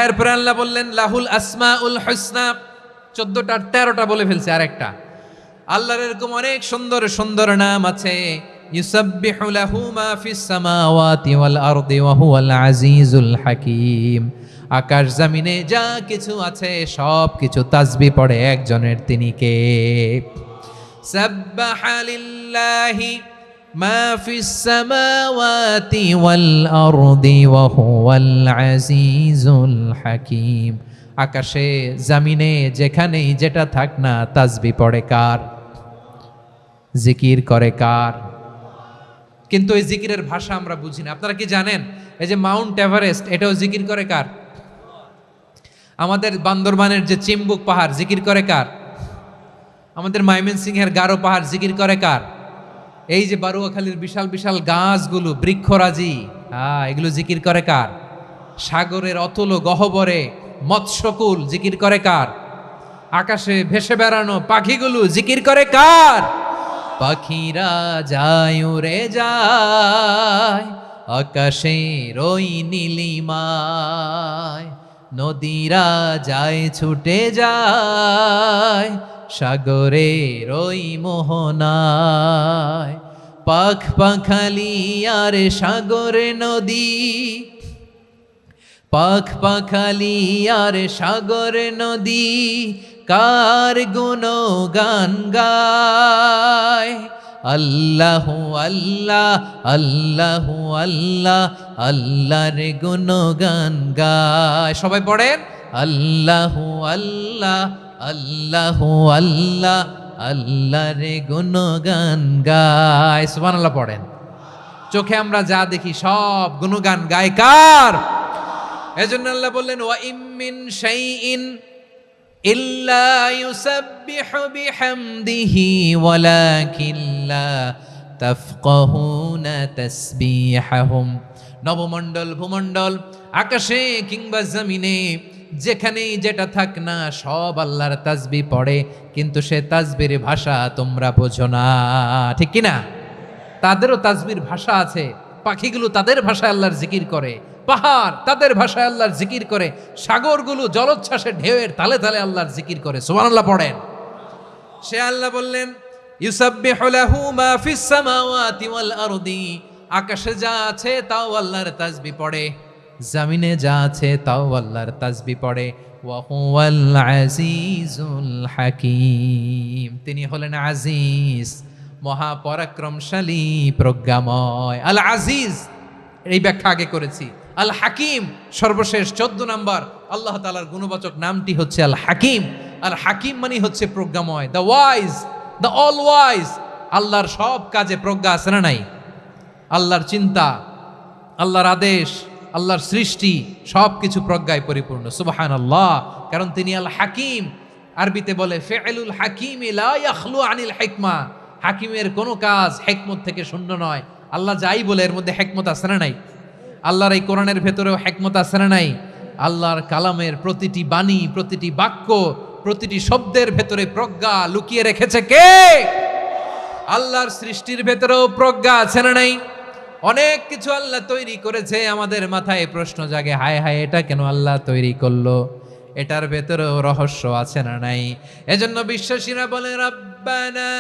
এরপরে আল্লাহ বললেন লাহুল আসমাউল হুসনা, 14টা 13টা বলে ফেলছে আরেকটা। আল্লাহর এরকম অনেক সুন্দর সুন্দর নাম আছে। ইউসাব্বিহু লাহু মা ফিস সামাওয়াতি ওয়াল আরদি ওয়া হুয়াল আজিজুল হাকীম। আকাশ জমিনে যা কিছু আছে সব কিছু তাসবিহ পড়ে একজনের, তিনি কে? সাব্বাহা লিল্লাহি মা ফিস সামাওয়াতি ওয়াল আরদি ওয়া হুয়াল আজিজুল হাকীম। আকাশে জমিনে যেখানেই যেটা থাক না, তাসবিহ পড়ে কার? জিকির করে কার? কিন্তু এই জিকিরের ভাষা আমরা বুঝি না। আপনারা কি জানেন এই যে মাউন্ট এভারেস্ট, এটাও জিকির করে কার? আমাদের বান্দরবানের যে চিম্বুক পাহাড়, জিকির করে কার? আমাদের ময়মনসিংহের গারো পাহাড়, জিকির করে কার? এই যে বারুয়াখালীর বিশাল বিশাল গাছগুলো, বৃক্ষরাজি, এগুলো জিকির করে কার? সাগরের অতল গহ্বরে মৎস্যকুল, জিকির করে কার? আকাশে ভেসে বেড়ানো পাখিগুলো, জিকির করে কার? পাখিরা যায় উড়ে যায় আকাশের ওই নীলিমায়, নদীরা যায় ছুটে যায় সাগরের ওই মোহনায়। পাখ পাখালি আর সাগর নদী, পাখ পাখালি আর সাগর নদী কার গুণগান গায়। আল্লাহ আল্লাহ আল্লাহ আল্লাহ আল্লাহর গুণগান গায়। সবাই পড়েন আল্লাহ আল্লাহ আল্লাহ আল্লাহ আল্লাহর গুণগান গায়। সুবহানাল্লাহ পড়েন। চোখে আমরা যা দেখি সব গুণগান গায় কার? এজন্য আল্লাহ বললেন ওয়া ইম মিন শাইইন ইল্লা ইউসাব্বিহু বিহামদিহি ওয়ালাকিন লা তাফকাহুনা তাসবিহাহুম। নবমণ্ডল, ভূমণ্ডল, আকাশে কিংবা জমিনে যেখানেই যেটা থাক না, সব আল্লাহর তাসবিহ পড়ে, কিন্তু সে তাসবির ভাষা তোমরা বোঝো না, ঠিক কিনা? তাদেরও তাসবির ভাষা আছে। পাখিগুলো তাদের ভাষায় আল্লাহর জিকির করে, পাহাড় তাদের ভাষায় আল্লাহর জিকির করে, সাগরগুলো জলোচ্ছ্বাসে ঢেউয়ের তালে তালে আল্লাহর জিকির করে। সুবহানাল্লাহ পড়েন। সে আল্লাহ বললেন ইউসাব্বিহু লাহু মা ফিস সামাওয়াতি ওয়াল আরদি, আকাশে যা আছে তাও আল্লাহর তাসবিহ পড়ে, জমিনে যা আছে তাও আল্লাহর তাসবিহ পড়ে। ওয়া হুয়াল আজিজুল হাকীম, তিনি হলেন আজিজ, মহাপরাক্রমশালী, প্রজ্ঞাময়। আল আজিজ, এই ব্যাখ্যা আগে করেছি। আল হাকিম সর্বশেষ 14 নম্বর আল্লাহ তাআলার গুণবাচক নামটি হচ্ছে আল হাকিম। আল হাকিম মানে হচ্ছে প্রজ্ঞাময়, the wise, the all wise. আল্লাহর সব কাজে প্রজ্ঞা আছে না নাই? আল্লাহর চিন্তা, আল্লাহর আদেশ, আল্লাহর সৃষ্টি সব কিছু প্রজ্ঞায় পরিপূর্ণ। সুবহানাল্লাহ, কারণ তিনি আল হাকিম। আরবিতে বলে ফিআলুল হাকিম লা ইয়াখলু আনিল হিকমা, হাকিমের কোনো কাজ হিকমত থেকে শূন্য নয়। আল্লাহ যাই বলে এর মধ্যে হিকমত আছে না নাই? আল্লাহর এই কোরআনের ভেতরেও হিকমত আছে না নাই? আল্লাহর কালামের প্রতিটি বাণী, প্রতিটি বাক্য, প্রতিটি শব্দের ভেতরে প্রজ্ঞা লুকিয়ে রেখেছে কে? আল্লাহর সৃষ্টির ভেতরেও প্রজ্ঞা আছে না নাই? অনেক কিছু আল্লাহ তৈরি করেছে, আমাদের মাথায় প্রশ্ন জাগে, হায় হায় এটা কেন আল্লাহ তৈরি করলো? এটার ভেতরেও রহস্য আছে না নাই? এজন্য বিশ্বাসীরা বলে রব্বানা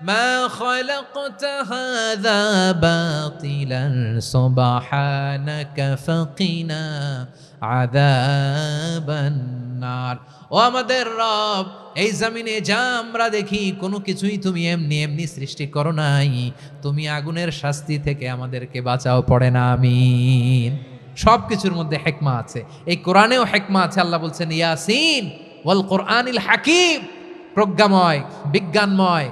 মা খালাকতা হাযা বাতিলান সুবহানাকা ফাকিনা আযাবান নার। ও ও আমাদের রব, এই জমিনে যা আমরা দেখি কোনো কিছুই তুমি এমনি এমনি সৃষ্টি করো নাই, তুমি আগুনের শাস্তি থেকে আমাদেরকে বাঁচাও, পড়ে না আমিন। সব কিছুর মধ্যে হেকমা আছে, এই কোরআনেও হেকমা আছে। আল্লাহ বলছেন ইয়াসিন ওয়াল কোরআনিল হাকিম, প্রজ্ঞাময় বিজ্ঞানময়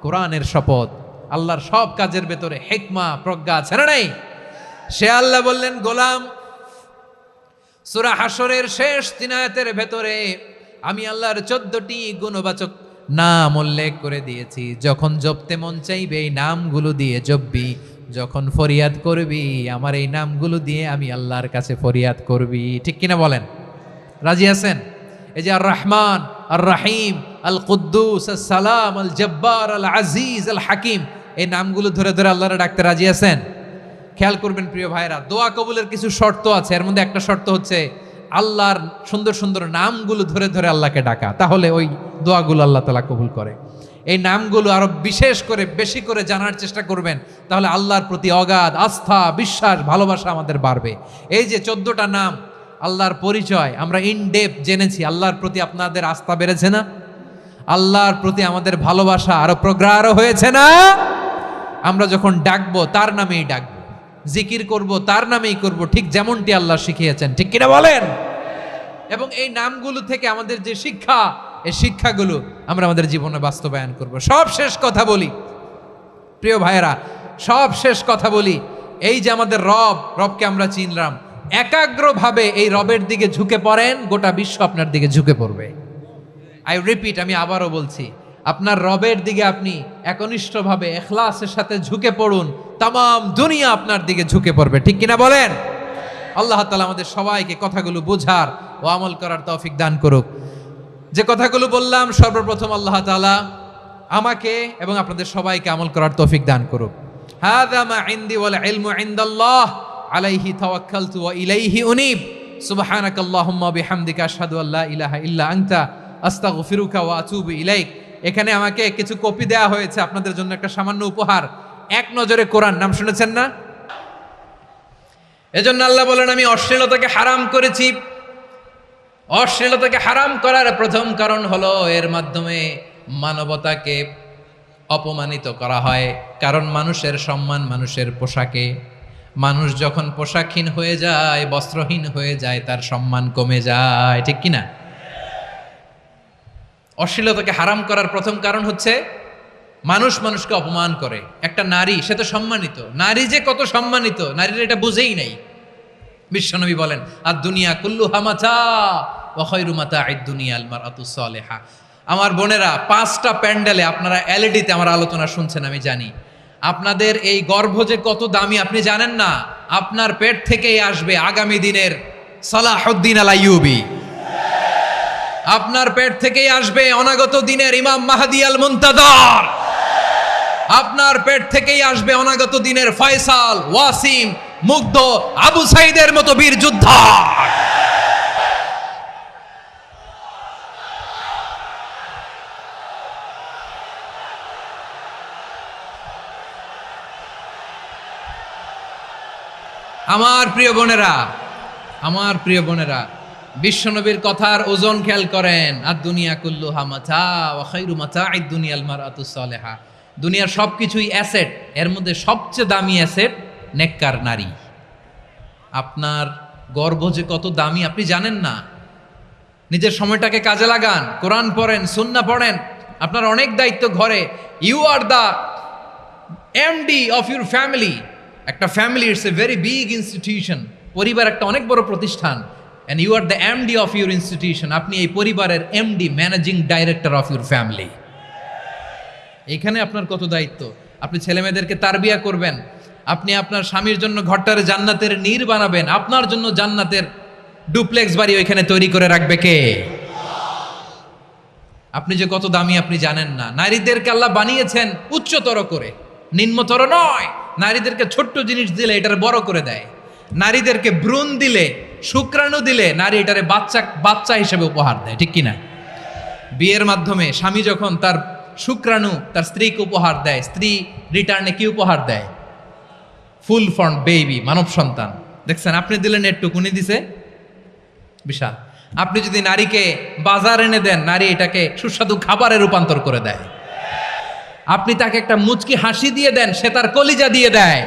কোরআনের শপথ। আল্লাহর সব কাজের ভেতরে হেকমা প্রজ্ঞা আছে না নাই? সে আল্লাহ বললেন গোলাম, সূরা হাশরের শেষ 3 আয়াতের ভেতরে আমি আল্লাহর 14টি গুণবাচক নাম উল্লেখ করে দিয়েছি। যখন জপতে মন চাইবে এই নামগুলো দিয়ে জপবি, যখন ফরিয়াদ করবি আমার এই নামগুলো দিয়ে আমি আল্লাহর কাছে ফরিয়াদ করবি। ঠিক কিনা বলেন? রাজি আছেন? এই যে আর রহমান, আর রাহিম, আল কুদ্দুস, আল সালাম, আল জব্বার, আল আজিজ, আল হাকিম, এই নামগুলো ধরে ধরে আল্লাহরে ডাকতে রাজি আছেন? খেয়াল করবেন প্রিয় ভাইরা, দোয়া কবুলের কিছু শর্ত আছে। এর মধ্যে একটা শর্ত হচ্ছে আল্লাহর সুন্দর সুন্দর নামগুলো ধরে ধরে আল্লাহকে ডাকা, তাহলে ওই দোয়াগুলো আল্লাহ তাআলা কবুল করে। এই নামগুলো আরো বিশেষ করে বেশি করে জানার চেষ্টা করবেন, তাহলে আল্লাহর প্রতি অগাধ আস্থা, বিশ্বাস, ভালোবাসা আমাদের বাড়বে। এই যে 14টা নাম আল্লাহর পরিচয় আমরা ইন ডেপথ জেনেছি, আল্লাহর প্রতি আপনাদের আস্থা বেড়েছে না? আল্লাহর প্রতি আমাদের ভালোবাসা আরো প্রগাঢ় হয়েছে না? আমরা যখন ডাকবো তার নামেই ডাকবো, জিকির করব তার নামেই করব, ঠিক যেমনটি আল্লাহ শিখিয়েছেন। ঠিক কিনা বলেন? এবং এই নামগুলো থেকে আমাদের যে শিক্ষা, এই শিক্ষাগুলো আমরা আমাদের জীবনে বাস্তবায়ন করব। সব শেষ কথা বলি প্রিয় ভাইয়েরা, সব শেষ কথা বলি, এই যে আমাদের রবকে আমরা চিনলাম, একাগ্রভাবে এই রবের দিকে ঝুঁকে পড়েন, গোটা বিশ্ব আপনার দিকে ঝুঁকে পড়বে। আই রিপিট, আমি আবারও বলছি, আপনার রবের দিকে আপনি একনিষ্ঠভাবে ইখলাসের সাথে ঝুঁকে পড়ুন, তাম দুনিয়া আপনার দিকে ঝুঁকে পড়বে। ঠিক কিনা বলেন? আল্লাহ তাআলা আমাদের সবাইকে কথাগুলো বোঝার ও আমল করার তৌফিক দান করুক। যে কথাগুলো বললাম, সর্বপ্রথম আল্লাহ তাআলা আমাকে এবং আপনাদের সবাইকে আমল করার তৌফিক দান করুক। হাযা মা ইনদি ওয়াল ইলমু ইনদাল্লাহ আলাইহি তাওয়াক্কালতু ওয়া ইলাইহি উনীব। সুবহানাকাল্লাহুম্মা বিহামদিকা আশহাদু আল্লা ইলাহা ইল্লা আনতা আস্তাগফিরুকা ওয়া আতুবু ইলাইক। এখানে আমাকে কিছু কপি দেওয়া হয়েছে আপনাদের জন্য, একটা সামান্য উপহার। এক নজরে কোরআন, নাম শুনেছেন না? এজন্য আল্লাহ বলেন আমি অশ্লীলতাকে হারাম করেছি। অশ্লীলতাকে হারাম করার প্রথম কারণ হলো এর মাধ্যমে মানবতাকে অপমানিত করা হয়। কারণ মানুষের সম্মান মানুষের পোশাকে। মানুষ যখন পোশাকহীন হয়ে যায়, বস্ত্রহীন হয়ে যায়, তার সম্মান কমে যায়। ঠিক কিনা? অশ্লীলতাকে হারাম করার প্রথম কারণ হচ্ছে মানুষ মানুষকে অপমান করে। একটা নারী, সে তো সম্মানিত, নারী যে কত সম্মানিত নারীর এটা বুঝেই নাই। বিশ্বনবী বলেন আর দুনিয়া কুল্লুহা মাতা ওয়া খায়রু মাতা'আদ দুনিয়া আল মারআতুস সালিহা। আমার বোনেরা, 5টা প্যান্ডেলে আপনারা এলইডিতে আমার আলোচনা শুনছেন, আমি জানি। আপনাদের এই গর্ভ যে কত দামি আপনি জানেন না। আপনার পেট থেকেই আসবে আগামী দিনের সালাহুদ্দিন আল আইয়ুবী। আপনার পেট থেকেই আসবে অনাগত দিনের ইমাম মাহদি আল মুনতাজার। আপনার পেট থেকেই আসবে অনাগত দিনের ফয়সাল, ওয়াসিম, মুগ্ধ, আবু সাইদের মতো বীর যোদ্ধা। আমার প্রিয় বোনেরা, আমার প্রিয় বোনেরা, বিশ্বনবীর কথার ওজন খেয়াল করেন। আর দুনিয়া কুল্লুহা মাতা ওয়া খায়রু মাতা'আদ দুনিয়াল মারআতুস সালিহা। দুনিয়ার সবকিছুই অ্যাসেট, এর মধ্যে সবচেয়ে দামি অ্যাসেট নেককার নারী। আপনার গর্ভ যে কত দামি আপনি জানেন না। নিজের সময়টাকে কাজে লাগান, কোরআন পড়েন, সুন্নাহ পড়েন। আপনার অনেক দায়িত্ব ঘরে। You are the MD of your family. একটা family it's a very big institution. পরিবার একটা অনেক বড় প্রতিষ্ঠান। and you are the MD of your institution. আপনি এই পরিবারের MD, managing director of your family. এখানে আপনার কত দায়িত্ব। আপনি ছেলেমেয়েদেরকে তারবিয়া করবেন, আপনি আপনার স্বামীর জন্য ঘরটারে জান্নাতের নীর বানাবেন, আপনার জন্য জান্নাতের ডুপ্লেক্স বাড়ি ওইখানে তৈরি করে রাখবে কে? আপনি যে কত দামি আপনি জানেন না। নারীদেরকে আল্লাহ বানিয়েছেন উচ্চতর করে, নিম্নতর নয়। নারীদেরকে ছোট্ট জিনিস দিলে এটারে বড় করে দেয়। নারীদেরকে ভ্রূণ দিলে, শুক্রাণু দিলে নারী এটারে বাচ্চা হিসেবে উপহার দেয়। ঠিক কিনা? বিয়ের মাধ্যমে স্বামী যখন তার শুক্রাণু তার স্ত্রীকে উপহার দেয়, স্ত্রী রিটার্নে কি উপহার দেয়? ফুল ফর্ম বেবি, মানব সন্তান। দেখছেন, আপনি দিলেন একটু, উনি দিছে বিশাল। আপনি যদি নারীকে বাজার এনে দেন, নারী এটাকে সুস্বাদু খাবারে রূপান্তর করে দেয়। আপনি তাকে একটা মুচকি হাসি দিয়ে দেন, সে তার কলিজা দিয়ে দেয়।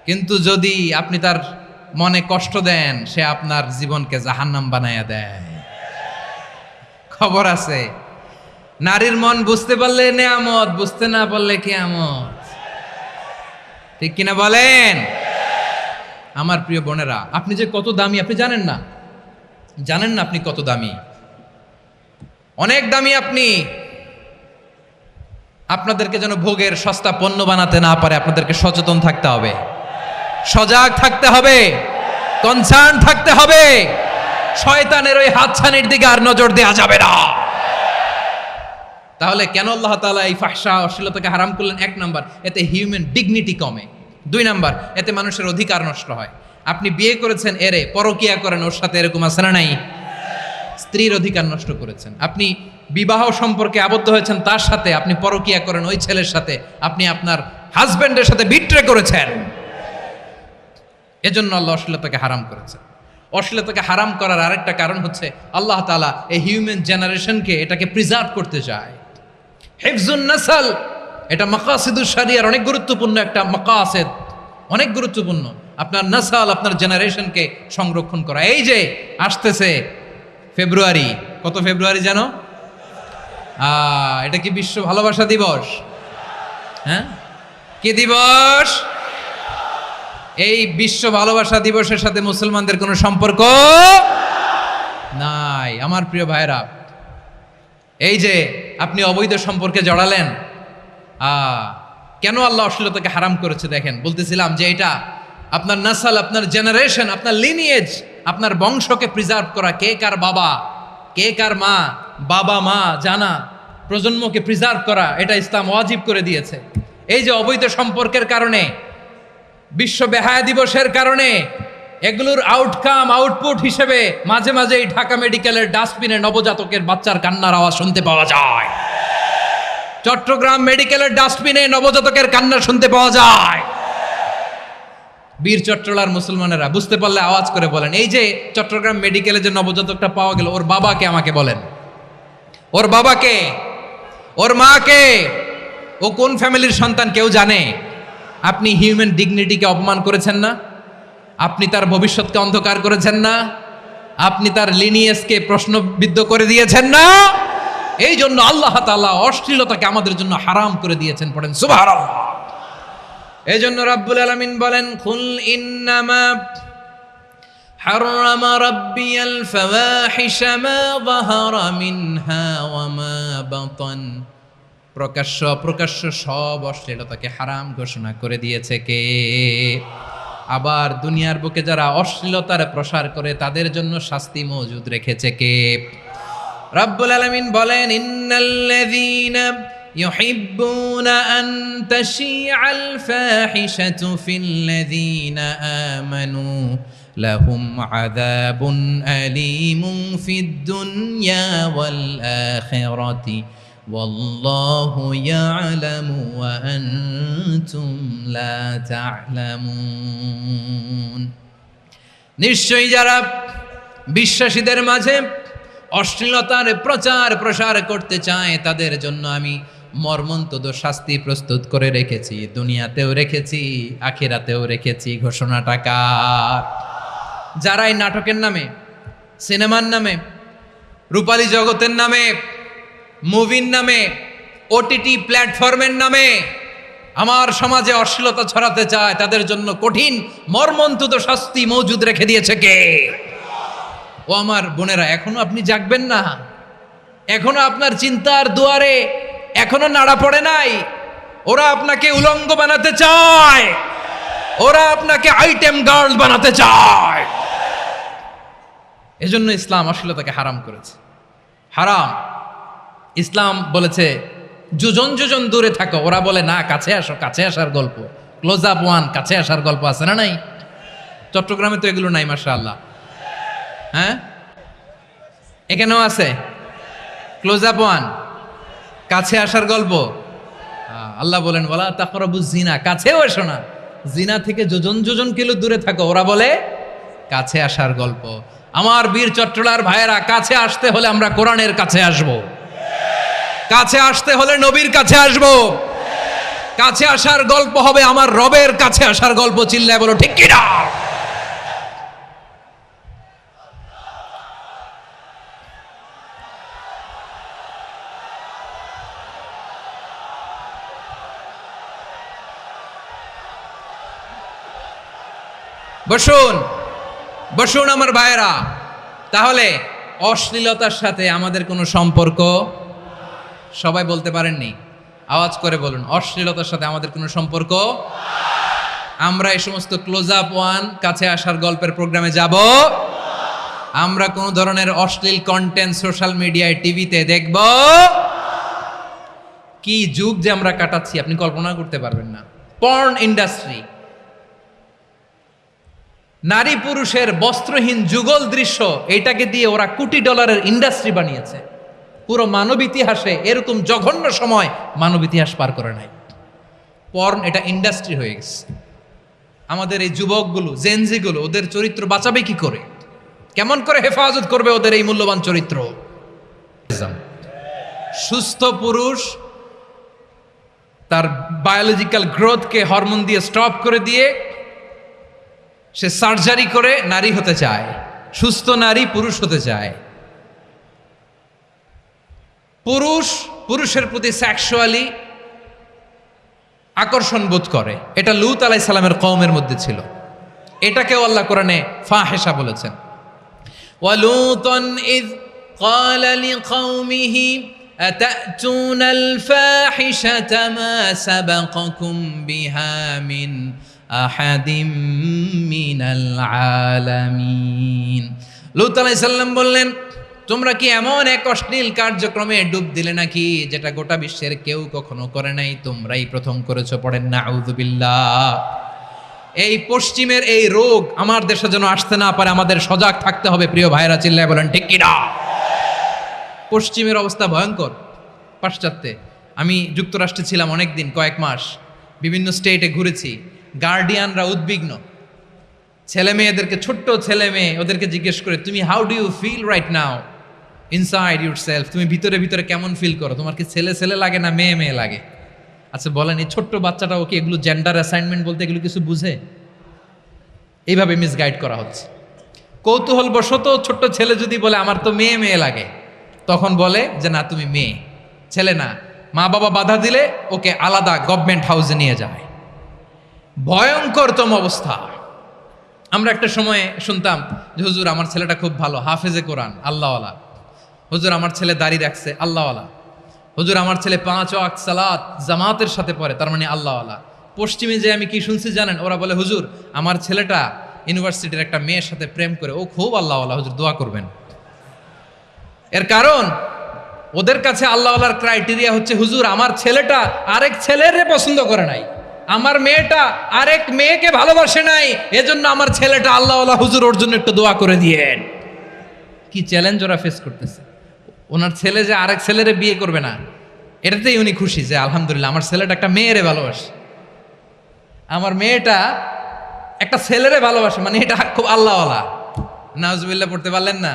কিন্তু যদি আপনি তার মনে কষ্ট দেন, সে আপনার জীবনকে জাহান্নাম বানায়া দেয়। খবর আছে, নারীর মন বুঝতে পারলে নেয়ামত, বুঝতে না পারলে কিয়ামত। ঠিক কিনা বলেন? আমার প্রিয় বোনেরা, আপনি যে কত দামি আপনি জানেন না, জানেন না আপনি কত দামি, অনেক দামি আপনি। আপনাদেরকে যেন ভোগের সস্তা পণ্য বানাতে না পারে, আপনাদেরকে সচেতন থাকতে হবে, সজাগ থাকতে হবে, কনসার্ন থাকতে হবে। শয়তানের ওই হাতছানির দিকে আর নজর দেওয়া যাবে না। তাহলে কেন আল্লাহ তাআলা এই ফাহশা অশ্লীলতাকে হারাম করলেন? এক নাম্বার, এতে হিউম্যান ডিগনিটি কমে। দুই নাম্বার, এতে মানুষের অধিকার নষ্ট হয়। আপনি বিয়ে করেছেন, এরে পরকিয়া করেন, ওর সাথে এরকম আছে না নাই? স্ত্রীর অধিকার নষ্ট করেছেন। আপনি বিবাহ সম্পর্কে আবদ্ধ হয়েছেন তার সাথে, আপনি পরকিয়া করেন ওই ছেলের সাথে, আপনি আপনার হাজবেন্ডের সাথে বিট্রে করেছেন। এজন্য আল্লাহ অশ্লীলতাকে হারাম করেছেন। অশ্লীলতাকে হারাম করার আরেকটা কারণ হচ্ছে আল্লাহ তাআলা এই হিউম্যান জেনারেশনকে এটাকে প্রিজার্ভ করতে চায়। হিফজুন নাসল, এটা মাকাসিদুশ শরিয়ার অনেক গুরুত্বপূর্ণ একটা মাকাসিদ, অনেক গুরুত্বপূর্ণ। আপনার নাসাল, আপনার জেনারেশনকে সংরক্ষণ করা। এই যে আসতেছে ফেব্রুয়ারি, কত ফেব্রুয়ারি জানো? এটা কি বিশ্ব ভালোবাসা দিবস? হ্যাঁ, কি দিবস? এই বিশ্ব ভালোবাসা দিবসের সাথে মুসলমানদের কোনো সম্পর্ক নাই। আমার প্রিয় ভাইরা, এই যে আপনি অবৈধ সম্পর্কে জড়ালেন, কেন আল্লাহ অশ্লীলতাকে হারাম করেছে দেখেন। বলতেছিলাম যে এটা আপনার নাসাল, আপনার জেনারেশন, আপনার লিনিয়েজ, আপনার বংশকে প্রিজার্ভ করা। কে কার বাবা, কে কার মা, বাবা মা জানা, প্রজন্মকে প্রিজার্ভ করা, এটা ইসলাম ওয়াজিব করে দিয়েছে। এই যে অবৈধ সম্পর্কের কারণে, বিশ্ব বেহায়া দিবসের কারণে, এগুলোর আউটকাম, আউটপুট হিসেবে মাঝে মাঝে এই ঢাকা মেডিকেলের ডাস্টবিনে নবজাতকের বাচ্চার কান্নার আওয়াজ শুনতে পাওয়া যায়। চট্টগ্রাম মেডিকেলের ডাস্টবিনে নবজাতকের কান্না শুনতে পাওয়া যায়। বীর চট্টলার মুসলমানেরা বুঝতে পারলে আওয়াজ করে বলেন, এই যে চট্টগ্রাম মেডিকেলে যে নবজাতকটা পাওয়া গেল, ওর বাবাকে আমাকে বলেন, ওর বাবাকে, ওর মাকে, ও কোন ফ্যামিলির সন্তান কেউ জানে? আপনি হিউম্যান ডিগনিটিকে অপমান করেছেন না? আপনি তার ভবিষ্যৎকে অন্ধকার করেছেন না? আপনি তার লিনিয়েজকে প্রশ্নবিদ্ধ করে দিয়েছেন না? এই জন্য আল্লাহ তাআলা অশ্লীলতাকে আমাদের জন্য হারাম করে দিয়েছেন। পড়েন সুবহানাল্লাহ। এই জন্য রাব্বুল আলামিন বলেন, কুল ইন্নামা হারামা রাব্বিয়াল ফাওয়াহিশা মা যাহারা মিনহা ওয়া মা বাতান। প্রকাশ্য অপ্রকাশ্য সব অশ্লীলতাকে হারাম ঘোষণা করে দিয়েছে কে? আবার দুনিয়ার বুকে যারা অশ্লীলতার প্রসার করে তাদের জন্য শাস্তি মজুদ রেখেছে কে? রাব্বুল আলামিন বলেন, ইন্নাল্লাযীনা ইউহিব্বুনা আন তাশিআল ফাহিশাতু ফিল্লাযীনা আমানু লাহুম আযাবুন আলীমুন ফিদ দুনিয়া ওয়াল আখিরাতি ওয়াল্লাহু ইয়ালামু ওয়া আনতুম লা তা'লামুন। নিশ্চয়ই যারা বিশ্বাসীদের মাঝে অশ্লীলতার প্রচার প্রসার করতে চায় তাদের জন্য আমি মর্মন্তুদ শাস্তি প্রস্তুত করে রেখেছি, দুনিয়াতেও রেখেছি, আখিরাতেও রেখেছি। ঘোষণাটা কার? যারা এই নাটকের নামে, সিনেমার নামে, রূপালী জগতের নামে, মুভির নামে, ওটিটি প্ল্যাটফর্মের নামে আমার সমাজে অশ্লীলতা ছড়াতে চায় তাদের জন্য কঠিন মর্মন্তুদ শাস্তি মজুদ রেখে দিয়েছে কে? ও আমার বোনেরা, এখনো আপনি জাগবেন না? এখনো আপনার চিন্তার দুয়ারে এখনো নাড়া পড়ে নাই? ওরা আপনাকে উলঙ্গ বানাতে চায়, ওরা আপনাকে আইটেম গার্ল বানাতে চায়। এজন্য ইসলাম অশ্লীলতাকে হারাম করেছে। হারাম। ইসলাম বলেছে যোজন যোজন দূরে থাকো, ওরা বলে না কাছে আসো, কাছে আসার গল্প, ক্লোজ আপ ওয়ান, কাছে আসার গল্প আছে না নাই? চট্টগ্রামে তো এগুলো নাই মাশাআল্লাহ। হ্যাঁ, এখানেও আছে ক্লোজ আপ ওয়ান, কাছে আসার গল্প। আল্লাহ বলেন, ওয়ালা তাকরাবুজ জিনা, কাছেও এসো না, জিনা থেকে যোজন যোজন কিলো দূরে থাকো, ওরা বলে কাছে আসার গল্প। আমার বীর চট্টলার ভাইয়েরা, কাছে আসতে হলে আমরা কোরআনের কাছে আসব, কাছে আসতে হলে নবীর কাছে আসব, কাছে আসার গল্প হবে আমার রবের কাছে আসার গল্প। চিল্লায় বলো ঠিক কিনা? বসুন বসুন আমার ভাইয়েরা। তাহলে অশ্লীলতার সাথে আমাদের কোনো সম্পর্ক, সবাই বলতে পারেননি, আওয়াজ করে বলুন, অশ্লীলতার সাথে আমাদের কোনো সম্পর্ক। আমরা এই সমস্ত ক্লোজ আপ ওয়ান, কাছে আসার গল্পের প্রোগ্রামে যাব? আমরা কোন ধরনের অশ্লীল কন্টেন্ট সোশ্যাল মিডিয়ায়, টিভিতে দেখব? কি যুগ যে আমরা কাটাচ্ছি আপনি কল্পনা করতে পারবেন না। পর্ন ইন্ডাস্ট্রি, নারী পুরুষের বস্ত্রহীন যুগল দৃশ্য, এটাকে দিয়ে ওরা কোটি ডলারের ইন্ডাস্ট্রি বানিয়েছে। পুরো মানব ইতিহাসে এরকম জঘন্য সময় মানব ইতিহাস পার করে নাই। পর্ন এটা ইন্ডাস্ট্রি হয়ে গেছে। আমাদের এই যুবকগুলো, জেনজিগুলো, ওদের চরিত্র বাঁচাবে কি করে? কেমন করে হেফাজত করবে ওদের এই মূল্যবান চরিত্র? সুস্থ পুরুষ তার বায়োলজিক্যাল গ্রোথকে হরমোন দিয়ে স্টপ করে দিয়ে সে সার্জারি করে নারী হতে চায়। সুস্থ নারী পুরুষ হতে চায়। পুরুষ পুরুষের প্রতি সেক্সুয়ালি আকর্ষণ বোধ করে। এটা লূত আলাইহিস সালামের কওমের মধ্যে ছিল। এটাকেও আল্লাহ কোরআনে ফাহিশা বলেছেন। ওয়ালুতান ইয ক্বালা লিকাওমিহি আতাতুনাল ফাহিশাতা মা সাবাকাকুম বিহা মিন আহাদিম মিনাল আলামিন। লূত আলাইহিস সালাম বললেন, তোমরা কি এমন এক অশ্লীল কার্যক্রমে ডুব দিলে নাকি যেটা গোটা বিশ্বের কেউ কখনো করে নাই, তোমরাই প্রথম করেছো। পড়েন নাউযুবিল্লাহ। এই পশ্চিমের এই রোগ আমার দেশে যেন আসতে না পারে, আমাদের সজাগ থাকতে হবে। প্রিয় ভাইরা, চিল্লায় বলেন ঠিক কিনা? পশ্চিমের অবস্থা ভয়ঙ্কর। পাশ্চাত্যে আমি যুক্তরাষ্ট্রে ছিলাম অনেকদিন, কয়েক মাস, বিভিন্ন স্টেটে ঘুরেছি। গার্ডিয়ানরা উদ্বিগ্ন। ছেলে মেয়েদেরকে, ছোট্ট ছেলে মেয়ে, ওদেরকে জিজ্ঞেস করে, তুমি how do you feel right now inside yourself? তুমি ভিতরে ভিতরে কেমন ফিল করো? তোমার কি ছেলে ছেলে লাগে না মেয়ে মেয়ে লাগে? আচ্ছা বলেন, এই ছোট্ট বাচ্চাটা ওকে এগুলো জেন্ডার অ্যাসাইনমেন্ট বলতে এগুলো কিছু বুঝে? এইভাবে মিসগাইড করা হচ্ছে। কৌতূহল বশত ছোট্ট ছেলে যদি বলে আমার তো মেয়ে মেয়ে লাগে, তখন বলে যে না তুমি মেয়ে, ছেলে না। মা বাবা বাধা দিলে ওকে আলাদা গভর্নমেন্ট হাউসে নিয়ে যায়। ভয়ঙ্করতম অবস্থা। আমরা একটা সময়ে শুনতাম যে হুজুর আমার ছেলেটা খুব ভালো, হাফেজে কোরআন, আল্লাহওয়ালা। হুজুর আমার ছেলে দাড়ি রাখছে, আল্লাহওয়ালা। হুজুর আমার ছেলে 5 ওয়াক্ত সালাত জামাতের সাথে পড়ে, তার মানে আল্লাহওয়ালা। পশ্চিমে যে আমি কি শুনছি জানেন? ওরা বলে হুজুর আমার ছেলেটা ইউনিভার্সিটির একটা মেয়ের সাথে প্রেম করে, ও খুব আল্লাহওয়ালা, হুজুর দোয়া করবেন। এর কারণ ওদের কাছে আল্লাহওয়ালার ক্রাইটেরিয়া হচ্ছে হুজুর আমার ছেলেটা আরেক ছেলেরে পছন্দ করে নাই, আমার মেয়েটা আরেক মেয়েকে ভালোবাসে নাই, এজন্য আমার ছেলেটা আল্লাহওয়ালা, হুজুর ওর জন্য একটু দোয়া করে দিয়েন। কি চ্যালেঞ্জ ওরা ফেস করতেছে। ওনার ছেলে যে আরেক ছেলেরে বিয়ে করবে না, এটাতেই উনি খুশি যে আলহামদুলিল্লাহ আমার ছেলেটা একটা মেয়েরে ভালোবাসে, আমার মেয়েটা একটা ছেলেরে ভালোবাসে, মানে এটা খুব আল্লাহওয়ালা। নাউজুবিল্লাহ পড়তে পারলেন না?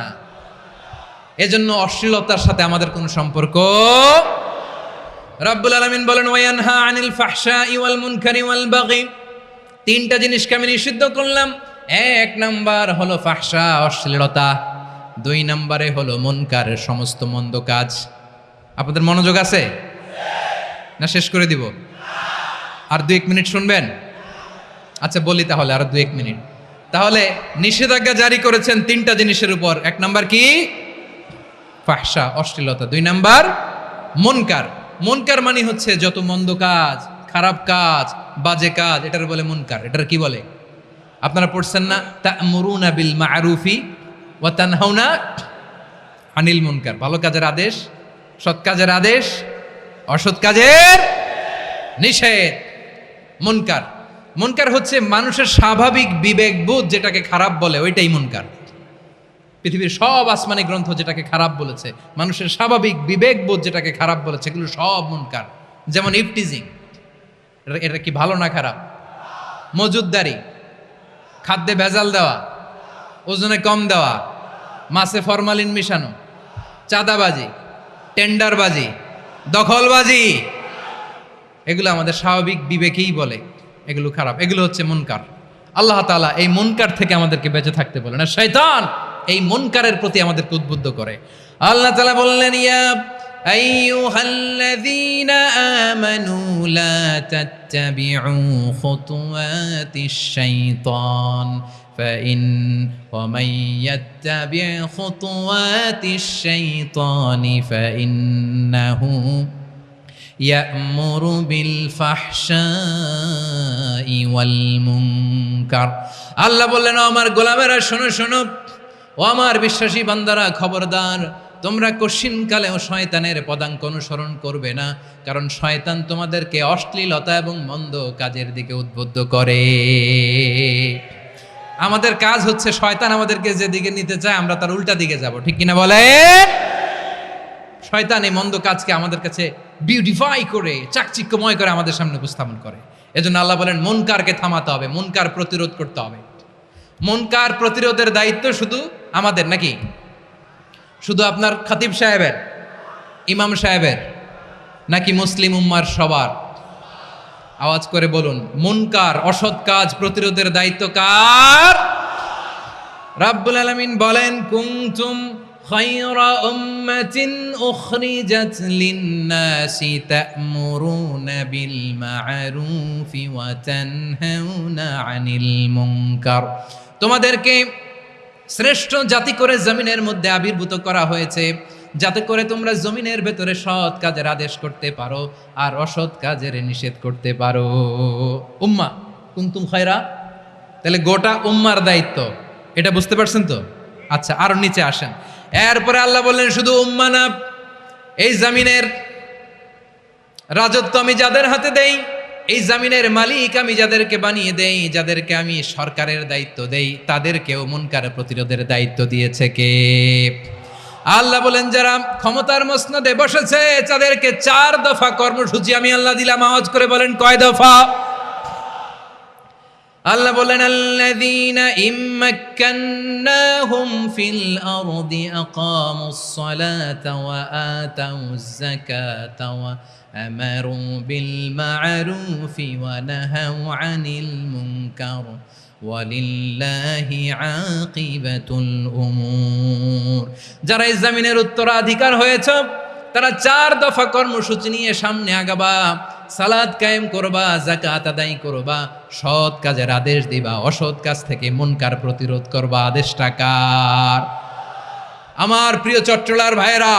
এজন্য অশ্লীলতার সাথে আমাদের কোনো সম্পর্ক। রাব্বুল আলামিন বলেন ওয়ায়ানহা আনিল ফাহশাই ওয়াল মুনকারি ওয়াল বাগি। 3টা জিনিসকে আমি নিষিদ্ধ করলাম। 1 নাম্বার হলো ফাহশা, অশ্লীলতা। 2 নম্বরে হলো মুনকারের সমস্ত মন্দ কাজ। আপনাদের মনোযোগ আছে না? শেষ করে দিব? আর 2-1 মিনিট শুনবেন? আচ্ছা বলি তাহলে, আর 2-1 মিনিট। তাহলে নিষেধাজ্ঞা জারি করেছেন 3টা জিনিসের উপর। 1 নাম্বার কি? ফাহশা, অশ্লীলতা। 2 নাম্বার মুনকার। মুনকার মানে হচ্ছে যত মন্দ কাজ, খারাপ কাজ, বাজে কাজ, এটার বলে মুনকার। এটার কি বলে? আপনারা পড়ছেন না তা'মুরুনা বিল মা'রুফি ওয়া তানহাউনা আনিল মুনকার। ভালো কাজের আদেশ, সৎ কাজের আদেশ, অসৎ কাজের নিষেধ। মুনকার, মুনকার হচ্ছে মানুষের স্বাভাবিক বিবেকবোধ যেটাকে খারাপ বলে, ওইটাই মুনকার। পৃথিবীর সব আসমানি গ্রন্থ যেটাকে খারাপ বলেছে, মানুষের স্বাভাবিক বিবেকবোধ যেটাকে খারাপ বলেছে, এগুলো সব মুনকার। যেমন ইফটিজিং, এটা কি ভালো না খারাপ? মজুদদারি, খাদ্যে ভেজাল দেওয়া, ওজনে কম দেওয়া, মাছে ফরমালিন মিশানো, চাঁদাবাজি, টেন্ডারবাজি, দখলবাজি, এগুলো আমাদের স্বাভাবিক বিবেকেই বলে এগুলো খারাপ, এগুলো হচ্ছে মুনকার। আল্লাহ তাআলা এই মুনকার থেকে আমাদেরকে বেঁচে থাকতে বলেন, আর শয়তান এই মুনকারের প্রতি আমাদেরকে উদ্বুদ্ধ করে। আল্লাহ তাআলা বললেন, ইয়া আইয়ুহাল্লাযীনা আমানু লা তাত্তাবিউ খুতুওয়াতিশ শাইতান ومن يتبع خطوات الشيطان فإنه يأمر بالفحشاء والمنكر। আল্লাহ বললেন, আমার গোলামেরা শোনো শোনো, ও আমার বিশ্বাসী বান্দারা খবরদার, তোমরা কশিনকালেও শয়তানের পদাঙ্ক অনুসরণ করবে না, কারণ শয়তান তোমাদেরকে অশ্লীলতা এবং মন্দ কাজের দিকে উদ্বুদ্ধ করে। আমাদের কাজ হচ্ছে শয়তান আমাদেরকে যেদিকে নিতে চায় আমরা তার উল্টা দিকে যাব, ঠিক কিনা বলে? শয়তান এই মন্দ কাজকে আমাদের কাছে বিউটিফাই করে, চাকচিক্যময় করে আমাদের সামনে উপস্থাপন করে। এজন্য আল্লাহ বলেন, মুনকারকে থামাতে হবে, মুনকার প্রতিরোধ করতে হবে। মুনকার প্রতিরোধের দায়িত্ব শুধু আমাদের নাকি? শুধু আপনার খতিব সাহেবের, ইমাম সাহেবের, নাকি মুসলিম উম্মার সবার? আওয়াজ করে বলুন, মুনকার অসৎ কাজ প্রতিরোধের দায়িত্ব কার? রাব্বুল আলামিন বলেন, কুনতুম খায়রা উম্মাতিন উখরিজাত লিন-নাসি তা'মুরুনা বিল মা'রুফি ওয়া তানহাউনা আনিল মুনকার। তোমাদেরকে শ্রেষ্ঠ জাতি করে জমিনের মধ্যে আবির্ভূত করা হয়েছে, যাতে করে তোমরা জমিনের ভেতরে সৎ কাজের আদেশ করতে পারো আর অসৎ কাজের নিষেধ করতে পারো। উম্মা কুনতুম খায়রা, তাহলে গোটা উম্মার দায়িত্ব, এটা বুঝতে পারছেন তো? আচ্ছা, আরো নিচে আসেন। এরপরে আল্লাহ বললেন, শুধু উম্মা না, এই জমিনের রাজত্ব আমি যাদের হাতে দেই, এই জমিনের মালিক আমি যাদেরকে বানিয়ে দেই, যাদেরকে আমি সরকারের দায়িত্ব দেই, তাদেরকেও মুনকার প্রতিরোধের দায়িত্ব দিয়েছে কে? আল্লাহ বলেন, যারা ক্ষমতার মসনদে বসেছে তাদেরকে 4 দফা কর্মসূচি আমি আল্লাহ দিলাম। আওয়াজ করে বলেন, কয় দফা? আল্লাহ বলেন, আল্লাযীনা ইম্মাক্কান্নাহুম ফিল আরদি আকামুস সালাতা ওয়া আতাউজ যাকাতা ওয়া আমারু বিল মা'রুফি ওয়া নাহাউ আনিল মুনকার ওয়ালিল্লাহি আকিবাতুল উমুর। যারা এই জমিনের উত্তরাধিকার হয়েছে তারা 4 দফা কর্মসূচি নিয়ে সামনে আগাবা। সালাত কায়েম করবা, যাকাত আদায় করবা, সৎ কাজের আদেশ দিবা, অসৎ কাজ থেকে মুনকার প্রতিরোধ করবা। আদেশটা কার? আমার প্রিয় চট্টলার ভাইয়েরা,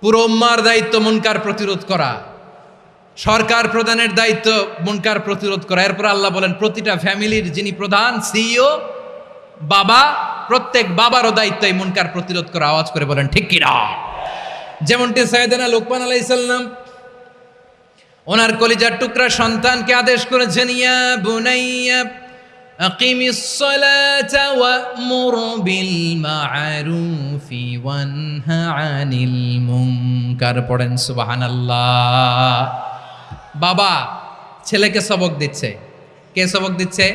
পুরো উম্মার দায়িত্ব মুনকার প্রতিরোধ করা, সরকার প্রধানের দায়িত্ব মুনকার প্রতিরোধ করা। এরপর আল্লাহ বলেন, প্রতিটা ফ্যামিলির যিনি প্রধান সিইও বাবা, প্রত্যেক বাবারও দায়িত্ব এই মুনকার প্রতিরোধ করা। আওয়াজ করে বলেন, ঠিক কিনা? যেমনটি সাইয়েদনা লুকমান আলাইহিস সালাম ওনার কলিজার টুকরা সন্তানকে আদেশ করেছেন, ইয়া বুনাইয়া আকিমিস সালাতা ওয়া'মুর বিল মা'রুফি ওয়ানহা আনিল মুনকার। পড়েন সুবহানাল্লাহ। বাবা ছেলেকে সবক দিচ্ছে। কে সবক দিচ্ছে?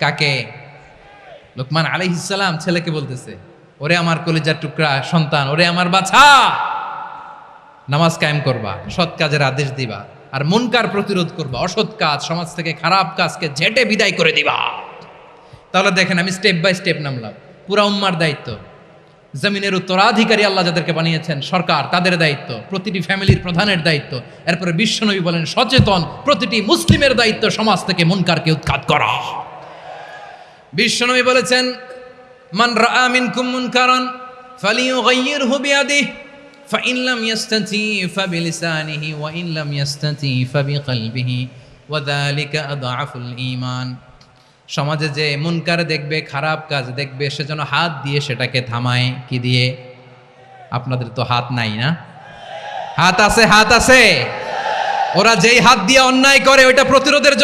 কাকে? লুকমান আলাইহিস সালাম ছেলেকে বলতেছে, ওরে আমার কলিজার টুকরা সন্তান, ওরে আমার বাছা, নামাজ কায়েম করবা, সৎ কাজের আদেশ দিবা, আর মুনকার প্রতিরোধ করবা, অসৎ কাজ, সমাজ থেকে খারাপ কাজকে ঝেঁটে বিদায় করে দিবা। তাহলে দেখেন, আমি স্টেপ বাই স্টেপ নামলাম। পুরা উম্মার দায়িত্ব, জমিনের উত্তরাধিকারী আল্লাহ যাদেরকে বানিয়েছেন সরকার, তাদের দায়িত্ব, প্রতিটি ফ্যামিলির প্রধানের দায়িত্ব। এরপরে বিশ্বনবী বলেন, সচেতন প্রতিটি মুসলিমের দায়িত্ব সমাজ থেকে মুনকারকে উৎখাত করা। বিশ্বনবী বলেছেন, মান রাআ মিনকুম মুনকারান ফালিয়ুগাইয়িরহু বিয়াদিহি ফাইন লাম ইয়াস্তাতি ফাবিলিসানিহি ওয়া ইন লাম ইয়াস্তাতি ফাবিকলবিহি ওয়া যালিকা আযআফুল ঈমান। সমাজে যে মুনকার দেখবে, খারাপ কাজ দেখবে, সে যেন হাত দিয়ে সেটাকে থামায়। কি দিয়ে? আপনাদের তো হাত নাই না? হাত আছে, হাত আছে। ওরা যেই হাত দিয়ে অন্যায় করে ওইটা প্রতিরোধের জন্য